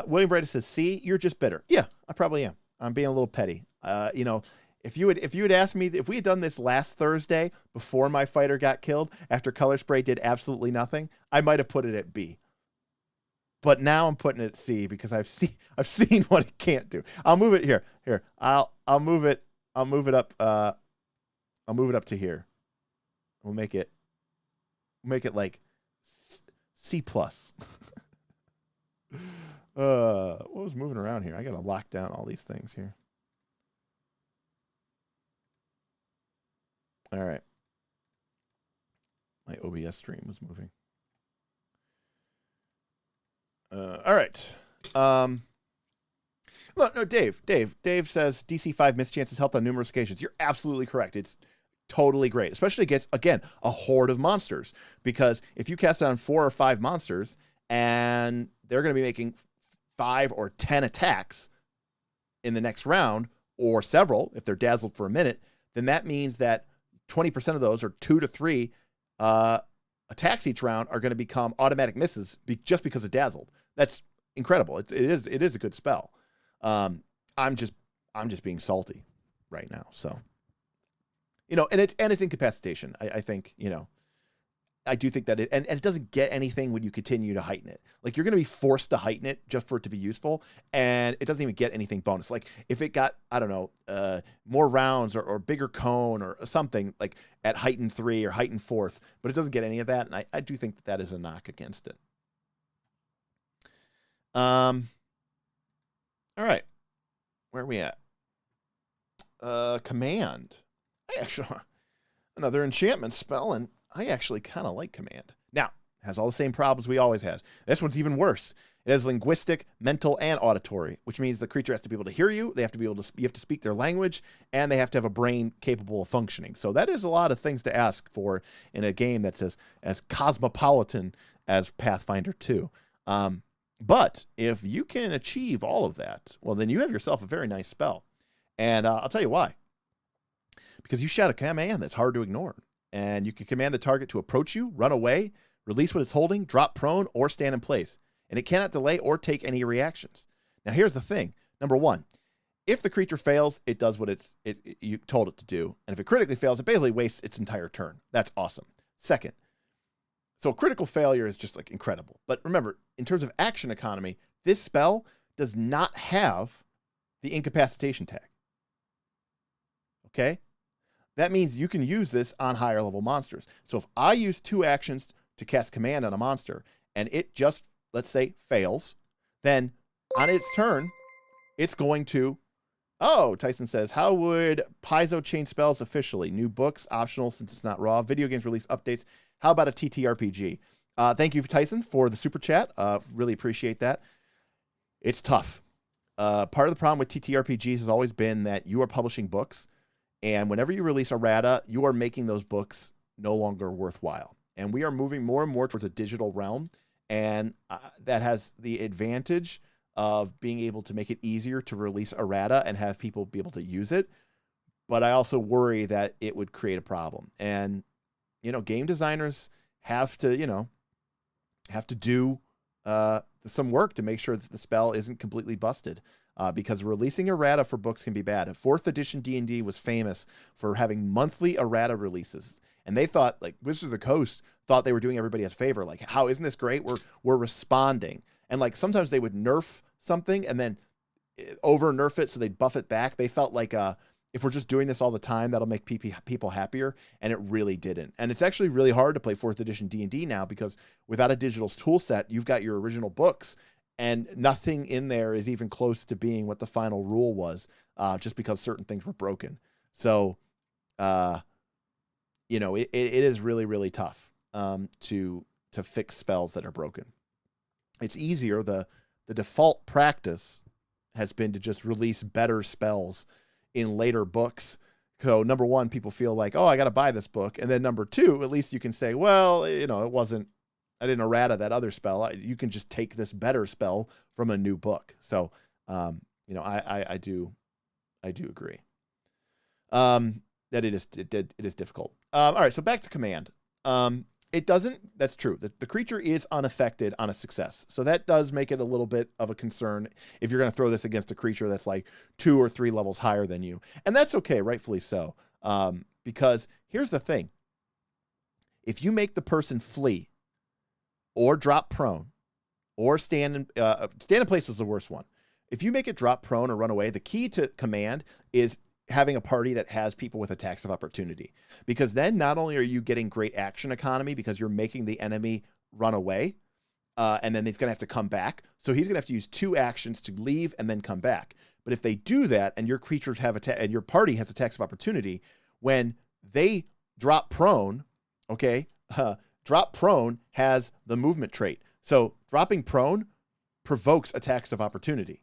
Speaker 1: William Brady says, C, you're just bitter. Yeah, I probably am. I'm being a little petty. If you had asked me, if we had done this last Thursday before my fighter got killed, after color spray did absolutely nothing, I might have put it at B. But now I'm putting it at C because I've seen what it can't do. I'll move it here. I'll move it up. I'll move it up to here. We'll make it like C plus. What was moving around here? I gotta lock down all these things here. All right. My OBS stream was moving. All right. Look, no, Dave says DC 5 mischances helped on numerous occasions. You're absolutely correct. It's totally great, especially against, again, a horde of monsters. Because if you cast on 4 or 5 monsters and they're going to be making 5 or 10 attacks in the next round, or several, if they're dazzled for a minute, then that means that 20% of those, or 2 to 3 attacks each round, are going to become automatic misses just because of dazzled. That's incredible. It is a good spell. I'm just being salty right now. So, and it's incapacitation. I think, I do think that and it doesn't get anything when you continue to heighten it. Like, you're going to be forced to heighten it just for it to be useful. And it doesn't even get anything bonus. Like, if it got, I don't know, more rounds or bigger cone or something like at heighten 3 or heighten 4th, but it doesn't get any of that. And I do think that is a knock against it.
Speaker 2: All right. Where are we at? Command. I actually, another enchantment spell, and I actually kind of like command. Now, it has all the same problems we always has. This one's even worse. It has linguistic, mental, and auditory, which means the creature has to be able to hear you. They have to be able to. You have to speak their language, and they have to have a brain capable of functioning. So that is a lot of things to ask for in a game that's as cosmopolitan as Pathfinder 2. But if you can achieve all of that, well, then you have yourself a very nice spell. And I'll tell you why. Because you shout a command that's hard to ignore. And you can command the target to approach you, run away, release what it's holding, drop prone, or stand in place. And it cannot delay or take any reactions. Now, here's the thing. Number one, if the creature fails, it does what you told it to do. And if it critically fails, it basically wastes its entire turn. That's awesome. Second, so critical failure is just like incredible. But remember, in terms of action economy, this spell does not have the incapacitation tag. Okay? That means you can use this on higher level monsters. So if I use 2 actions to cast command on a monster and it just, let's say, fails, then on its turn, it's going to, oh, Tyson says, how would Paizo change spells officially? New books, optional since it's not raw. Video games release updates. How about a TTRPG? Thank you, Tyson, for the super chat. Really appreciate that. It's tough. Part of the problem with TTRPGs has always been that you are publishing books, and whenever you release errata, you are making those books no longer worthwhile. And we are moving more and more towards a digital realm, and that has the advantage of being able to make it easier to release errata and have people be able to use it. But I also worry that it would create a problem. And, game designers have to do some work to make sure that the spell isn't completely busted. Because releasing errata for books can be bad. 4th edition D&D was famous for having monthly errata releases. And they thought, like, Wizards of the Coast thought they were doing everybody a favor. Like, how isn't this great? We're responding. And, like, sometimes they would nerf something and then over nerf it so they'd buff it back. They felt like if we're just doing this all the time, that'll make people happier. And it really didn't. And it's actually really hard to play 4th edition D&D now because without a digital tool set, you've got your original books. And nothing in there is even close to being what the final rule was, just because certain things were broken. So, it is really, really tough to fix spells that are broken. It's easier. The default practice has been to just release better spells in later books. So, number one, people feel like, oh, I got to buy this book. And then number two, at least you can say, well, it wasn't. I didn't errata that other spell. You can just take this better spell from a new book. So, I do agree that it is difficult. All right, so back to command. It doesn't. That's true. The creature is unaffected on a success, so that does make it a little bit of a concern if you're going to throw this against a creature that's like 2 or 3 levels higher than you, and that's okay, rightfully so. Because here's the thing: if you make the person flee, or drop prone, or stand in place is the worst one. If you make it drop prone or run away, the key to command is having a party that has people with attacks of opportunity. Because then not only are you getting great action economy because you're making the enemy run away, and then he's going to have to come back. So he's going to have to use 2 actions to leave and then come back. But if they do that and your creatures have and your party has attacks of opportunity, when they drop prone, okay, drop prone has the movement trait. So dropping prone provokes attacks of opportunity.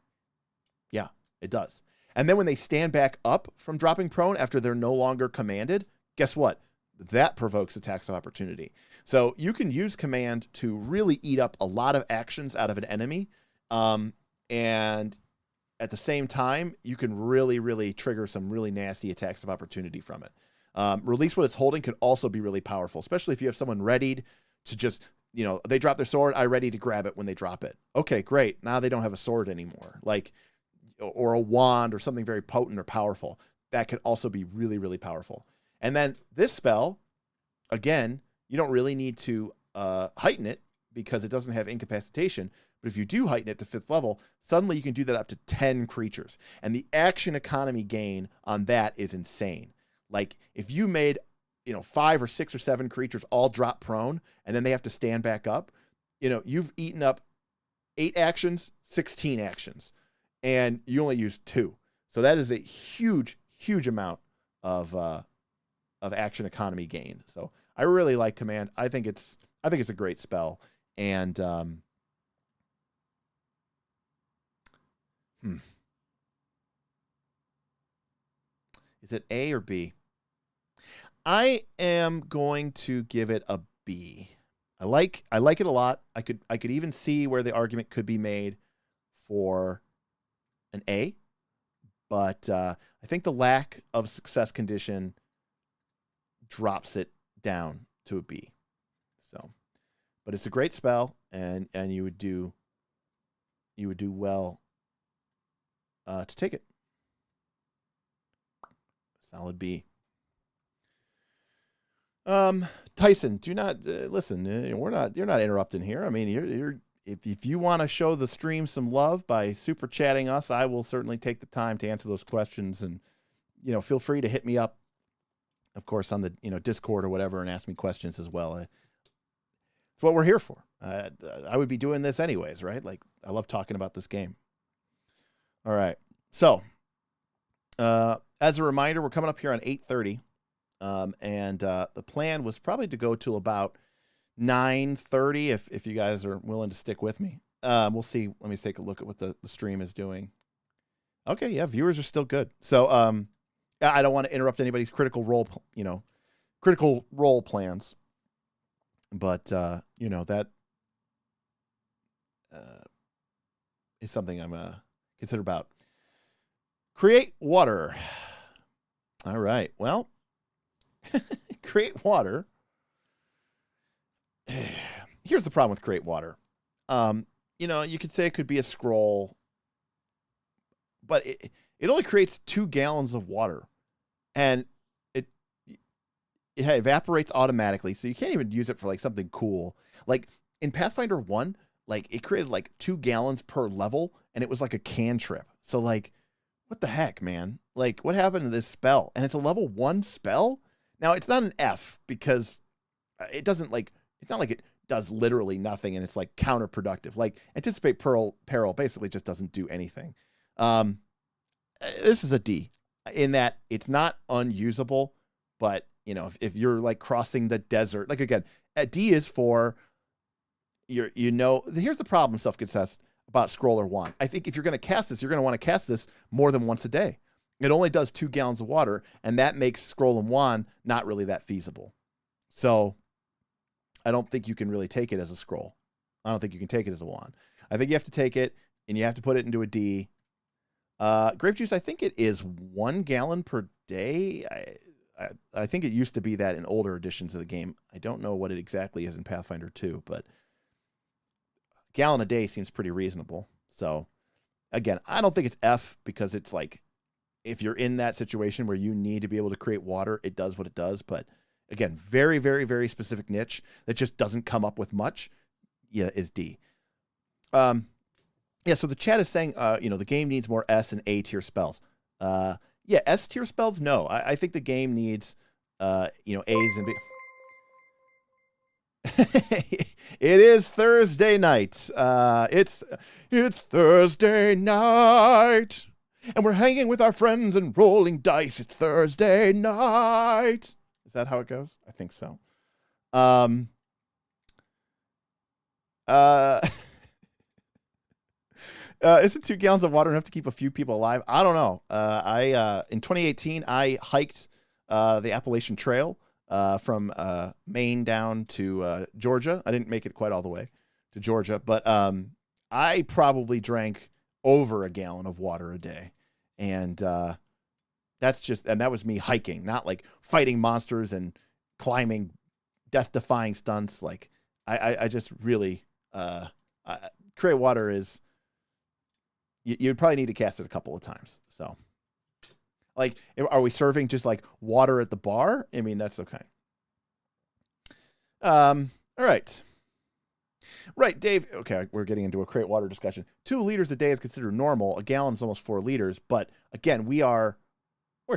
Speaker 2: Yeah, it does. And then when they stand back up from dropping prone after they're no longer commanded, guess what? That provokes attacks of opportunity. So you can use command to really eat up a lot of actions out of an enemy. And at the same time, you can really, really trigger some really nasty attacks of opportunity from it. Release what it's holding could also be really powerful, especially if you have someone readied to just, they drop their sword, I ready to grab it when they drop it. Okay, great. Now they don't have a sword anymore. Or a wand or something very potent or powerful. That could also be really, really powerful. And then this spell, again, you don't really need to heighten it because it doesn't have incapacitation. But if you do heighten it to 5th level, suddenly you can do that up to 10 creatures. And the action economy gain on that is insane. Like if you made, 5 or 6 or 7 creatures all drop prone and then they have to stand back up, you've eaten up 8 actions, 16 actions, and you only use 2. So that is a huge, huge amount of action economy gain. So I really like Command. I think it's a great spell. And is it A or B? I am going to give it a B. I like it a lot. I could even see where the argument could be made for an A, but I think the lack of success condition drops it down to a B. So, but it's a great spell, and you would do well to take it. Solid B. Tyson, do not listen. You're not interrupting here. I mean, if you want to show the stream some love by super chatting us, I will certainly take the time to answer those questions, and feel free to hit me up, of course, on the Discord or whatever, and ask me questions as well. It's what we're here for. I would be doing this anyways, right? Like, I love talking about this game. All right, so as a reminder, we're coming up here on 8:30. And the plan was probably to go till about 9:30 if you guys are willing to stick with me. We'll see. Let me take a look at what the stream is doing. Okay, yeah, viewers are still good. So I don't want to interrupt anybody's critical role plans. But that is something I'm consider about. Create water. All right. Well, create water. Here's the problem with create water. You could say it could be a scroll, but it only creates 2 gallons of water, and it evaporates automatically. So you can't even use it for like something cool. Like in Pathfinder 1, like it created like 2 gallons per level, and it was like a cantrip. So like, what the heck, man? Like, what happened to this spell? And it's a level 1 spell. Now, it's not an F because it doesn't like, it's not like it does literally nothing and it's like counterproductive. Like, anticipate peril basically just doesn't do anything. This is a D in that it's not unusable, but if you're like crossing the desert, like again, a D is for here's the problem, self-confessed, about Scroller Wand. I think if you're going to cast this, you're going to want to cast this more than once a day. It only does 2 gallons of water, and that makes Scroll and Wand not really that feasible. So I don't think you can really take it as a scroll. I don't think you can take it as a wand. I think you have to take it, and you have to put it into a D. Grape juice, I think it is 1 gallon per day. I think it used to be that in older editions of the game. I don't know what it exactly is in Pathfinder 2, but a gallon a day seems pretty reasonable. So again, I don't think it's F because it's like, if you're in that situation where you need to be able to create water, it does what it does. But again, very, very, very specific niche that just doesn't come up with much. Yeah, is D. So the chat is saying, the game needs more S and A tier spells. S tier spells, no. I think the game needs, A's and B. It is Thursday night. It's Thursday night. And we're hanging with our friends and rolling dice. It's Thursday night. Is that how it goes? I think so. Isn't 2 gallons of water enough to keep a few people alive? I don't know. In 2018, I hiked the Appalachian Trail from Maine down to Georgia. I didn't make it quite all the way to Georgia, but I probably drank over a gallon of water a day. And that was me hiking, not like fighting monsters and climbing death-defying stunts. Like I just really, create water is, you'd probably need to cast it a couple of times. So like, are we serving just like water at the bar? I mean, that's okay. All right. Right, Dave. Okay, we're getting into a create water discussion. 2 liters a day is considered normal. A gallon is almost 4 liters. But again, we're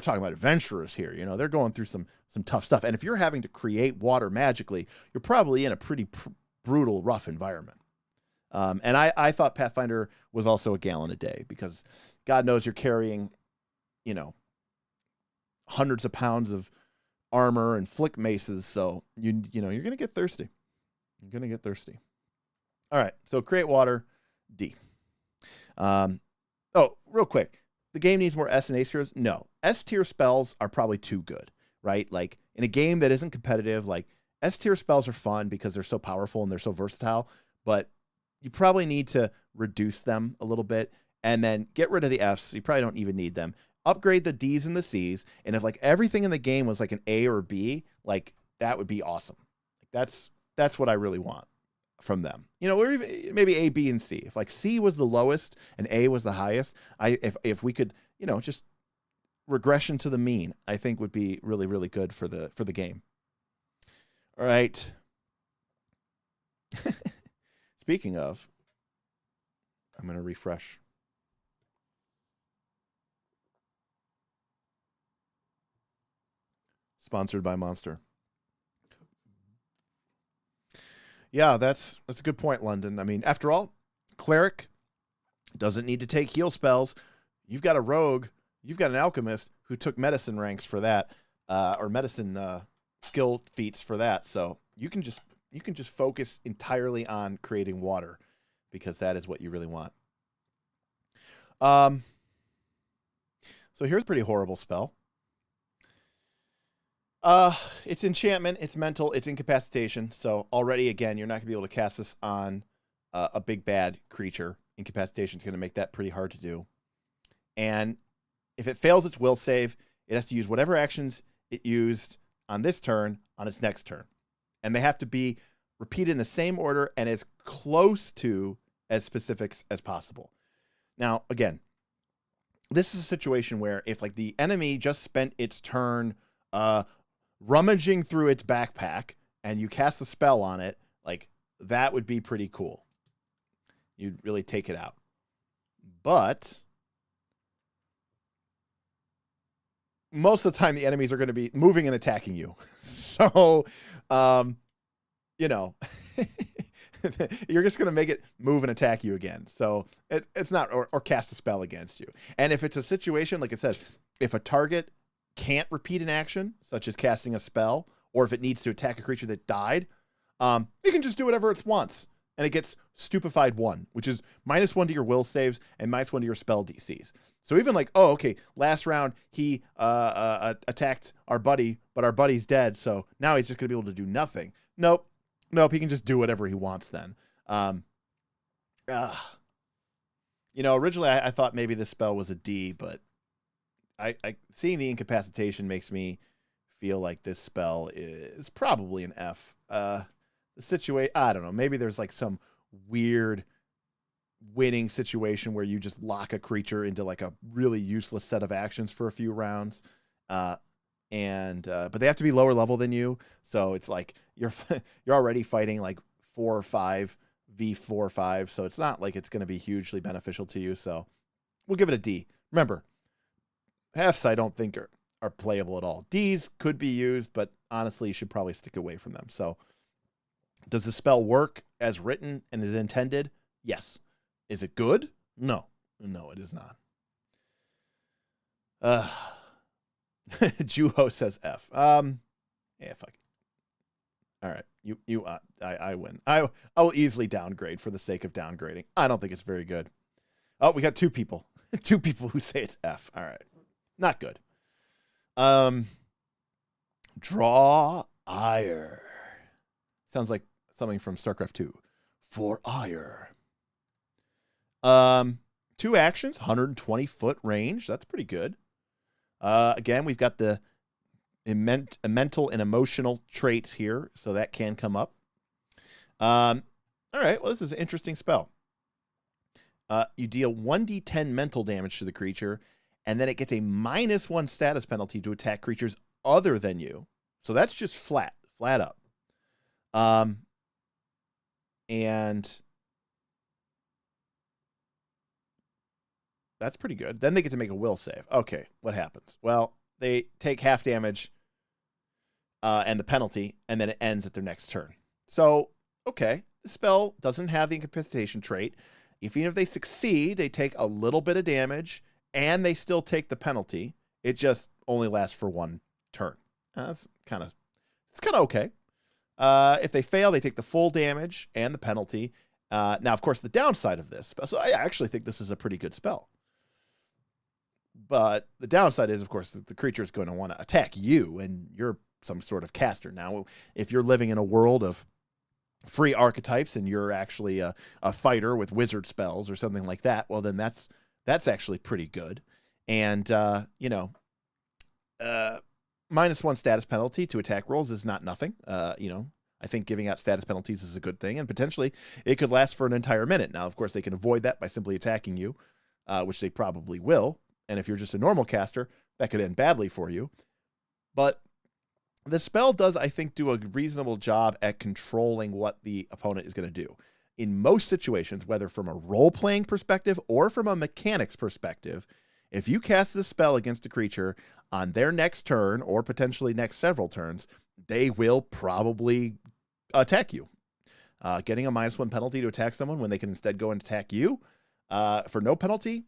Speaker 2: talking about adventurers here. They're going through some tough stuff. And if you're having to create water magically, you're probably in a pretty brutal, rough environment. And I thought Pathfinder was also a gallon a day because God knows you're carrying, you know, hundreds of pounds of armor and flick maces. So, you know, you're going to get thirsty. You're going to get thirsty. All right. So create water, D. Oh, real quick. The game needs more S and A tiers? No. S tier spells are probably too good, right? Like in a game that isn't competitive, like S tier spells are fun because they're so powerful and they're so versatile, but you probably need to reduce them a little bit and then get rid of the Fs. You probably don't even need them. Upgrade the Ds and the Cs. And if like everything in the game was like an A or B, like that would be awesome. Like that's what I really want from them. You know, or even maybe A, B, and C. If like C was the lowest and A was the highest, if we could, you know, just regression to the mean, I think would be really, really good for the game. All right. Speaking of, I'm going to refresh. Sponsored by Monster. Yeah, that's a good point, London. I mean, after all, cleric doesn't need to take heal spells. You've got a rogue, you've got an alchemist who took medicine ranks for that, or medicine skill feats for that. So you can just focus entirely on creating water because that is what you really want. So here's a pretty horrible spell. It's enchantment, it's mental, it's incapacitation. So already, again, you're not gonna be able to cast this on a big bad creature. Incapacitation is gonna make that pretty hard to do. And if it fails its will save, it has to use whatever actions it used on this turn on its next turn. And they have to be repeated in the same order and as close to as specific as possible. Now, again, this is a situation where if like the enemy just spent its turn rummaging through its backpack and you cast a spell on it, like that would be pretty cool. You'd really take it out. But most of the time the enemies are going to be moving and attacking you. So, you know, you're just going to make it move and attack you again. So it's not, or cast a spell against you. And if it's a situation, like it says, if a target can't repeat an action, such as casting a spell, or if it needs to attack a creature that died, it can just do whatever it wants. And it gets stupefied 1, which is -1 to your will saves and -1 to your spell DCs. So even like, oh, okay, last round he attacked our buddy, but our buddy's dead, so now he's just going to be able to do nothing. Nope, he can just do whatever he wants then. You know, originally I thought maybe this spell was a D, but I seeing the incapacitation makes me feel like this spell is probably an F. The situation, I don't know, maybe there's like some weird winning situation where you just lock a creature into like a really useless set of actions for a few rounds. But they have to be lower level than you. So it's like you're already fighting like 4 or 5 V4 or 5. So it's not like it's going to be hugely beneficial to you. So we'll give it a D. Remember, Fs I don't think are playable at all. Ds could be used, but honestly, you should probably stick away from them. So does the spell work as written and is intended? Yes. Is it good? No. No, it is not. Juho says F. Yeah, fuck it. All right. I win. I will easily downgrade for the sake of downgrading. I don't think it's very good. Oh, we got 2 people. 2 people who say it's F. All right. Not good. Draw ire. Sounds like something from StarCraft 2. For ire. 2 actions, 120-foot range. That's pretty good. Again, we've got the mental and emotional traits here, so that can come up. All right, well, this is an interesting spell. You deal 1d10 mental damage to the creature, and then it gets a -1 status penalty to attack creatures other than you. So that's just flat up. And that's pretty good. Then they get to make a will save. Okay, what happens? Well, they take half damage and the penalty, and then it ends at their next turn. So, okay, the spell doesn't have the incapacitation trait, even if they succeed, they take a little bit of damage, and they still take the penalty. It just only lasts for 1 turn. It's kind of okay. If they fail, they take the full damage and the penalty. Now, of course, the downside of this spell, so I actually think this is a pretty good spell. But the downside is, of course, that the creature is going to want to attack you, and you're some sort of caster. Now, if you're living in a world of free archetypes and you're actually a fighter with wizard spells or something like that, well, then that's actually pretty good. And, -1 status penalty to attack rolls is not nothing. I think giving out status penalties is a good thing, and potentially it could last for an entire minute. Now, of course, they can avoid that by simply attacking you, which they probably will. And if you're just a normal caster, that could end badly for you. But the spell does, I think, do a reasonable job at controlling what the opponent is going to do. In most situations, whether from a role-playing perspective or from a mechanics perspective, if you cast this spell against a creature on their next turn or potentially next several turns, they will probably attack you. Getting a -1 penalty to attack someone when they can instead go and attack you for no penalty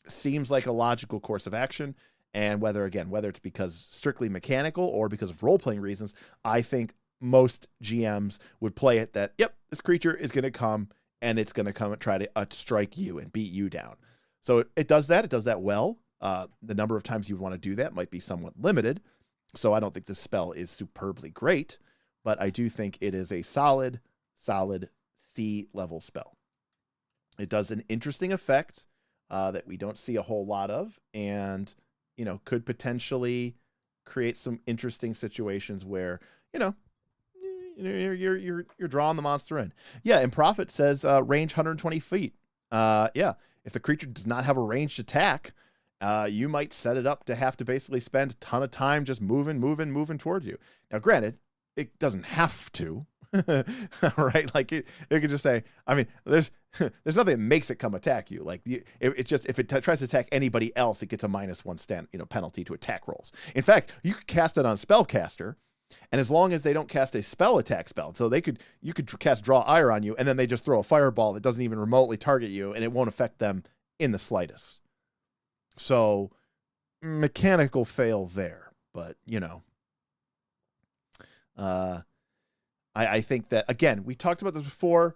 Speaker 2: seems like a logical course of action. And whether it's because strictly mechanical or because of role-playing reasons, I think most GMs would play it that, yep, this creature is going to come and it's going to come and try to strike you and beat you down. So it does that. It does that well. The number of times you would want to do that might be somewhat limited. So I don't think this spell is superbly great, but I do think it is a solid C-level spell. It does an interesting effect that we don't see a whole lot of, and could potentially create some interesting situations where you're drawing the monster in. Yeah, and Prophet says range 120 feet. If the creature does not have a ranged attack, you might set it up to have to basically spend a ton of time just moving towards you. Now, granted, it doesn't have to, right? Like it could just say, I mean, there's nothing that makes it come attack you. Like if it tries to attack anybody else, it gets a -1 penalty to attack rolls. In fact, you could cast it on spellcaster, and as long as they don't cast a spell attack spell, so you could cast Draw Ire on you, and then they just throw a fireball that doesn't even remotely target you, and it won't affect them in the slightest. So mechanical fail there, but I think that, again, we talked about this before,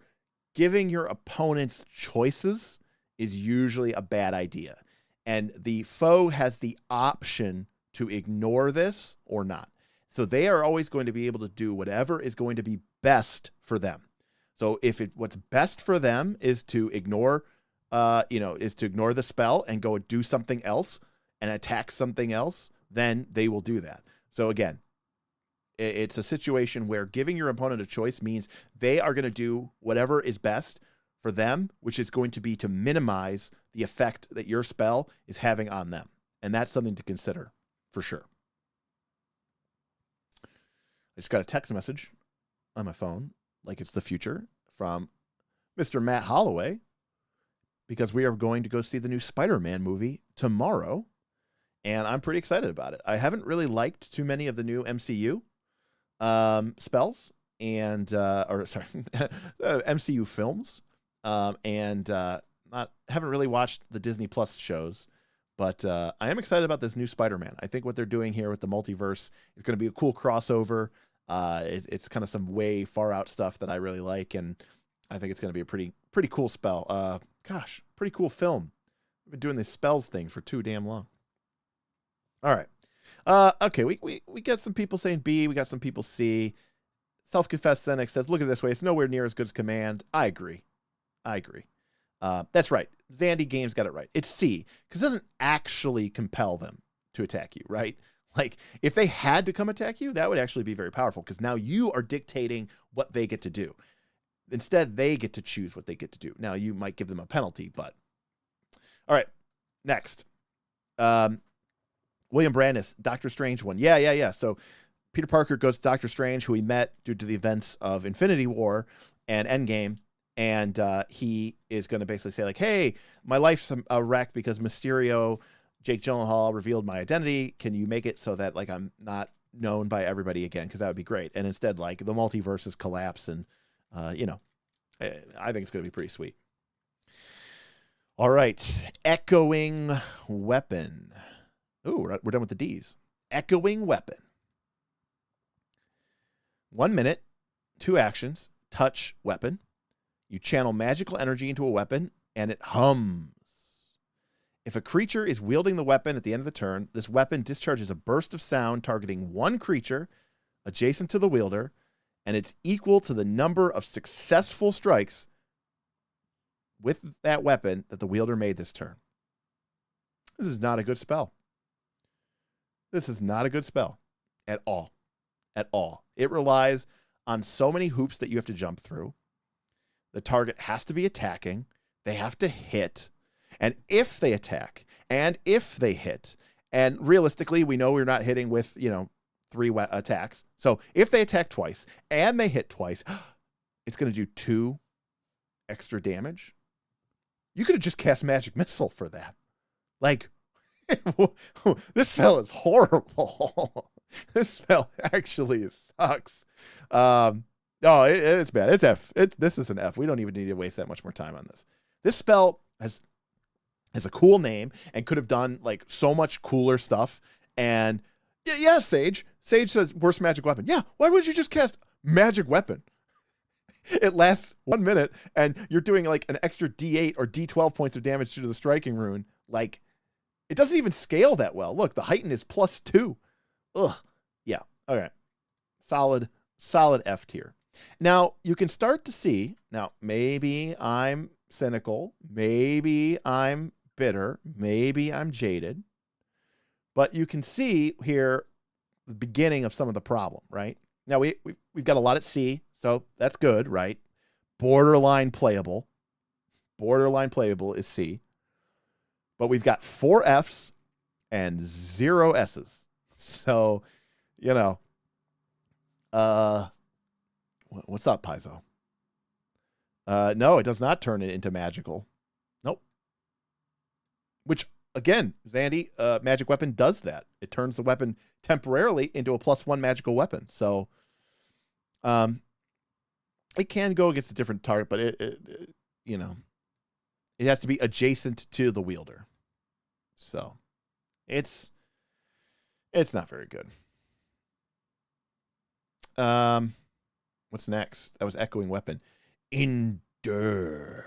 Speaker 2: giving your opponents choices is usually a bad idea. And the foe has the option to ignore this or not. So they are always going to be able to do whatever is going to be best for them. So if what's best for them is to ignore the spell and go do something else and attack something else, then they will do that. So again, it's a situation where giving your opponent a choice means they are going to do whatever is best for them, which is going to be to minimize the effect that your spell is having on them. And that's something to consider for sure. I just got a text message on my phone, like it's the future, from Mr. Matt Holloway, because we are going to go see the new Spider-Man movie tomorrow, and I'm pretty excited about it. I haven't really liked too many of the new MCU spells and MCU films, and haven't really watched the Disney Plus shows, but I am excited about this new Spider-Man. I think what they're doing here with the multiverse is going to be a cool crossover. It's kind of some way far out stuff that I really like, and I think it's going to be a pretty cool spell. Pretty cool film. I've been doing this spells thing for too damn long. All right. Okay, we got some people saying B, we got some people C. Self-confessed cynic says, look at it this way, it's nowhere near as good as Command. I agree. That's right. Zandy Games got it right. It's C, because it doesn't actually compel them to attack you, right? Like, if they had to come attack you, that would actually be very powerful, because now you are dictating what they get to do. Instead, they get to choose what they get to do. Now, you might give them a penalty, but... All right, next. William Brandis, Doctor Strange one. Yeah. So Peter Parker goes to Doctor Strange, who he met due to the events of Infinity War and Endgame, and he is going to basically say, like, hey, my life's a wreck because Mysterio, Jake Gyllenhaal, revealed my identity. Can you make it so that, like, I'm not known by everybody again? Because that would be great. And instead, like, the multiverses collapse and, I think it's going to be pretty sweet. All right. Echoing Weapon. Ooh, we're done with the D's. Echoing Weapon. 1 minute, 2 actions, touch weapon. You channel magical energy into a weapon, and it hums. If a creature is wielding the weapon at the end of the turn, this weapon discharges a burst of sound targeting one creature adjacent to the wielder, and it's equal to the number of successful strikes with that weapon that the wielder made this turn. This is not a good spell. This is not a good spell at all. At all. It relies on so many hoops that you have to jump through. The target has to be attacking. They have to hit. And if they attack, and if they hit, and realistically, we know we're not hitting with, 3 attacks. So if they attack twice and they hit twice, it's going to do 2 extra damage. You could have just cast Magic Missile for that. Like, this spell is horrible. This spell actually sucks. It's bad. It's F. This is an F. We don't even need to waste that much more time on this. This spell has a cool name and could have done like so much cooler stuff. And yeah, Sage. Sage says worst magic weapon. Yeah, why wouldn't you just cast Magic Weapon? It lasts 1 minute, and you're doing like an extra D8 or D12 points of damage to the striking rune. Like, it doesn't even scale that well. Look, the heighten is +2. Ugh. Yeah. Okay. Solid F tier. Now, you can start to see, now, maybe I'm cynical, maybe I'm bitter, maybe I'm jaded, but you can see here the beginning of some of the problem, right? Now, we've got a lot at C, so that's good, right? Borderline playable. Borderline playable is C. But we've got 4 Fs and 0 S's. So, what's up, Paizo? No, it does not turn it into magical. Nope. Which, again, Zandy, Magic Weapon does that. It turns the weapon temporarily into a +1 magical weapon. So, it can go against a different target, but it has to be adjacent to the wielder. So, it's not very good. What's next? That was Echoing Weapon. Endure.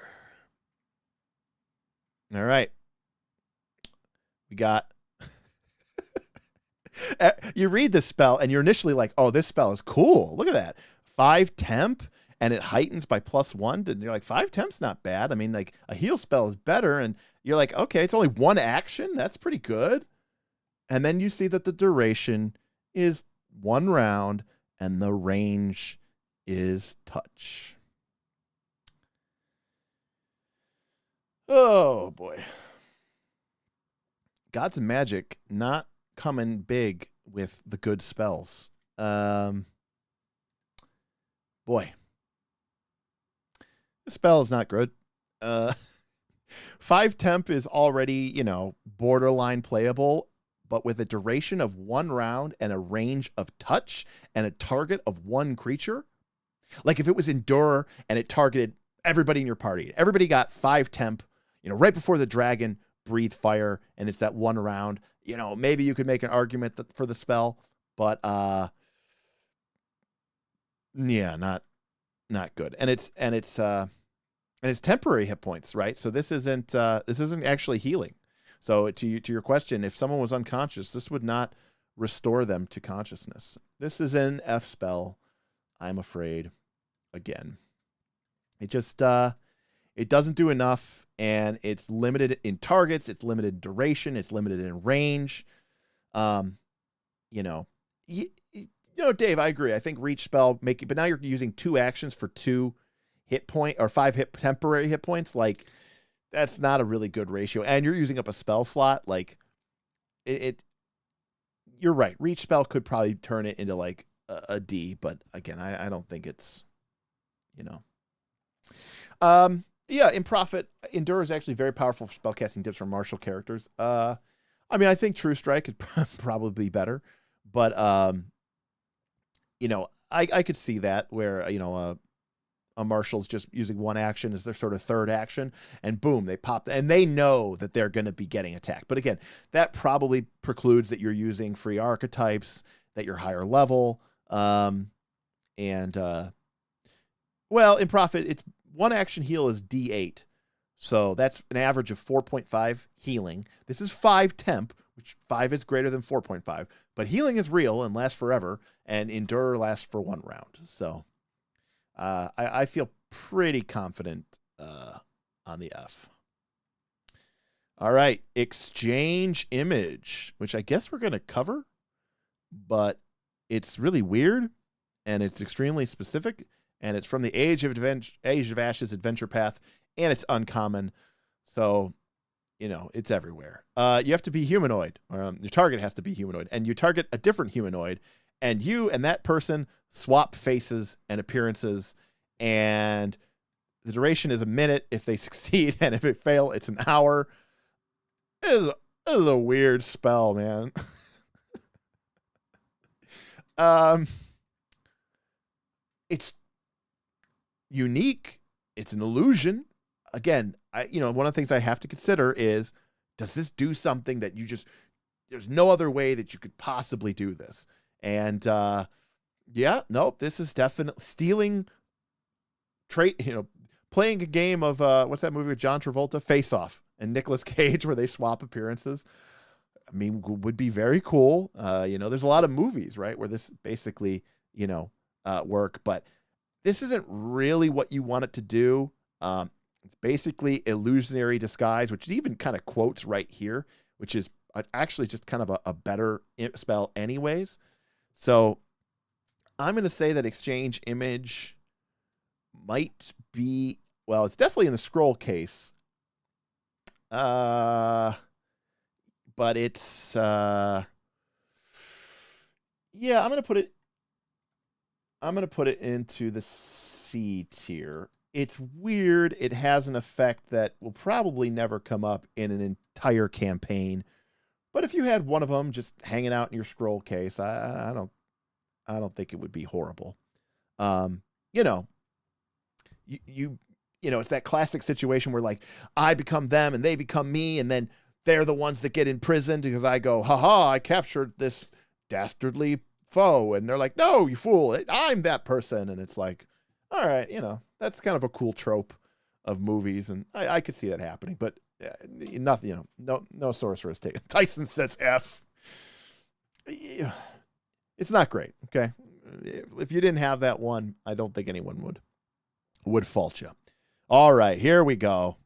Speaker 2: All right. We got... You read this spell, and you're initially like, oh, this spell is cool. Look at that. 5 temp, and it heightens by +1. And you're like, 5 temp's not bad. I mean, like, a heal spell is better. And you're like, okay, it's only 1 action. That's pretty good. And then you see that the duration is 1 round, and the range is touch. Oh, boy. Gods and Magic not coming big with the good spells. Boy. This spell is not good. 5 temp is already, borderline playable, but with a duration of 1 round and a range of touch and a target of 1 creature. Like if it was Endure and it targeted everybody in your party. Everybody got 5 temp, right before the dragon breathe fire, and it's that 1 round. Maybe you could make an argument for the spell, but yeah, not good. And it's temporary hit points, right? So this isn't actually healing. So to your question, if someone was unconscious, this would not restore them to consciousness. This is an F spell, I'm afraid. Again, it just it doesn't do enough, and it's limited in targets, it's limited in duration, it's limited in range. Dave, I agree. I think reach spell but now you're using 2 actions for 2 hit point or 5 temporary hit points. Like, that's not a really good ratio, and you're using up a spell slot. Like, you're right. Reach spell could probably turn it into like a D, but again, I don't think it's, in Prophet, Endure is actually very powerful for spellcasting dips from martial characters. I think True Strike could probably be better, but I could see that where a marshal's just using one action as their sort of third action, and boom, they pop, and they know that they're going to be getting attacked. But again, that probably precludes that you're using free archetypes, that you're higher level, well, in Prophet, it's one action heal is D8. So that's an average of 4.5 healing. This is 5 temp, which 5 is greater than 4.5. But healing is real and lasts forever, and endure lasts for 1 round. So I feel pretty confident on the F. All right, exchange image, which I guess we're going to cover, but it's really weird, and it's extremely specific, and it's from the Age of Ashes Adventure Path, and it's uncommon, so, you know, it's everywhere. You have to be humanoid, or your target has to be humanoid, and you target a different humanoid, and you and that person swap faces and appearances, and the duration is a minute if they succeed, and if it fail, it's an hour. This is a weird spell, man. It's unique. It's an illusion. Again, one of the things I have to consider is, does this do something that there's no other way that you could possibly do this? And this is definitely stealing playing a game of, what's that movie with John Travolta? Face Off and Nicolas Cage, where they swap appearances. I mean, would be very cool. There's a lot of movies, right, where this basically, work, but this isn't really what you want it to do. It's basically illusionary disguise, which it even kind of quotes right here, which is actually just kind of a better spell anyways. So I'm going to say that exchange image might be, well, it's definitely in the scroll case. But it's, I'm going to put it into the C tier. It's weird. It has an effect that will probably never come up in an entire campaign. But if you had one of them just hanging out in your scroll case, I don't think it would be horrible. It's that classic situation where, like, I become them and they become me, and then they're the ones that get imprisoned because I go, haha, I captured this dastardly foe, and they're like, no, you fool, I'm that person. And it's like, all right, that's kind of a cool trope of movies, and I could see that happening, but nothing, no sorcerer's taken. Tyson says F. It's not great. Okay, if you didn't have that one, I don't think anyone would fault you. All right, here we go.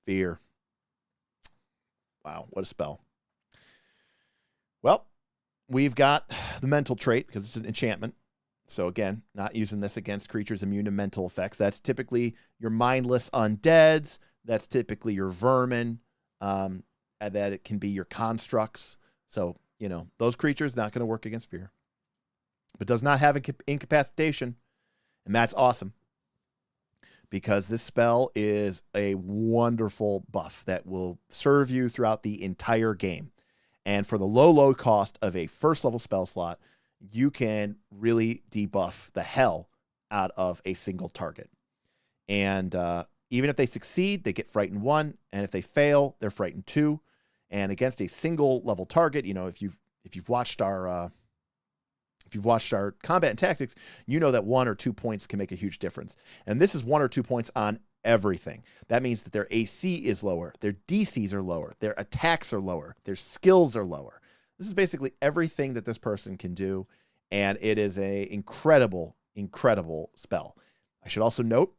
Speaker 2: Fear. Wow, what a spell. Well, we've got the mental trait because it's an enchantment. So again, not using this against creatures immune to mental effects. That's typically your mindless undeads. That's typically your vermin. And that it can be your constructs. So, those creatures not going to work against fear. But does not have incapacitation. And that's awesome. Because this spell is a wonderful buff that will serve you throughout the entire game. And for the low cost of a first level spell slot, you can really debuff the hell out of a single target. And even if they succeed, they get frightened 1. And if they fail, they're frightened 2. And against a single level target, if you've watched our combat and tactics, you know that 1 or 2 points can make a huge difference. And this is 1 or 2 points on everything. That means that their AC is lower, their DCs are lower, their attacks are lower, their skills are lower. This is basically everything that this person can do, and it is a incredible spell. I should also note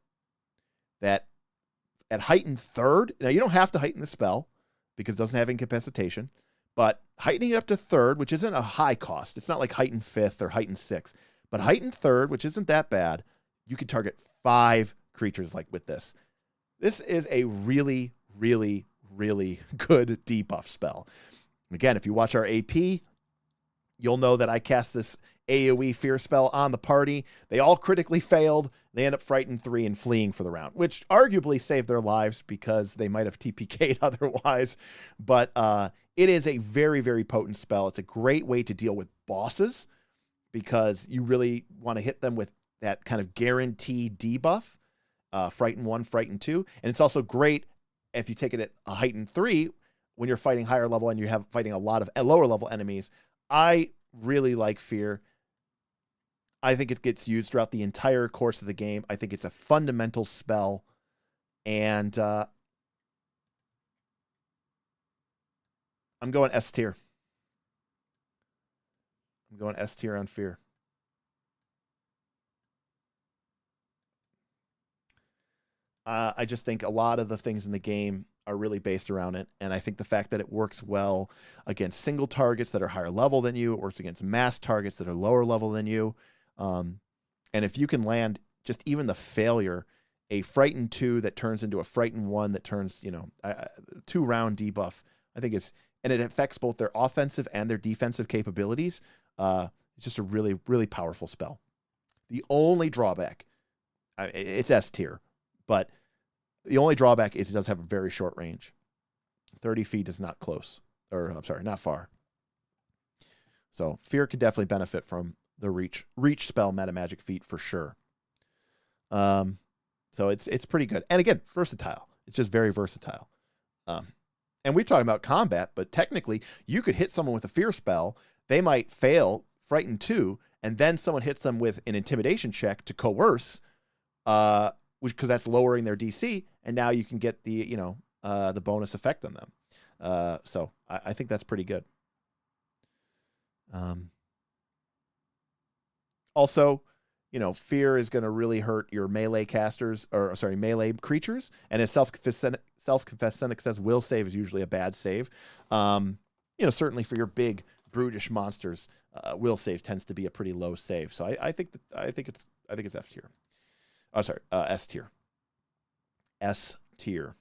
Speaker 2: that at heightened 3rd, now you don't have to heighten the spell because it doesn't have incapacitation, but heightening it up to 3rd, which isn't a high cost. It's not like heightened 5th or heightened 6th, but heightened 3rd, which isn't that bad, you can target 5 creatures like with this. This is a really, really, really good debuff spell. Again, if you watch our AP, you'll know that I cast this AoE fear spell on the party. They all critically failed. They end up frightened 3 and fleeing for the round, which arguably saved their lives because they might have TPK'd otherwise. But it is a very, very potent spell. It's a great way to deal with bosses because you really want to hit them with that kind of guaranteed debuff, Frighten 1, Frighten 2. And it's also great if you take it at a heightened 3 when you're fighting higher level and you have fighting a lot of lower level enemies. I really like Fear. I think it gets used throughout the entire course of the game. I think it's a fundamental spell. And I'm going S tier. I'm going S tier on Fear. I just think a lot of the things in the game are really based around it. And I think the fact that it works well against single targets that are higher level than you, it works against mass targets that are lower level than you. And if you can land just even the failure, a Frighten 2 that turns into a Frighten 1 that turns, 2-round debuff, I think and it affects both their offensive and their defensive capabilities. It's just a really, really powerful spell. The only drawback, it's S tier, but the only drawback is it does have a very short range. 30 feet is not close, or I'm sorry, not far. So Fear could definitely benefit from the reach spell meta magic feat for sure. So it's pretty good. And again, versatile. It's just very versatile. And we're talking about combat, but technically you could hit someone with a Fear spell. They might fail Frighten 2, and then someone hits them with an intimidation check to coerce, because that's lowering their DC, and now you can get the the bonus effect on them. So I think that's pretty good. Also, Fear is going to really hurt your melee casters, melee creatures, and as self-confessed cynic says, will save is usually a bad save. Certainly for your big brutish monsters, will save tends to be a pretty low save. So I think it's F tier. Oh, sorry, S tier. S tier.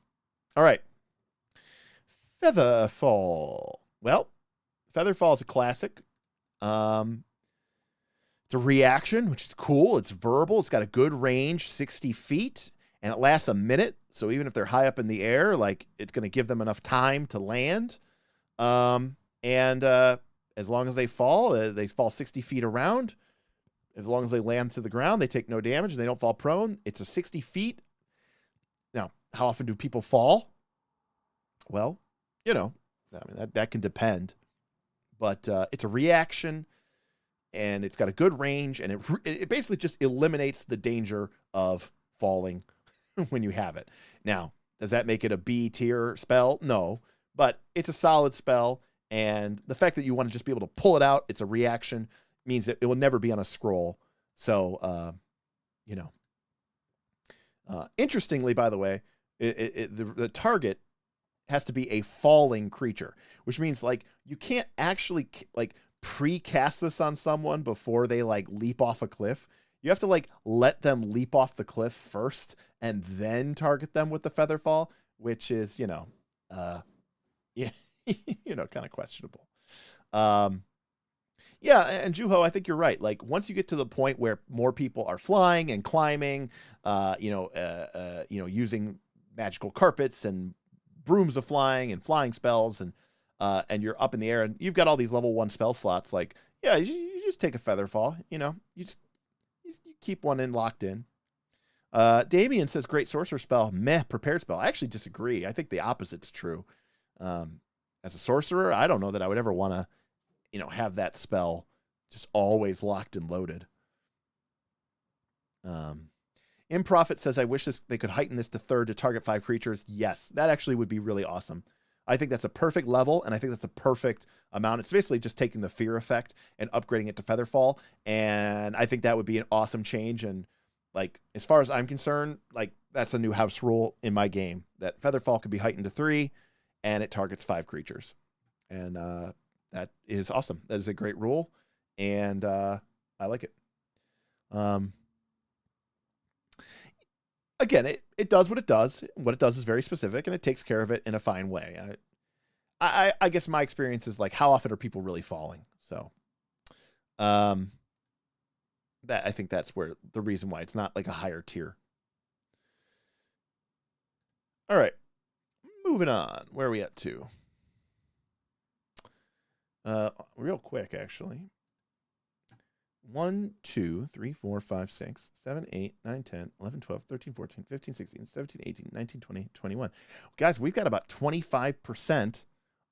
Speaker 2: All right. Featherfall. Well, Featherfall is a classic. It's a reaction, which is cool. It's verbal. It's got a good range, 60 feet, and it lasts a minute. So even if they're high up in the air, it's going to give them enough time to land. And as long as they fall 60 feet around. As long as they land to the ground, they take no damage and they don't fall prone. It's a 60 feet. Now, how often do people fall? Well, that can depend. But it's a reaction, and it's got a good range, and it basically just eliminates the danger of falling when you have it. Now, does that make it a B tier spell? No, but it's a solid spell, and the fact that you want to just be able to pull it out, it's a reaction, means that it will never be on a scroll. So, interestingly, by the way, the target has to be a falling creature, which means you can't actually pre-cast this on someone before they leap off a cliff. You have to let them leap off the cliff first and then target them with the Featherfall, which is, kind of questionable. Yeah, and Juho, I think you're right. Once you get to the point where more people are flying and climbing, using magical carpets and brooms of flying and flying spells, and you're up in the air and you've got all these level 1 spell slots, you just take a Featherfall. You keep one locked in. Damien says great sorcerer spell, meh prepared spell. I actually disagree. I think the opposite's true. As a sorcerer, I don't know that I would ever want to have that spell just always locked and loaded. Improfit says, I wish they could heighten this to 3rd to target 5 creatures. Yes, that actually would be really awesome. I think that's a perfect level, and I think that's a perfect amount. It's basically just taking the fear effect and upgrading it to Featherfall, and I think that would be an awesome change. And as far as I'm concerned, that's a new house rule in my game, that Featherfall could be heightened to 3, and it targets 5 creatures. And that is awesome. That is a great rule, and I like it. Again, it does what it does. What it does is very specific, and it takes care of it in a fine way. I guess my experience is how often are people really falling? So, that I think that's where the reason why it's not a higher tier. All right, moving on. Where are we up to? Real quick, actually. 1, 2, 3, 4, 5, 6, 7, 8, 9, 10, 11, 12, 13, 14, 15, 16, 17, 18, 19, 20, 21. Guys, we've got about 25%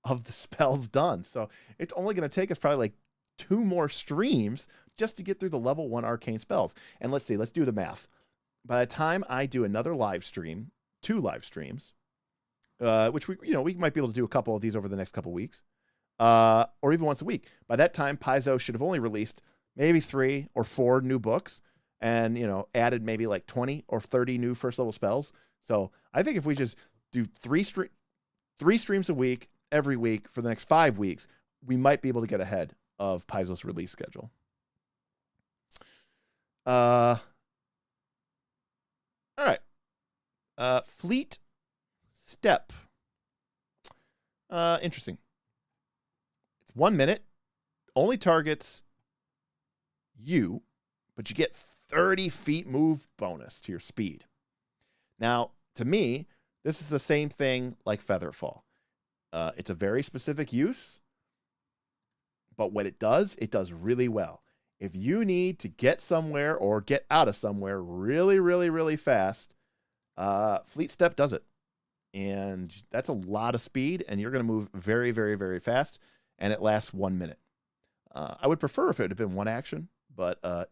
Speaker 2: of the spells done. So it's only going to take us probably like 2 more streams just to get through the level 1 arcane spells. And let's see, let's do the math. By the time I do another live stream, 2 live streams, which we might be able to do a couple of these over the next couple of weeks, or even once a week. By that time, Paizo should have only released maybe 3 or 4 new books and, added maybe like 20 or 30 new first level spells. So I think if we just do 3 streams a week, every week for the next 5 weeks, we might be able to get ahead of Paizo's release schedule. All right. Fleet Step. Interesting. It's 1 minute, only targets you, but you get 30 feet move bonus to your speed. Now, to me, this is the same thing like Featherfall. It's a very specific use, but what it does really well. If you need to get somewhere or get out of somewhere really, really, really fast, Fleet Step does it. And that's a lot of speed, and you're going to move very, very, very fast, and it lasts 1 minute. I would prefer if it had been 1 action, but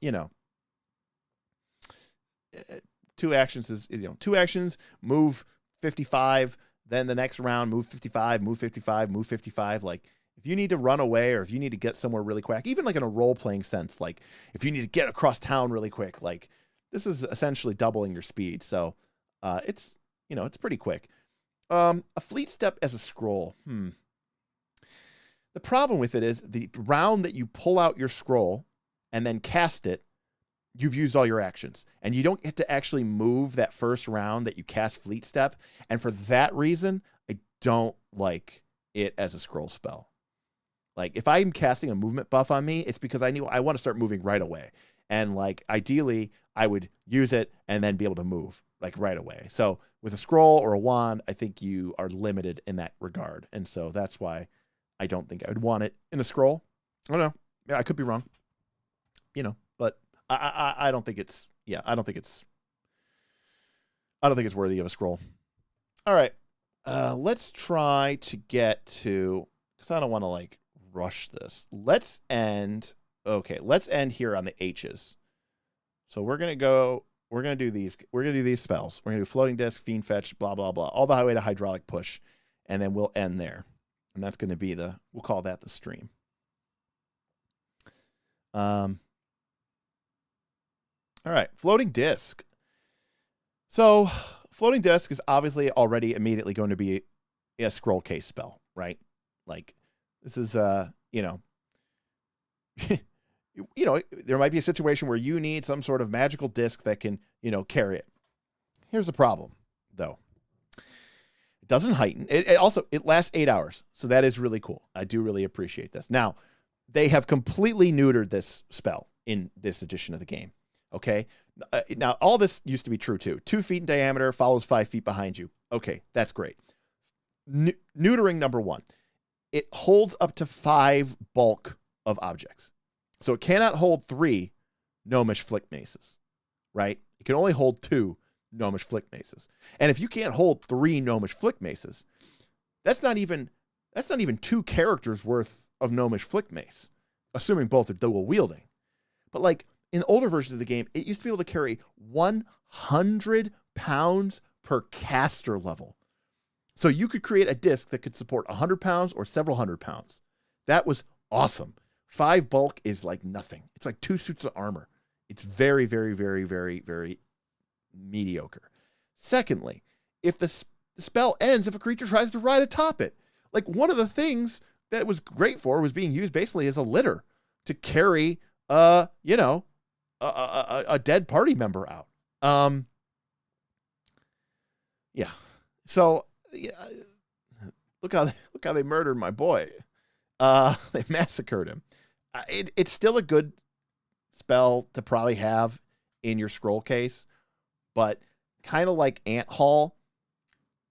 Speaker 2: 2 actions is 2 actions, move 55, then the next round move 55, move 55, move 55. Like if you need to run away or if you need to get somewhere really quick, even like in a role playing sense, like if you need to get across town really quick, like this is essentially doubling your speed. So it's it's pretty quick. A Fleet Step as a scroll. The problem with it is the round that you pull out your scroll and then cast it, you've used all your actions. And you don't get to actually move that first round that you cast Fleet Step. And for that reason, I don't like it as a scroll spell. Like if I'm casting a movement buff on me, it's because I want to start moving right away. And like ideally, I would use it and then be able to move like right away. So with a scroll or a wand, I think you are limited in that regard. And so that's why I don't think I would want it in a scroll. I don't know. Yeah, I could be wrong. But I don't think it's I don't think it's worthy of a scroll. All right. Let's try to get to, because I don't want to like rush this. Let's end here on the H's. So we're going to do these spells. We're going to do floating disc, fiend fetch, blah, blah, blah, all the way to hydraulic push. And then we'll end there. And that's going to be we'll call that the stream. All right, floating disc. So floating disc is obviously already immediately going to be a scroll case spell, right? Like this is, there might be a situation where you need some sort of magical disc that can, carry it. Here's the problem, though. It doesn't heighten. It lasts 8 hours, so that is really cool. I do really appreciate this. Now, they have completely neutered this spell in this edition of the game. Okay. Now, all this used to be true too. 2 feet in diameter, follows 5 feet behind you. Okay, that's great. Neutering number 1. It holds up to 5 bulk of objects. So it cannot hold 3 gnomish flick maces, right? It can only hold 2 gnomish flick maces. And if you can't hold 3 gnomish flick maces, that's not even 2 characters worth of gnomish flick mace, assuming both are dual wielding. But like in older versions of the game, it used to be able to carry 100 pounds per caster level. So you could create a disc that could support 100 pounds or several hundred pounds. That was awesome. 5 bulk is like nothing. It's like 2 suits of armor. It's very, very, very, very, very mediocre. Secondly, if the spell ends if a creature tries to ride atop it. Like one of the things that it was great for was being used basically as a litter to carry a dead party member out. Yeah. So look how they murdered my boy. They massacred him. It's still a good spell to probably have in your scroll case, but kind of like Ant Haul,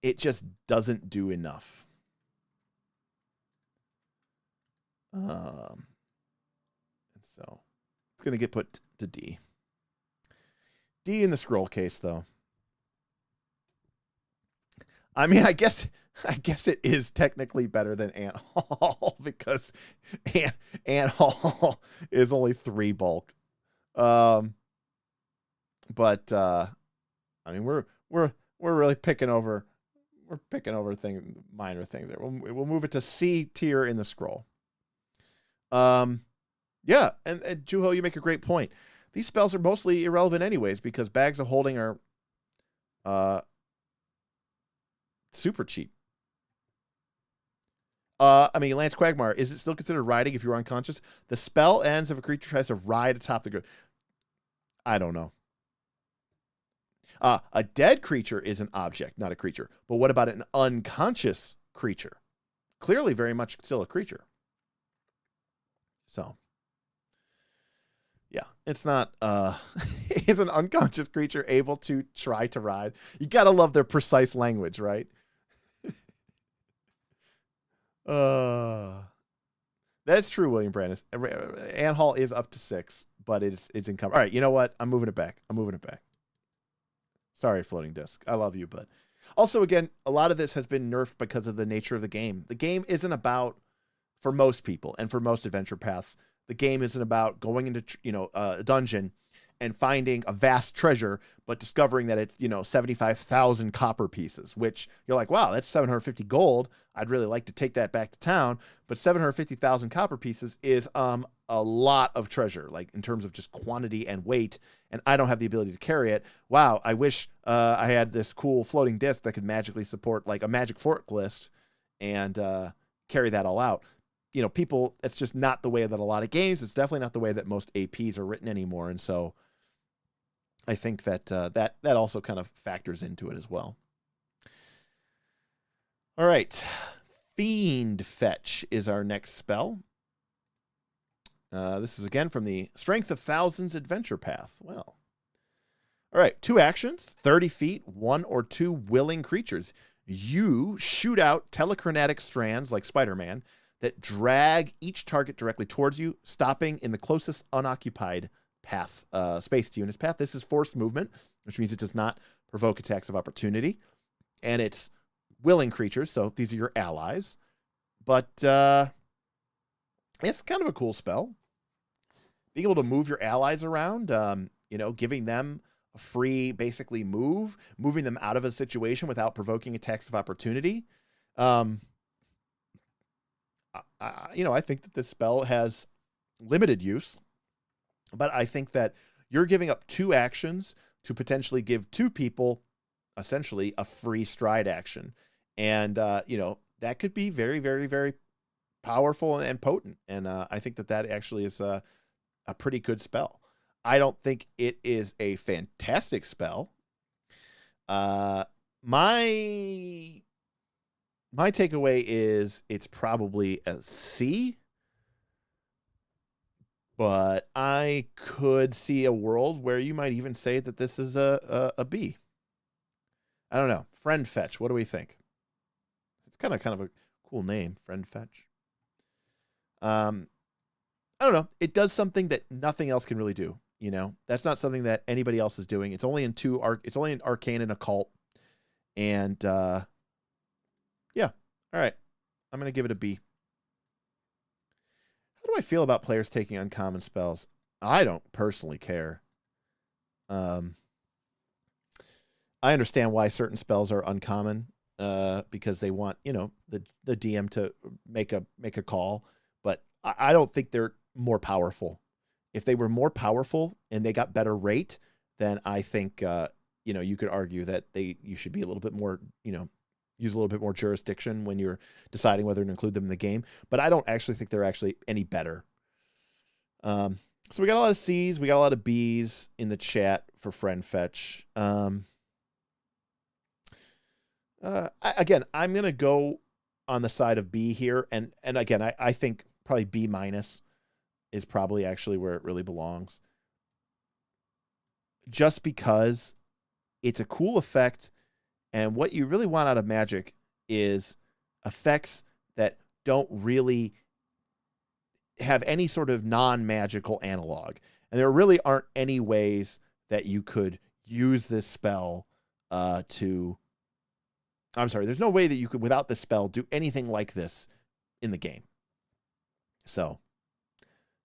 Speaker 2: it just doesn't do enough. And so it's going to get put to D. D in the scroll case, though. I mean, I guess it is technically better than Ant Hall because Ant Hall is only 3 bulk. But I mean, we're really picking over minor things there. We'll move it to C tier in the scroll. Yeah, and Juho, you make a great point. These spells are mostly irrelevant anyways because bags of holding are super cheap. I mean, Lance Quagmire, is it still considered riding if you're unconscious? The spell ends if a creature tries to ride atop the ground. I don't know. A dead creature is an object, not a creature. But what about an unconscious creature? Clearly very much still a creature. So, yeah, it's not, is an unconscious creature able to try to ride? You gotta love their precise language, right? That's true, William Brandis. Ant Hall is up to 6, but it's encumbered. All right, you know what? I'm moving it back. Sorry, floating disc. I love you, but also, again, a lot of this has been nerfed because of the nature of the game. The game isn't about, for most people and for most adventure paths, the game isn't about going into a dungeon and finding a vast treasure, but discovering that it's 75,000 copper pieces, which you're like, wow, that's 750 gold. I'd really like to take that back to town, but 750,000 copper pieces is a lot of treasure, like in terms of just quantity and weight, and I don't have the ability to carry it. Wow, I wish I had this cool floating disc that could magically support like a magic forklift and carry that all out. People, it's just not the way that a lot of games, it's definitely not the way that most APs are written anymore, and so I think that that also kind of factors into it as well. All right, Fiend Fetch is our next spell. This is again from the Strength of Thousands adventure path. Well, all right, 2 actions, 30 feet, 1 or 2 willing creatures. You shoot out telechromatic strands like Spider-Man that drag each target directly towards you, stopping in the closest unoccupied path space to you in its path. This is forced movement, which means it does not provoke attacks of opportunity, and it's willing creatures, so these are your allies. But it's kind of a cool spell. Being able to move your allies around, giving them a free, basically moving them out of a situation without provoking attacks of opportunity. I think that this spell has limited use, but I think that you're giving up 2 actions to potentially give 2 people essentially a free stride action. And, that could be very, very, very powerful and potent. And I think that actually is a pretty good spell. I don't think it is a fantastic spell. My takeaway is it's probably a C, but I could see a world where you might even say that this is a B. I don't know. Friend Fetch. What do we think? It's kind of a cool name, Friend Fetch. I don't know. It does something that nothing else can really do. That's not something that anybody else is doing. It's only in it's only in Arcane and Occult, and yeah. All right. I'm going to give it a B. How do I feel about players taking uncommon spells? I don't personally care. I understand why certain spells are uncommon because they want, the DM to make a call, but I don't think they're more powerful. If they were more powerful and they got better rate, then I think you could argue that you should be a little bit more, use a little bit more jurisdiction when you're deciding whether to include them in the game. But I don't actually think they're actually any better. So we got a lot of C's, we got a lot of B's in the chat for Friend Fetch. Again, I'm gonna go on the side of B here, and again, I think probably B minus is probably actually where it really belongs. Just because it's a cool effect. And what you really want out of Magic is effects that don't really have any sort of non-magical analog. And there really aren't any ways that you could use this spell there's no way that you could, without this spell, do anything like this in the game. So,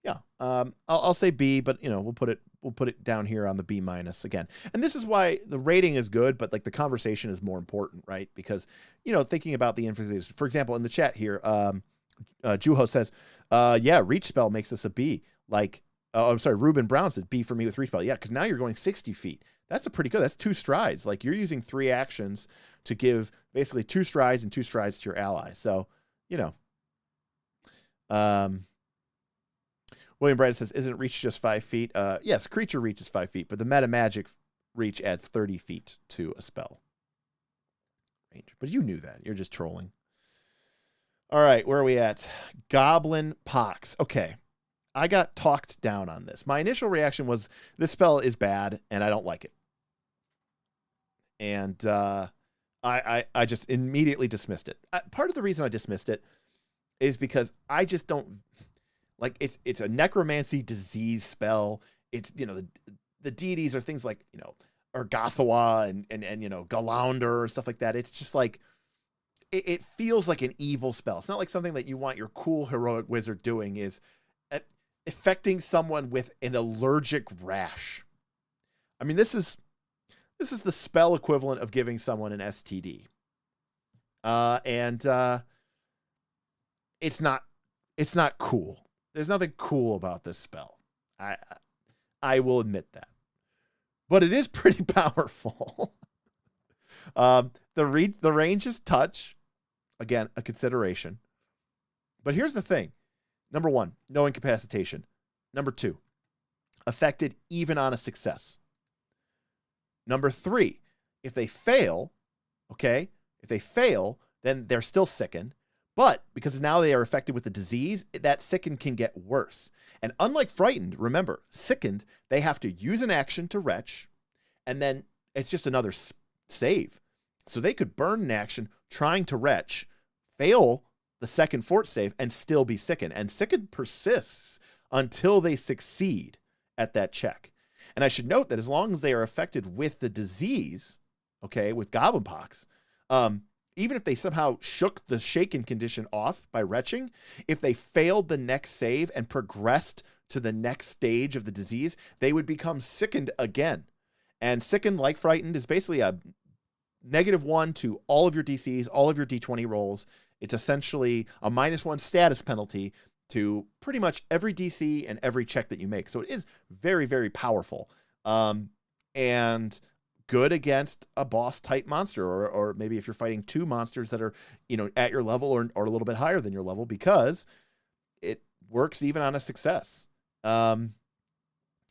Speaker 2: yeah, I'll say B, but we'll put it down here on the B- again. And this is why the rating is good, but like the conversation is more important, right? Because thinking about the influences, for example, in the chat here, Juho says, yeah, reach spell makes this a B. Like, I'm sorry, Ruben Brown said B for me with reach spell. Yeah, because now you're going 60 feet. That's a pretty good. That's 2 strides. Like, you're using 3 actions to give basically 2 strides and 2 strides to your ally. So, William Brad says, isn't reach just 5 feet? Yes, creature reach is 5 feet, but the meta magic reach adds 30 feet to a spell range. But you knew that. You're just trolling. All right, where are we at? Goblin Pox. Okay, I got talked down on this. My initial reaction was, this spell is bad, and I don't like it. And I just immediately dismissed it. Part of the reason I dismissed it is because I just don't... Like, it's a necromancy disease spell. It's, the deities are things like, Urgathawa and Galander or stuff like that. It's just like... It feels like an evil spell. It's not like something that you want your cool heroic wizard doing is affecting someone with an allergic rash. I mean, this is the spell equivalent of giving someone an STD. It's not cool. There's nothing cool about this spell. I will admit that. But it is pretty powerful. The range is touch. Again, a consideration. But here's the thing. Number 1, no incapacitation. Number 2, affected even on a success. Number 3, if they fail, then they're still sickened. But because now they are affected with the disease, that sickened can get worse. And unlike frightened, remember, sickened, they have to use an action to retch, and then it's just another save. So they could burn an action trying to retch, fail the second fort save, and still be sickened. And sickened persists until they succeed at that check. And I should note that as long as they are affected with the disease, with Goblin Pox, even if they somehow shook the shaken condition off by retching, if they failed the next save and progressed to the next stage of the disease, they would become sickened again. And sickened, like frightened, is basically a -1 to all of your DCs, all of your D20 rolls. It's essentially a -1 status penalty to pretty much every DC and every check that you make. So it is very, very powerful. And good against a boss type monster, or maybe if you're fighting 2 monsters that are, at your level or a little bit higher than your level, because it works even on a success. So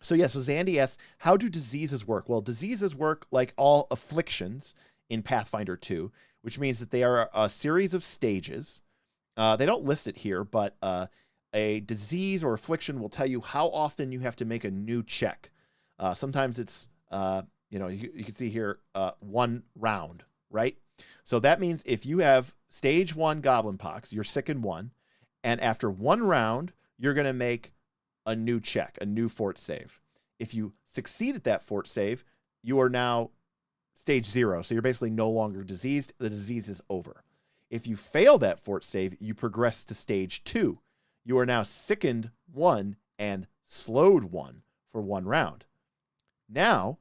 Speaker 2: Zandy asks, how do diseases work? Well, diseases work like all afflictions in Pathfinder 2, which means that they are a series of stages. They don't list it here, but a disease or affliction will tell you how often you have to make a new check. Sometimes it's, you can see here, 1 round, right? So that means if you have stage 1 Goblin Pox, you're sickened 1, and after 1 round, you're going to make a new check, a new fort save. If you succeed at that fort save, you are now stage 0. So you're basically no longer diseased. The disease is over. If you fail that fort save, you progress to stage 2. You are now sickened 1 and slowed 1 for 1 round. Now,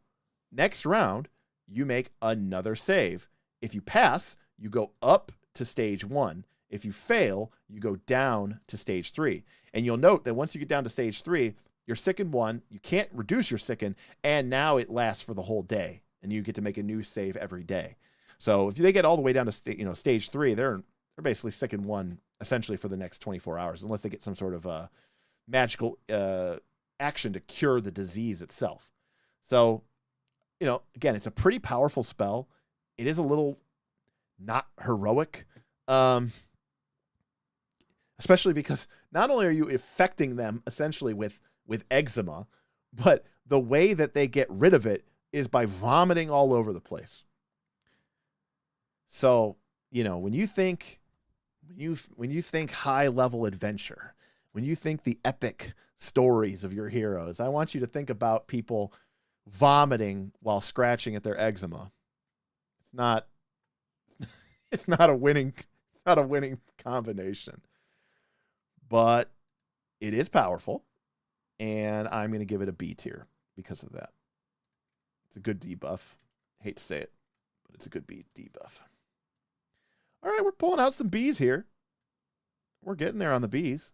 Speaker 2: next round, you make another save. If you pass, you go up to stage 1. If you fail, you go down to stage 3. And you'll note that once you get down to stage 3, you're sickened 1, you can't reduce your sicken, and now it lasts for the whole day, and you get to make a new save every day. So if they get all the way down to stage 3, they're basically sickened 1 essentially for the next 24 hours, unless they get some sort of magical action to cure the disease itself. So, again, it's a pretty powerful spell. It is a little not heroic, especially because not only are you affecting them essentially with eczema, but the way that they get rid of it is by vomiting all over the place. So, when you think high level adventure, when you think the epic stories of your heroes, I want you to think about people vomiting while scratching at their eczema. It's not a winning combination. But it is powerful, and I'm going to give it a B tier because of that. It's a good debuff. Hate to say it, but it's a good debuff. All right, we're pulling out some Bs here. We're getting there on the Bs.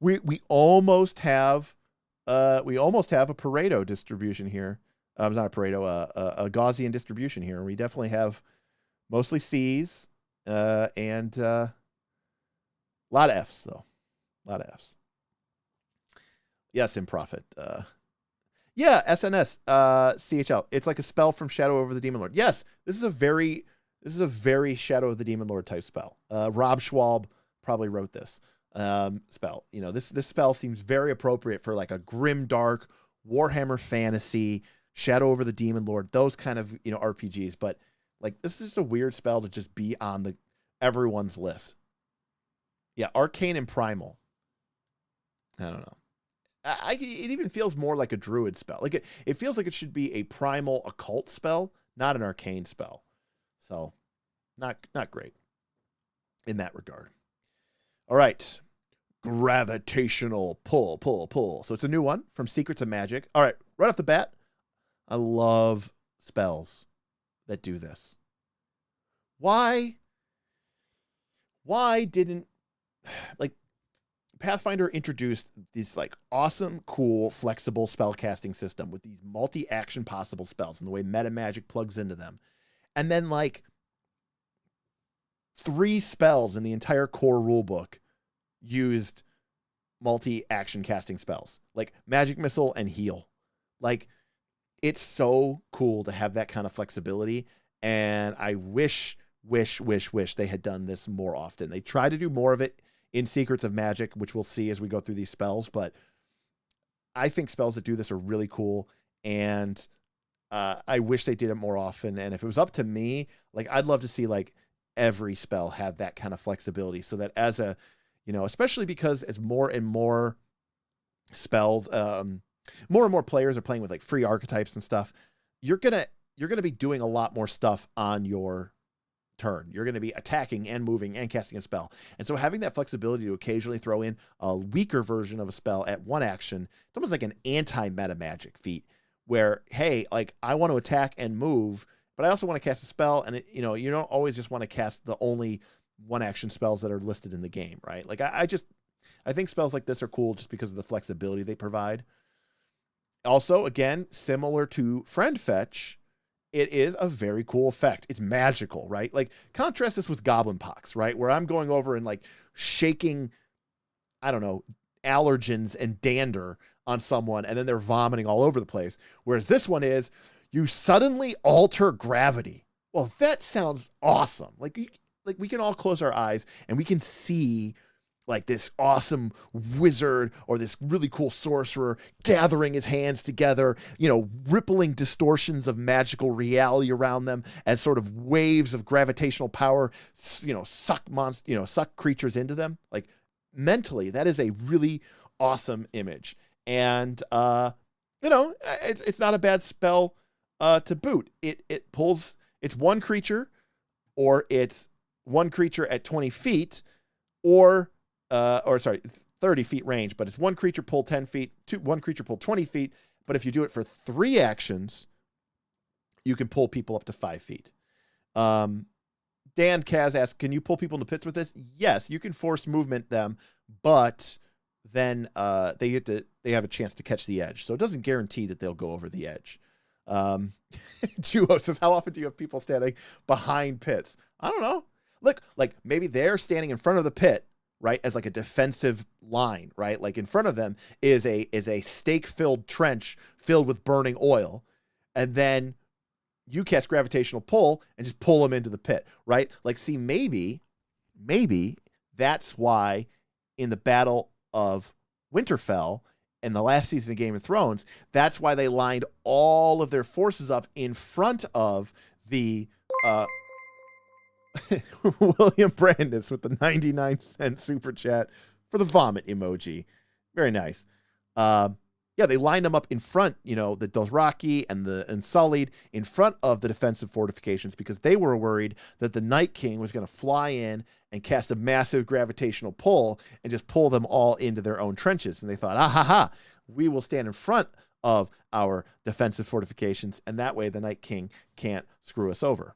Speaker 2: We almost have a Pareto distribution here. Not a Pareto, a Gaussian distribution here. We definitely have mostly Cs and a lot of Fs though. A lot of Fs. Yes, in profit. Yeah, SNS, CHL. It's like a spell from Shadow over the Demon Lord. Yes, this is a very Shadow of the Demon Lord type spell. Rob Schwab probably wrote this spell. You know, this spell seems very appropriate for like a grim dark Warhammer fantasy, Shadow over the Demon Lord, those kind of, you know, RPGs. But like, this is just a weird spell to just be on everyone's list. Yeah, Arcane and Primal. I don't know. It even feels more like a druid spell. Like it feels like it should be a primal occult spell, not an arcane spell. So not great in that regard. All right. Gravitational pull. So it's a new one from Secrets of Magic. All right, right off the bat, I love spells that do this. Why didn't, like, Pathfinder introduced this like awesome, cool, flexible spell casting system with these multi-action possible spells and the way meta magic plugs into them. And then like 3 spells in the entire core rulebook used multi-action casting spells like Magic Missile and Heal. Like, it's so cool to have that kind of flexibility. And I wish they had done this more often. They try to do more of it in Secrets of Magic, which we'll see as we go through these spells. But I think spells that do this are really cool. And I wish they did it more often. And if it was up to me, like, I'd love to see like every spell have that kind of flexibility so that as a, you know, especially because as more and more spells, more and more players are playing with like free archetypes and stuff, you're going to be doing a lot more stuff on your turn. You're going to be attacking and moving and casting a spell. And so having that flexibility to occasionally throw in a weaker version of a spell at one action, it's almost like an anti-meta magic feat where, hey, like, I want to attack and move, but I also want to cast a spell. And it, you know, you don't always just want to cast the only one action spells that are listed in the game, right? Like, I think spells like this are cool just because of the flexibility they provide. Also, again, similar to Friend Fetch, it is a very cool effect. It's magical, right? Like, contrast this with Goblin Pox, right? Where I'm going over and like shaking, I don't know, allergens and dander on someone, and then they're vomiting all over the place. Whereas this one is, you suddenly alter gravity. Well, that sounds awesome. Like we can all close our eyes and we can see like this awesome wizard or this really cool sorcerer gathering his hands together, you know, rippling distortions of magical reality around them as sort of waves of gravitational power, you know, suck creatures into them. Like, mentally, that is a really awesome image. And, you know, it's not a bad spell to boot. It pulls, it's one creature, or it's one creature at 20 feet, or 30 feet range, but it's one creature pull 10 feet, one creature pull 20 feet. But if you do it for 3 actions, you can pull people up to 5 feet. Dan Kaz asks, can you pull people into pits with this? Yes, you can force movement them, but then they have a chance to catch the edge. So it doesn't guarantee that they'll go over the edge. Juho says, how often do you have people standing behind pits? I don't know. Look, like, maybe they're standing in front of the pit, right, as like a defensive line, right? Like, in front of them is a stake-filled trench filled with burning oil, and then you cast gravitational pull and just pull them into the pit, right? Like, see, maybe that's why in the Battle of Winterfell in the last season of Game of Thrones, that's why they lined all of their forces up in front of the William Brandis with the 99-cent super chat. for the vomit emoji. Very nice. Yeah, they lined them up in front, the Dothraki and the Unsullied in front of the defensive fortifications because they were worried that the Night King was going to fly in and cast a massive gravitational pull and just pull them all into their own trenches. And they thought, we will stand in front of our defensive fortifications, and that way the Night King can't screw us over.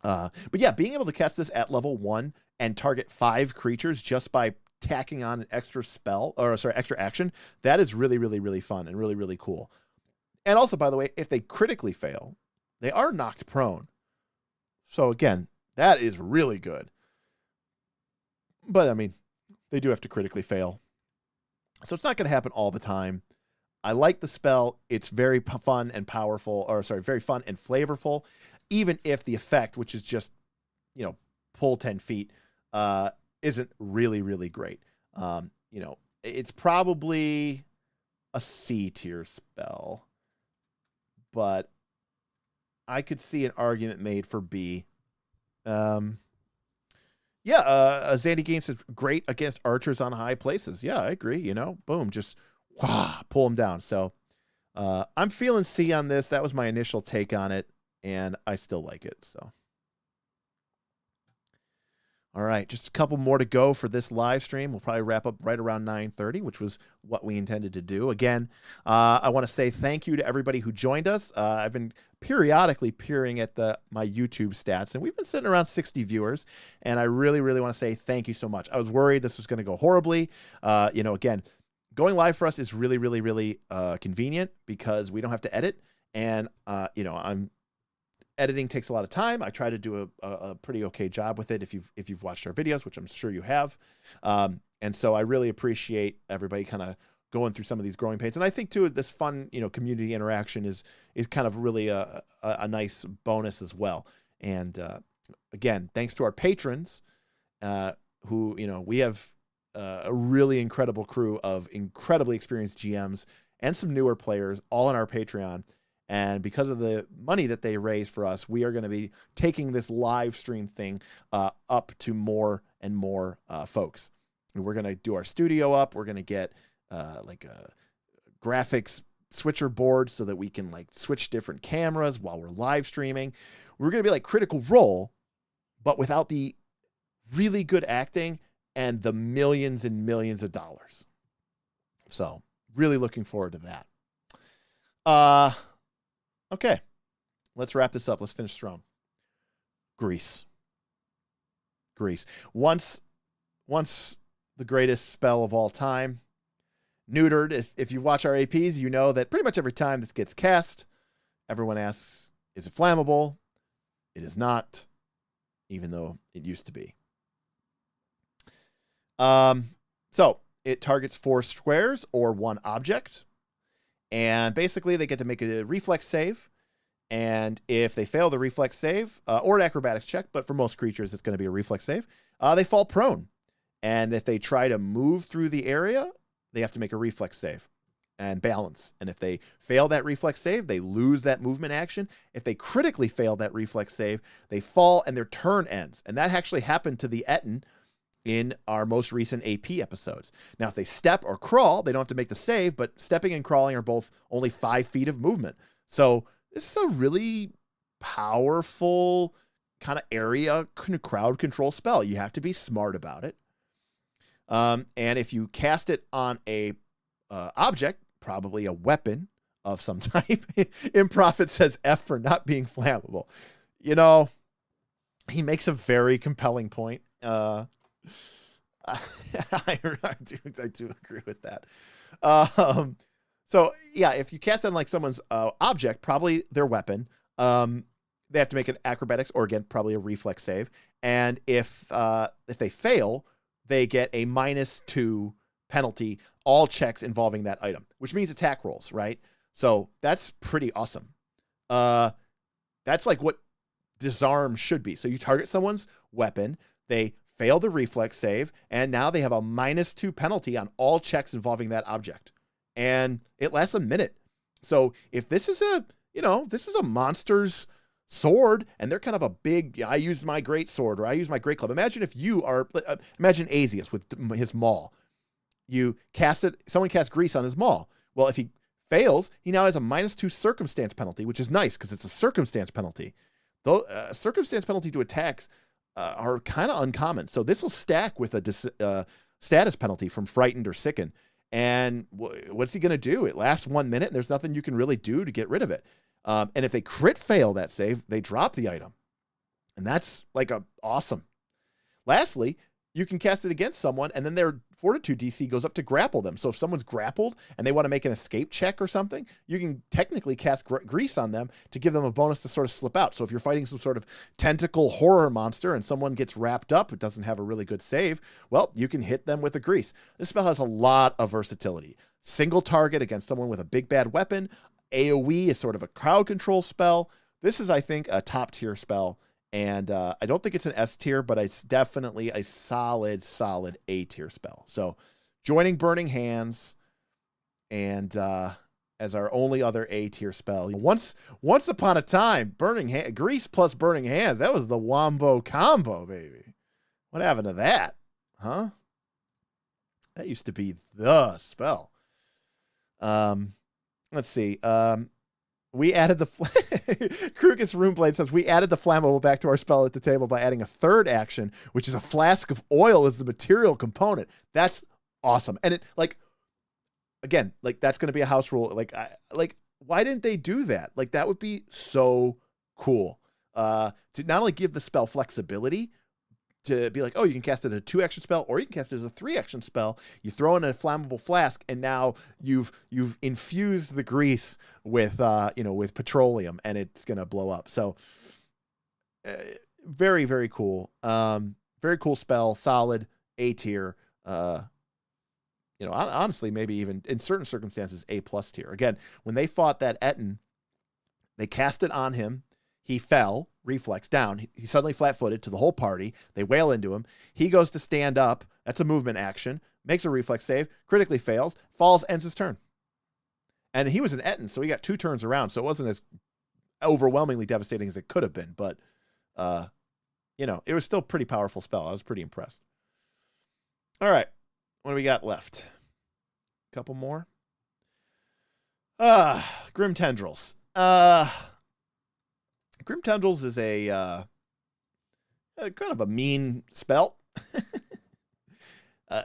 Speaker 2: But yeah, being able to cast this at level 1 and target 5 creatures just by tacking on an extra extra action, that is really, really, really fun and really, really cool. And also, by the way, if they critically fail, they are knocked prone. So again, that is really good. But I mean, they do have to critically fail. So it's not going to happen all the time. I like the spell. It's very fun and powerful, very fun and flavorful, even if the effect, which is just, pull 10 feet, isn't really, really great. It's probably a C tier spell, but I could see an argument made for B. Zandy Games is great against archers on high places. Yeah, I agree. Boom, just pull them down. So I'm feeling C on this. That was my initial take on it, and I still like it. So. All right, just a couple more to go for this live stream. We'll probably wrap up right around 9:30, which was what we intended to do. Again, I want to say thank you to everybody who joined us. I've been periodically peering at my YouTube stats, and we've been sitting around 60 viewers, and I really, really want to say thank you so much. I was worried this was going to go horribly. Again, going live for us is really, really, really convenient because we don't have to edit, and, editing takes a lot of time. I try to do a pretty okay job with it if you've watched our videos, which I'm sure you have. And so I really appreciate everybody kind of going through some of these growing pains. And I think too, this fun, community interaction is kind of really a nice bonus as well. And again, thanks to our patrons who, we have a really incredible crew of incredibly experienced GMs and some newer players all on our Patreon. And because of the money that they raise for us, we are going to be taking this live stream thing up to more and more folks. And we're going to do our studio up. We're going to get a graphics switcher board so that we can switch different cameras while we're live streaming. We're going to be like Critical Role, but without the really good acting and the millions and millions of dollars. So really looking forward to that. Okay, let's wrap this up. Let's finish strong. Grease. Once the greatest spell of all time. Neutered. If you watch our APs, you know that pretty much every time this gets cast, everyone asks, is it flammable? It is not, even though it used to be. So it targets 4 squares or 1 object. And basically, they get to make a reflex save. And if they fail the reflex save, or an acrobatics check, but for most creatures, it's going to be a reflex save, they fall prone. And if they try to move through the area, they have to make a reflex save and balance. And if they fail that reflex save, they lose that movement action. If they critically fail that reflex save, they fall and their turn ends. And that actually happened to the Etten in our most recent AP episodes. Now, if they step or crawl, they don't have to make the save, but stepping and crawling are both only 5 feet of movement. So this is a really powerful kind of area crowd control spell. You have to be smart about it. And if you cast it on a object, probably a weapon of some type, Improfit says F for not being flammable. He makes a very compelling point. I do agree with that. So yeah, if you cast on someone's object, probably their weapon, they have to make an acrobatics or again probably a reflex save. And if they fail, they get a -2 penalty all checks involving that item, which means attack rolls, right? So that's pretty awesome. That's what disarm should be. So you target someone's weapon, they fail the reflex save, and now they have a -2 penalty on all checks involving that object. And it lasts a minute. So if this is a monster's sword, and they're kind of a big, I used my great sword, or I use my great club. Imagine if you are, imagine Asius with his maul. You cast it, someone casts grease on his maul. Well, if he fails, he now has a -2 circumstance penalty, which is nice because it's a circumstance penalty. Though circumstance penalty to attacks are kind of uncommon. So this will stack with a status penalty from frightened or sickened. And what's he going to do? It lasts 1 minute, and there's nothing you can really do to get rid of it. And if they crit fail that save, they drop the item. And that's like awesome. Lastly, you can cast it against someone, and then their fortitude DC goes up to grapple them. So if someone's grappled and they want to make an escape check or something, you can technically cast grease on them to give them a bonus to sort of slip out. So if you're fighting some sort of tentacle horror monster and someone gets wrapped up, it doesn't have a really good save, well, you can hit them with a grease. This spell has a lot of versatility. Single target against someone with a big bad weapon. AoE is sort of a crowd control spell. This is, I think, a top tier spell. And I don't think it's an S tier, but it's definitely a solid A tier spell. So joining Burning Hands and as our only other A tier spell. Once upon a time, Grease plus Burning Hands, that was the wombo combo, baby. What happened to that? Huh? That used to be the spell. Let's see. We added the Krugus Runeblade says we added the flammable back to our spell at the table by adding a third action, which is a flask of oil as the material component. That's awesome. And it again, that's going to be a house rule. Why didn't they do that? That would be so cool. To not only give the spell flexibility, to be like, oh, you can cast it as a 2-action spell, or you can cast it as a 3-action spell. You throw in a flammable flask, and now you've infused the grease with with petroleum, and it's gonna blow up. So, very, very cool. Very cool spell. Solid A tier. Honestly, maybe even in certain circumstances A+ tier. Again, when they fought that Etten, they cast it on him. He fell, reflex, down. He's suddenly flat-footed to the whole party. They wail into him. He goes to stand up. That's a movement action. Makes a reflex save. Critically fails. Falls, ends his turn. And he was an Etten, so he got 2 turns around, so it wasn't as overwhelmingly devastating as it could have been. But, it was still a pretty powerful spell. I was pretty impressed. All right. What do we got left? A couple more. Grim Tendrils. Grim Tendrils is a kind of a mean spell.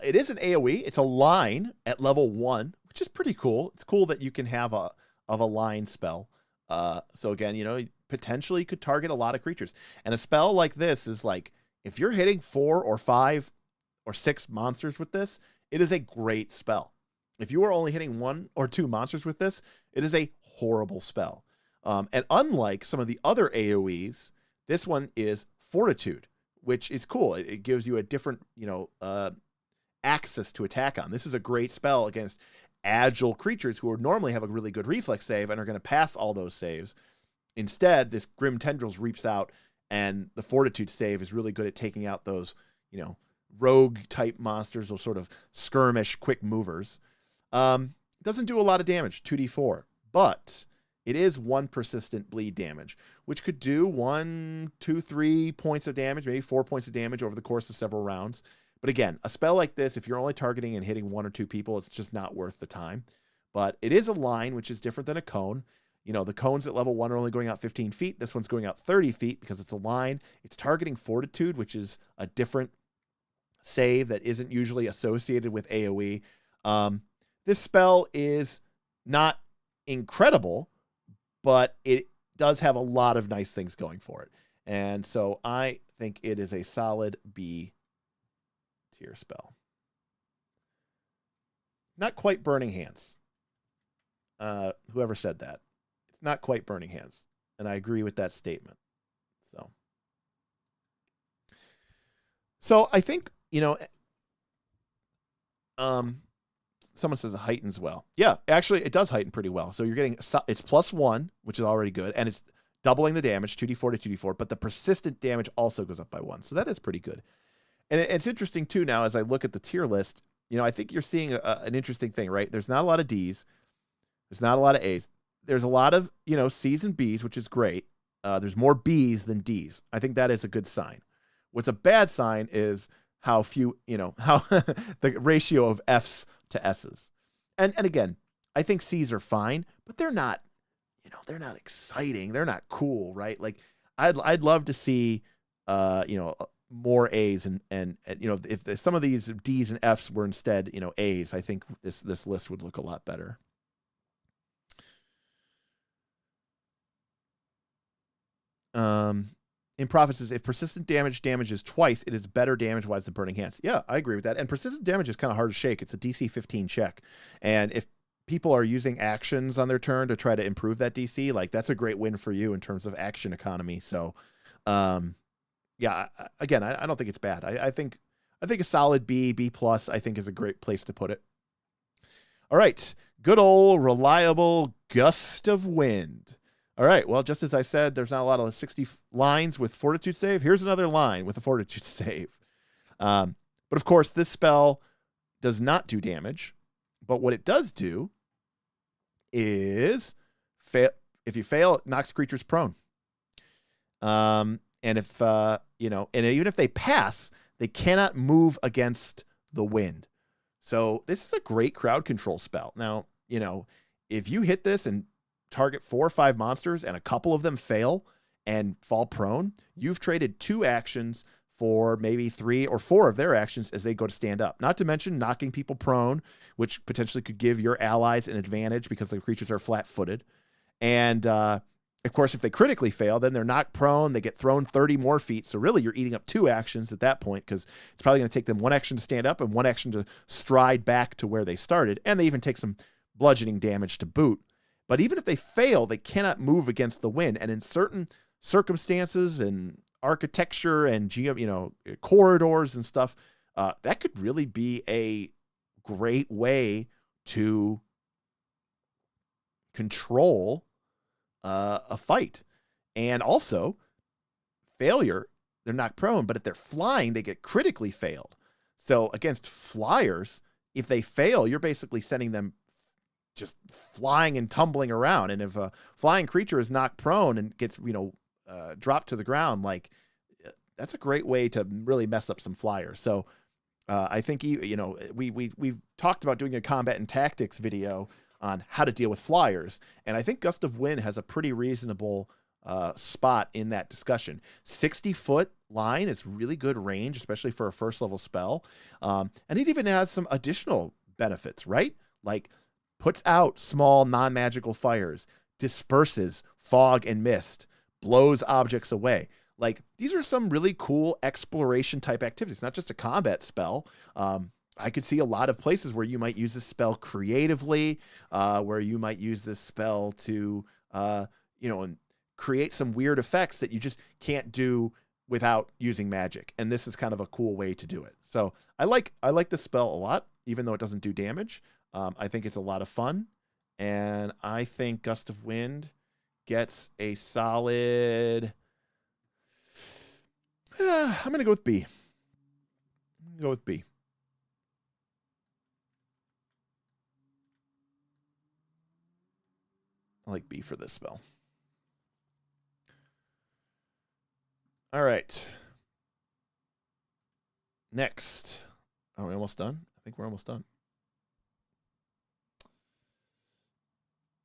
Speaker 2: It is an AoE. It's a line at level 1, which is pretty cool. It's cool that you can have a line spell. So again, potentially could target a lot of creatures. And a spell like this is if you're hitting 4 or 5 or 6 monsters with this, it is a great spell. If you are only hitting 1 or 2 monsters with this, it is a horrible spell. And unlike some of the other AoEs, this one is Fortitude, which is cool. It gives you a different, axis to attack on. This is a great spell against agile creatures who would normally have a really good reflex save and are going to pass all those saves. Instead, this Grim Tendrils reaps out, and the Fortitude save is really good at taking out those, rogue-type monsters, those sort of skirmish, quick movers. Doesn't do a lot of damage, 2d4, but it is 1 persistent bleed damage, which could do 1, 2, 3 points of damage, maybe 4 points of damage over the course of several rounds. But again, a spell like this, if you're only targeting and hitting 1 or 2 people, it's just not worth the time. But it is a line, which is different than a cone. The cones at level 1 are only going out 15 feet. This one's going out 30 feet because it's a line. It's targeting Fortitude, which is a different save that isn't usually associated with AoE. This spell is not incredible, but it does have a lot of nice things going for it. And so I think it is a solid B tier spell. Not quite Burning Hands. Whoever said that. It's not quite Burning Hands. And I agree with that statement. So I think, someone says it heightens well. Yeah, actually, it does heighten pretty well. So you're getting, it's +1, which is already good, and it's doubling the damage, 2d4 to 2d4, but the persistent damage also goes up by 1. So that is pretty good. And it's interesting, too, now, as I look at the tier list, I think you're seeing an interesting thing, right? There's not a lot of Ds. There's not a lot of As. There's a lot of, Cs and Bs, which is great. there's more Bs than Ds. I think that is a good sign. What's a bad sign is how few, how the ratio of Fs to S's. And again, I think Cs are fine, but they're not, they're not exciting. They're not cool, right? Like I'd love to see, more A's and if some of these D's and F's were instead, A's, I think this list would look a lot better. In Prophet says, if persistent damage damages twice, it is better damage-wise than Burning Hands. Yeah, I agree with that. And persistent damage is kind of hard to shake. It's a DC 15 check. And if people are using actions on their turn to try to improve that DC, like that's a great win for you in terms of action economy. So, yeah, again, I don't think it's bad. I think a solid B+, I think is a great place to put it. All right, good old reliable Gust of Wind. All right, well, just as I said, there's not a lot of 60 lines with Fortitude save. Here's another line with a Fortitude save. But of course, this spell does not do damage. But what it does do is, if you fail, it knocks creatures prone. And if, and even if they pass, they cannot move against the wind. So this is a great crowd control spell. Now, if you hit this and target 4 or 5 monsters and a couple of them fail and fall prone, you've traded 2 actions for maybe 3 or 4 of their actions as they go to stand up. Not to mention knocking people prone, which potentially could give your allies an advantage because the creatures are flat-footed. And, of course, if they critically fail, then they're knocked prone. They get thrown 30 more feet. So really, you're eating up 2 actions at that point because it's probably going to take them 1 action to stand up and 1 action to stride back to where they started. And they even take some bludgeoning damage to boot. But even if they fail, they cannot move against the wind. And in certain circumstances and architecture and corridors and stuff, that could really be a great way to control a fight. And also, failure, they're not prone, but if they're flying, they get critically failed. So against flyers, if they fail, you're basically sending them just flying and tumbling around. And if a flying creature is knocked prone and gets, dropped to the ground, like that's a great way to really mess up some flyers. So I think, we've talked about doing a combat and tactics video on how to deal with flyers. And I think Gust of Wind has a pretty reasonable spot in that discussion. 60-foot line is really good range, especially for a first level spell. And it even has some additional benefits, right? Like puts out small non-magical fires, disperses fog and mist, blows objects away. Like these are some really cool exploration type activities, not just a combat spell. I could see a lot of places where you might use this spell creatively, where you might use this spell to, and create some weird effects that you just can't do without using magic. And this is kind of a cool way to do it. So I like this spell a lot, even though it doesn't do damage. I think it's a lot of fun. And I think Gust of Wind gets a solid, I'm going to go with B. I like B for this spell. All right. Next. Are we almost done? I think we're almost done.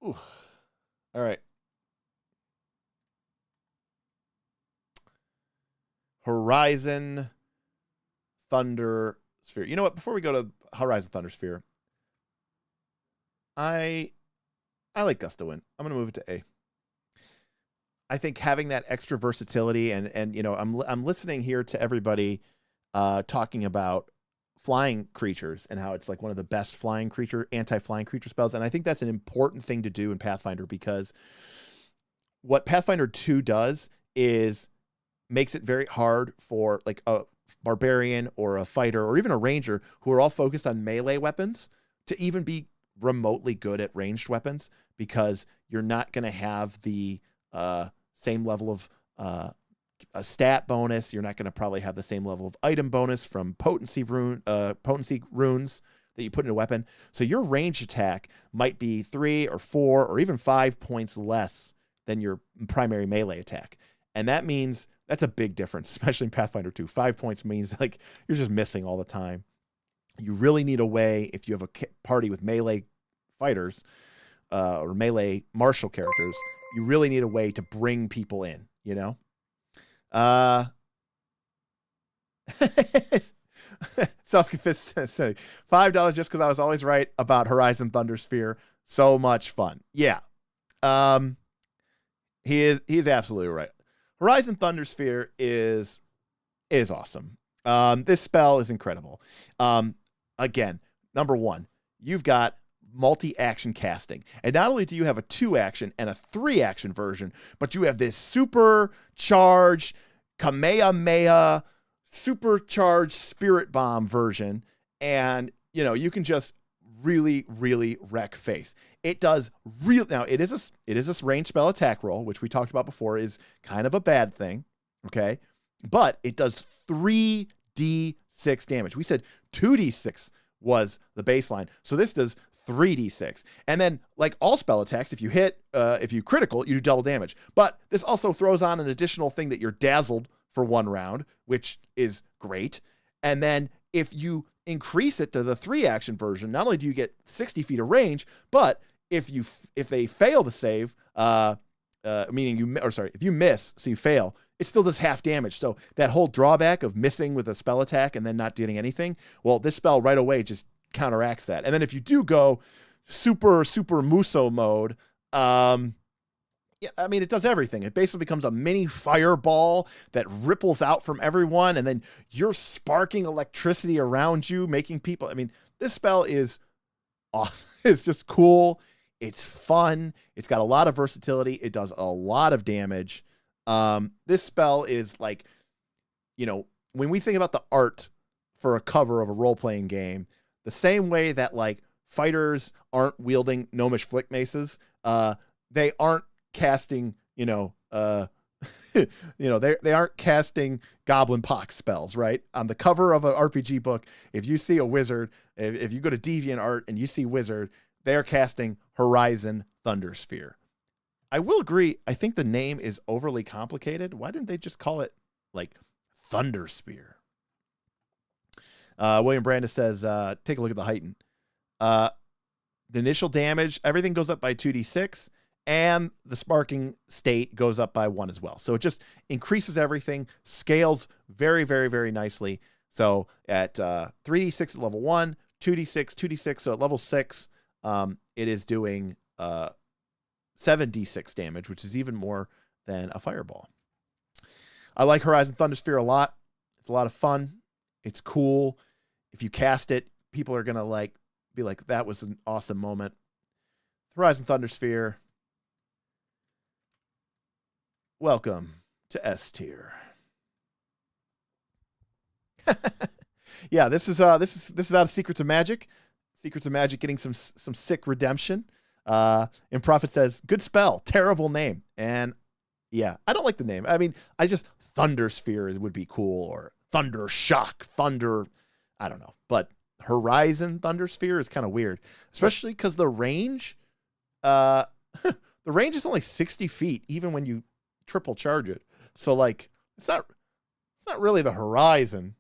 Speaker 2: Ooh. All right. Horizon Thundersphere. You know what? Before we go to Horizon Thundersphere, I like Gust of Wind. I'm going to move it to A. I think having that extra versatility and I'm listening here to everybody talking about flying creatures and how it's like one of the best anti-flying creature spells. And I think that's an important thing to do in Pathfinder, because what Pathfinder 2 does is makes it very hard for like a barbarian or a fighter or even a ranger who are all focused on melee weapons to even be remotely good at ranged weapons, because you're not going to have the same level of a stat bonus. You're not going to probably have the same level of item bonus from potency runes that you put in a weapon. So your range attack might be 3 or 4 or even 5 points less than your primary melee attack. And that means that's a big difference, especially in Pathfinder 2. 5 points means like you're just missing all the time. You really need a way, if you have a party with melee fighters or melee martial characters, you really need a way to bring people in, you know? Self-confessed $5 just because I was always right about Horizon Thundersphere. So much fun. Yeah. He's absolutely right. Horizon Thundersphere is awesome. This spell is incredible. Again, number one, you've got multi-action casting. And not only do you have a 2-action and a 3-action version, but you have this supercharged Kamehameha supercharged spirit bomb version. And, you know, you can just really, really wreck face. It does now it is a range spell attack roll, which we talked about before is kind of a bad thing. Okay. But it does 3d6 damage. We said 2d6 was the baseline. So this does 3d6. And then, like all spell attacks, if you hit, if you critical, you do double damage. But this also throws on an additional thing that you're dazzled for 1 round, which is great. And then if you increase it to the 3-action version, not only do you get 60 feet of range, but if they fail to save, meaning if you miss, so you fail, it still does half damage. So that whole drawback of missing with a spell attack and then not doing anything, well, this spell right away just counteracts that. And then if you do go super Muso mode, yeah, I mean, it does everything. It basically becomes a mini fireball that ripples out from everyone, and then you're sparking electricity around you, making people. I mean, this spell is awesome. It's just cool. It's fun. It's got a lot of versatility. It does a lot of damage. This spell is like, you know, when we think about the art for a cover of a role-playing game, the same way that like fighters aren't wielding gnomish flick maces, they aren't casting, they aren't casting goblin pox spells, right? On the cover of an RPG book, if you see a wizard, if you go to DeviantArt and you see wizard, they're casting Horizon Thundersphere. I will agree, I think the name is overly complicated. Why didn't they just call it like Thundersphere? William Brandis says, take a look at the heighten. The initial damage, everything goes up by 2d6. And the sparking state goes up by 1 as well. So it just increases everything, scales very, very, very nicely. So at 3d6 at level 1, 2d6. So at level 6, it is doing 7d6 damage, which is even more than a fireball. I like Horizon Thundersphere a lot. It's a lot of fun. It's cool. If you cast it, people are going to be like, that was an awesome moment. Horizon Thundersphere. Welcome to S tier. Yeah, this is out of Secrets of Magic. Secrets of Magic getting some sick redemption. And Prophet says, good spell, terrible name. And yeah, I don't like the name. I mean, Thundersphere would be cool, or Thunder Shock, Thunder, I don't know. But Horizon Thundersphere is kind of weird, especially because the range, the range is only 60 feet, even when you triple charge it. So like, it's not really the horizon.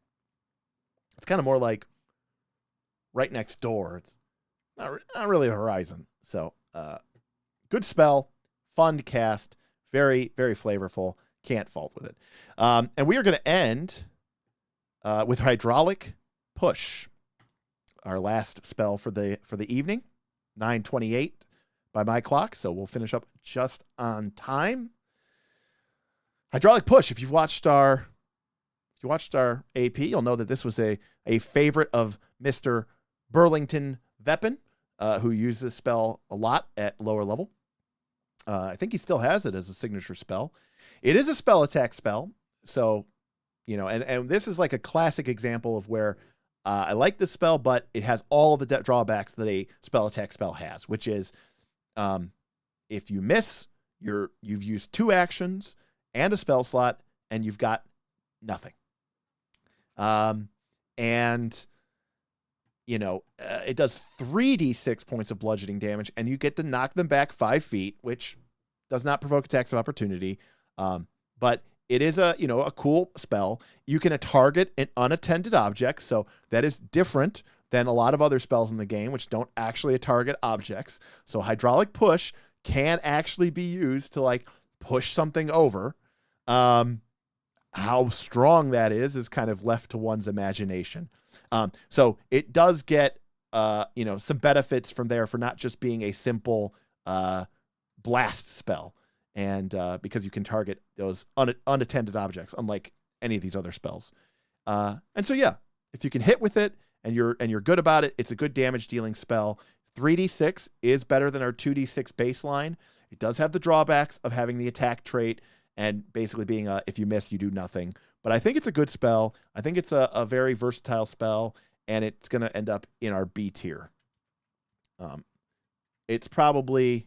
Speaker 2: It's kind of more like right next door. It's not really the horizon. So, good spell, fun to cast, very, very flavorful. Can't fault with it. And we are going to end with Hydraulic Push, our last spell for the evening, 9:28 by my clock. So we'll finish up just on time. Hydraulic Push. If you watched our AP, you'll know that this was a favorite of Mr. Burlington Veppen, who used this spell a lot at lower level. I think he still has it as a signature spell. It is a spell attack spell, so and this is like a classic example of where I like this spell, but it has all the drawbacks that a spell attack spell has, which is if you miss, you've used 2 actions and a spell slot, and you've got nothing. It does 3d6 points of bludgeoning damage, and you get to knock them back 5 feet, which does not provoke attacks of opportunity, but it is a cool spell. You can target an unattended object, so that is different than a lot of other spells in the game, which don't actually target objects. So hydraulic push can actually be used to like push something over. How strong that is kind of left to one's imagination. So it does get some benefits from there for not just being a simple blast spell, and because you can target those unattended objects, unlike any of these other spells. And so yeah, if you can hit with it and you're good about it, it's a good damage dealing spell. 3d6 is better than our 2d6 baseline. It does have the drawbacks of having the attack trait and basically being if you miss, you do nothing. But I think it's a good spell. I think it's a very versatile spell, and it's going to end up in our B tier. It's probably,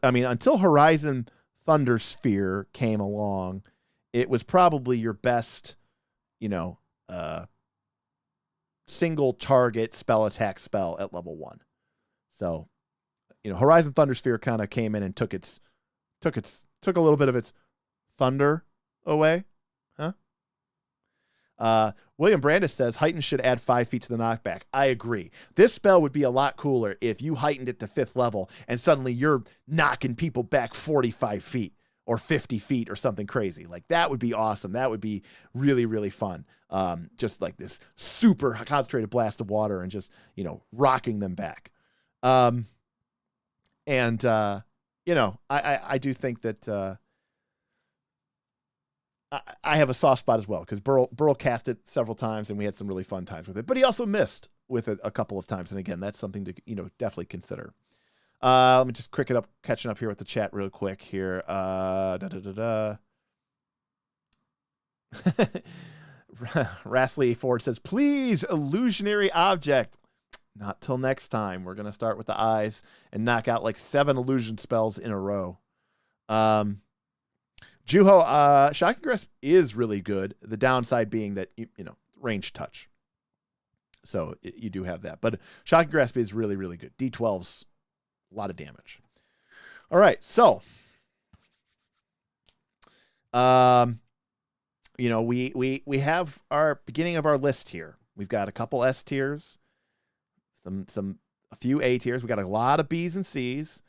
Speaker 2: until Horizon Thundersphere came along, it was probably your best, single target spell attack spell at level 1. So, Horizon Thundersphere kind of came in and took a little bit of its thunder away. William Brandis says Heighten should add 5 feet to the knockback. I agree. This spell would be a lot cooler if you heightened it to 5th level and suddenly you're knocking people back 45 feet or 50 feet or something crazy. Like, that would be awesome. That would be really, really fun. Just like this super concentrated blast of water and just, rocking them back. I do think that I have a soft spot as well, because Burl cast it several times and we had some really fun times with it, but he also missed with it a couple of times. And again, that's something to, definitely consider. Let me just catching up here with the chat real quick here. Rassley Ford says, please, illusionary object. Not till next time. We're going to start with the eyes and knock out like 7 illusion spells in a row. Juho, Shocking Grasp is really good. The downside being that, range touch. So you do have that. But Shocking Grasp is really, really good. D12's a lot of damage. All right. So, we have our beginning of our list here. We've got a couple S tiers, a few A tiers. We got a lot of B's and C's.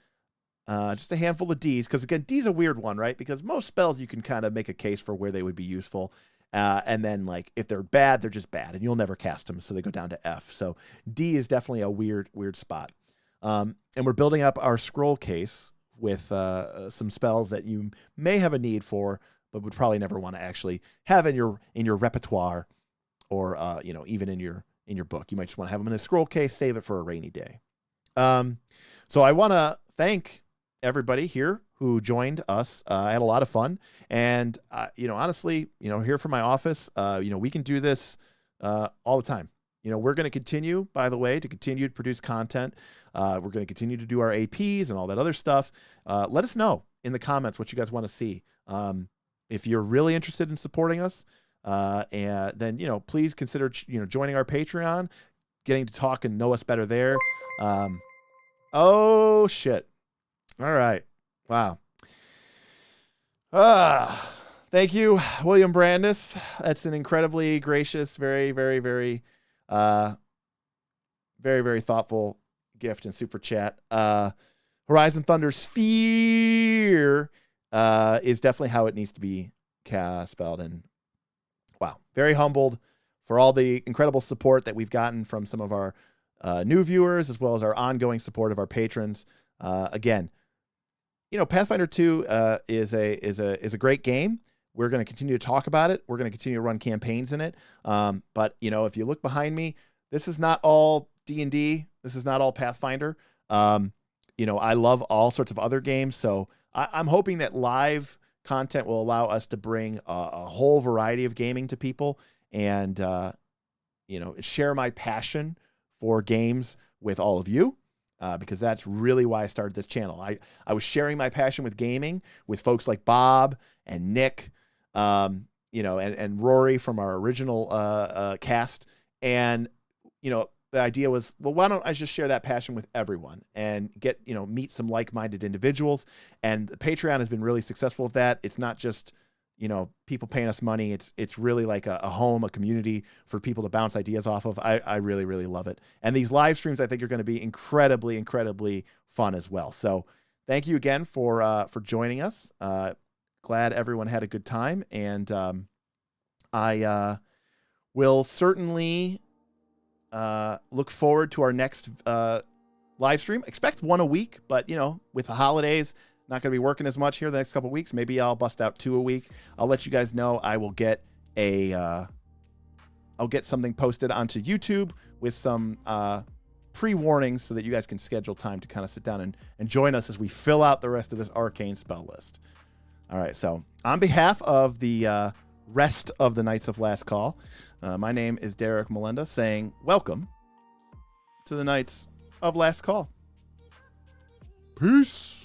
Speaker 2: Just a handful of D's, because again, D's a weird one, right? Because most spells you can kind of make a case for where they would be useful. And then like if they're bad, they're just bad and you'll never cast them. So they go down to F. So D is definitely a weird spot. And we're building up our scroll case with some spells that you may have a need for, but would probably never want to actually have in your repertoire or, even in your book. You might just want to have them in a scroll case, save it for a rainy day. So I want to thank everybody here who joined us. I had a lot of fun, and honestly, here from my office, we can do this all the time. We're going to continue, by the way, to produce content. We're going to continue to do our APs and all that other stuff. Let us know in the comments what you guys want to see. If you're really interested in supporting us, and then please consider joining our Patreon, getting to talk and know us better there. Oh shit. All right. Wow. Thank you, William Brandis. That's an incredibly gracious, very, very, very, very, very thoughtful gift and super chat. Horizon Thundersphere is definitely how it needs to be spelled. And wow, very humbled for all the incredible support that we've gotten from some of our new viewers, as well as our ongoing support of our patrons. Again, Pathfinder 2 is a great game. We're going to continue to talk about it. We're going to continue to run campaigns in it. But if you look behind me, this is not all D&D. This is not all Pathfinder. I love all sorts of other games. So I'm hoping that live content will allow us to bring a whole variety of gaming to people and, share my passion for games with all of you. Because that's really why I started this channel. I was sharing my passion with gaming with folks like Bob and Nick, and Rory from our original cast. And, the idea was, well, why don't I just share that passion with everyone and get, meet some like-minded individuals. And Patreon has been really successful with that. It's not just, people paying us money. It's really like a home, a community for people to bounce ideas off of. I really, really love it. And these live streams, I think, are going to be incredibly, incredibly fun as well. So thank you again for joining us. Glad everyone had a good time. And I will certainly look forward to our next live stream. Expect one a week, but with the holidays, not going to be working as much here the next couple of weeks. Maybe I'll bust out 2 a week. I'll let you guys know. I will get I'll get something posted onto YouTube with some pre-warnings so that you guys can schedule time to kind of sit down and join us as we fill out the rest of this Arcane spell list. All right, so on behalf of the rest of the Knights of Last Call, my name is Derek Melenda, saying welcome to the Knights of Last Call. Peace.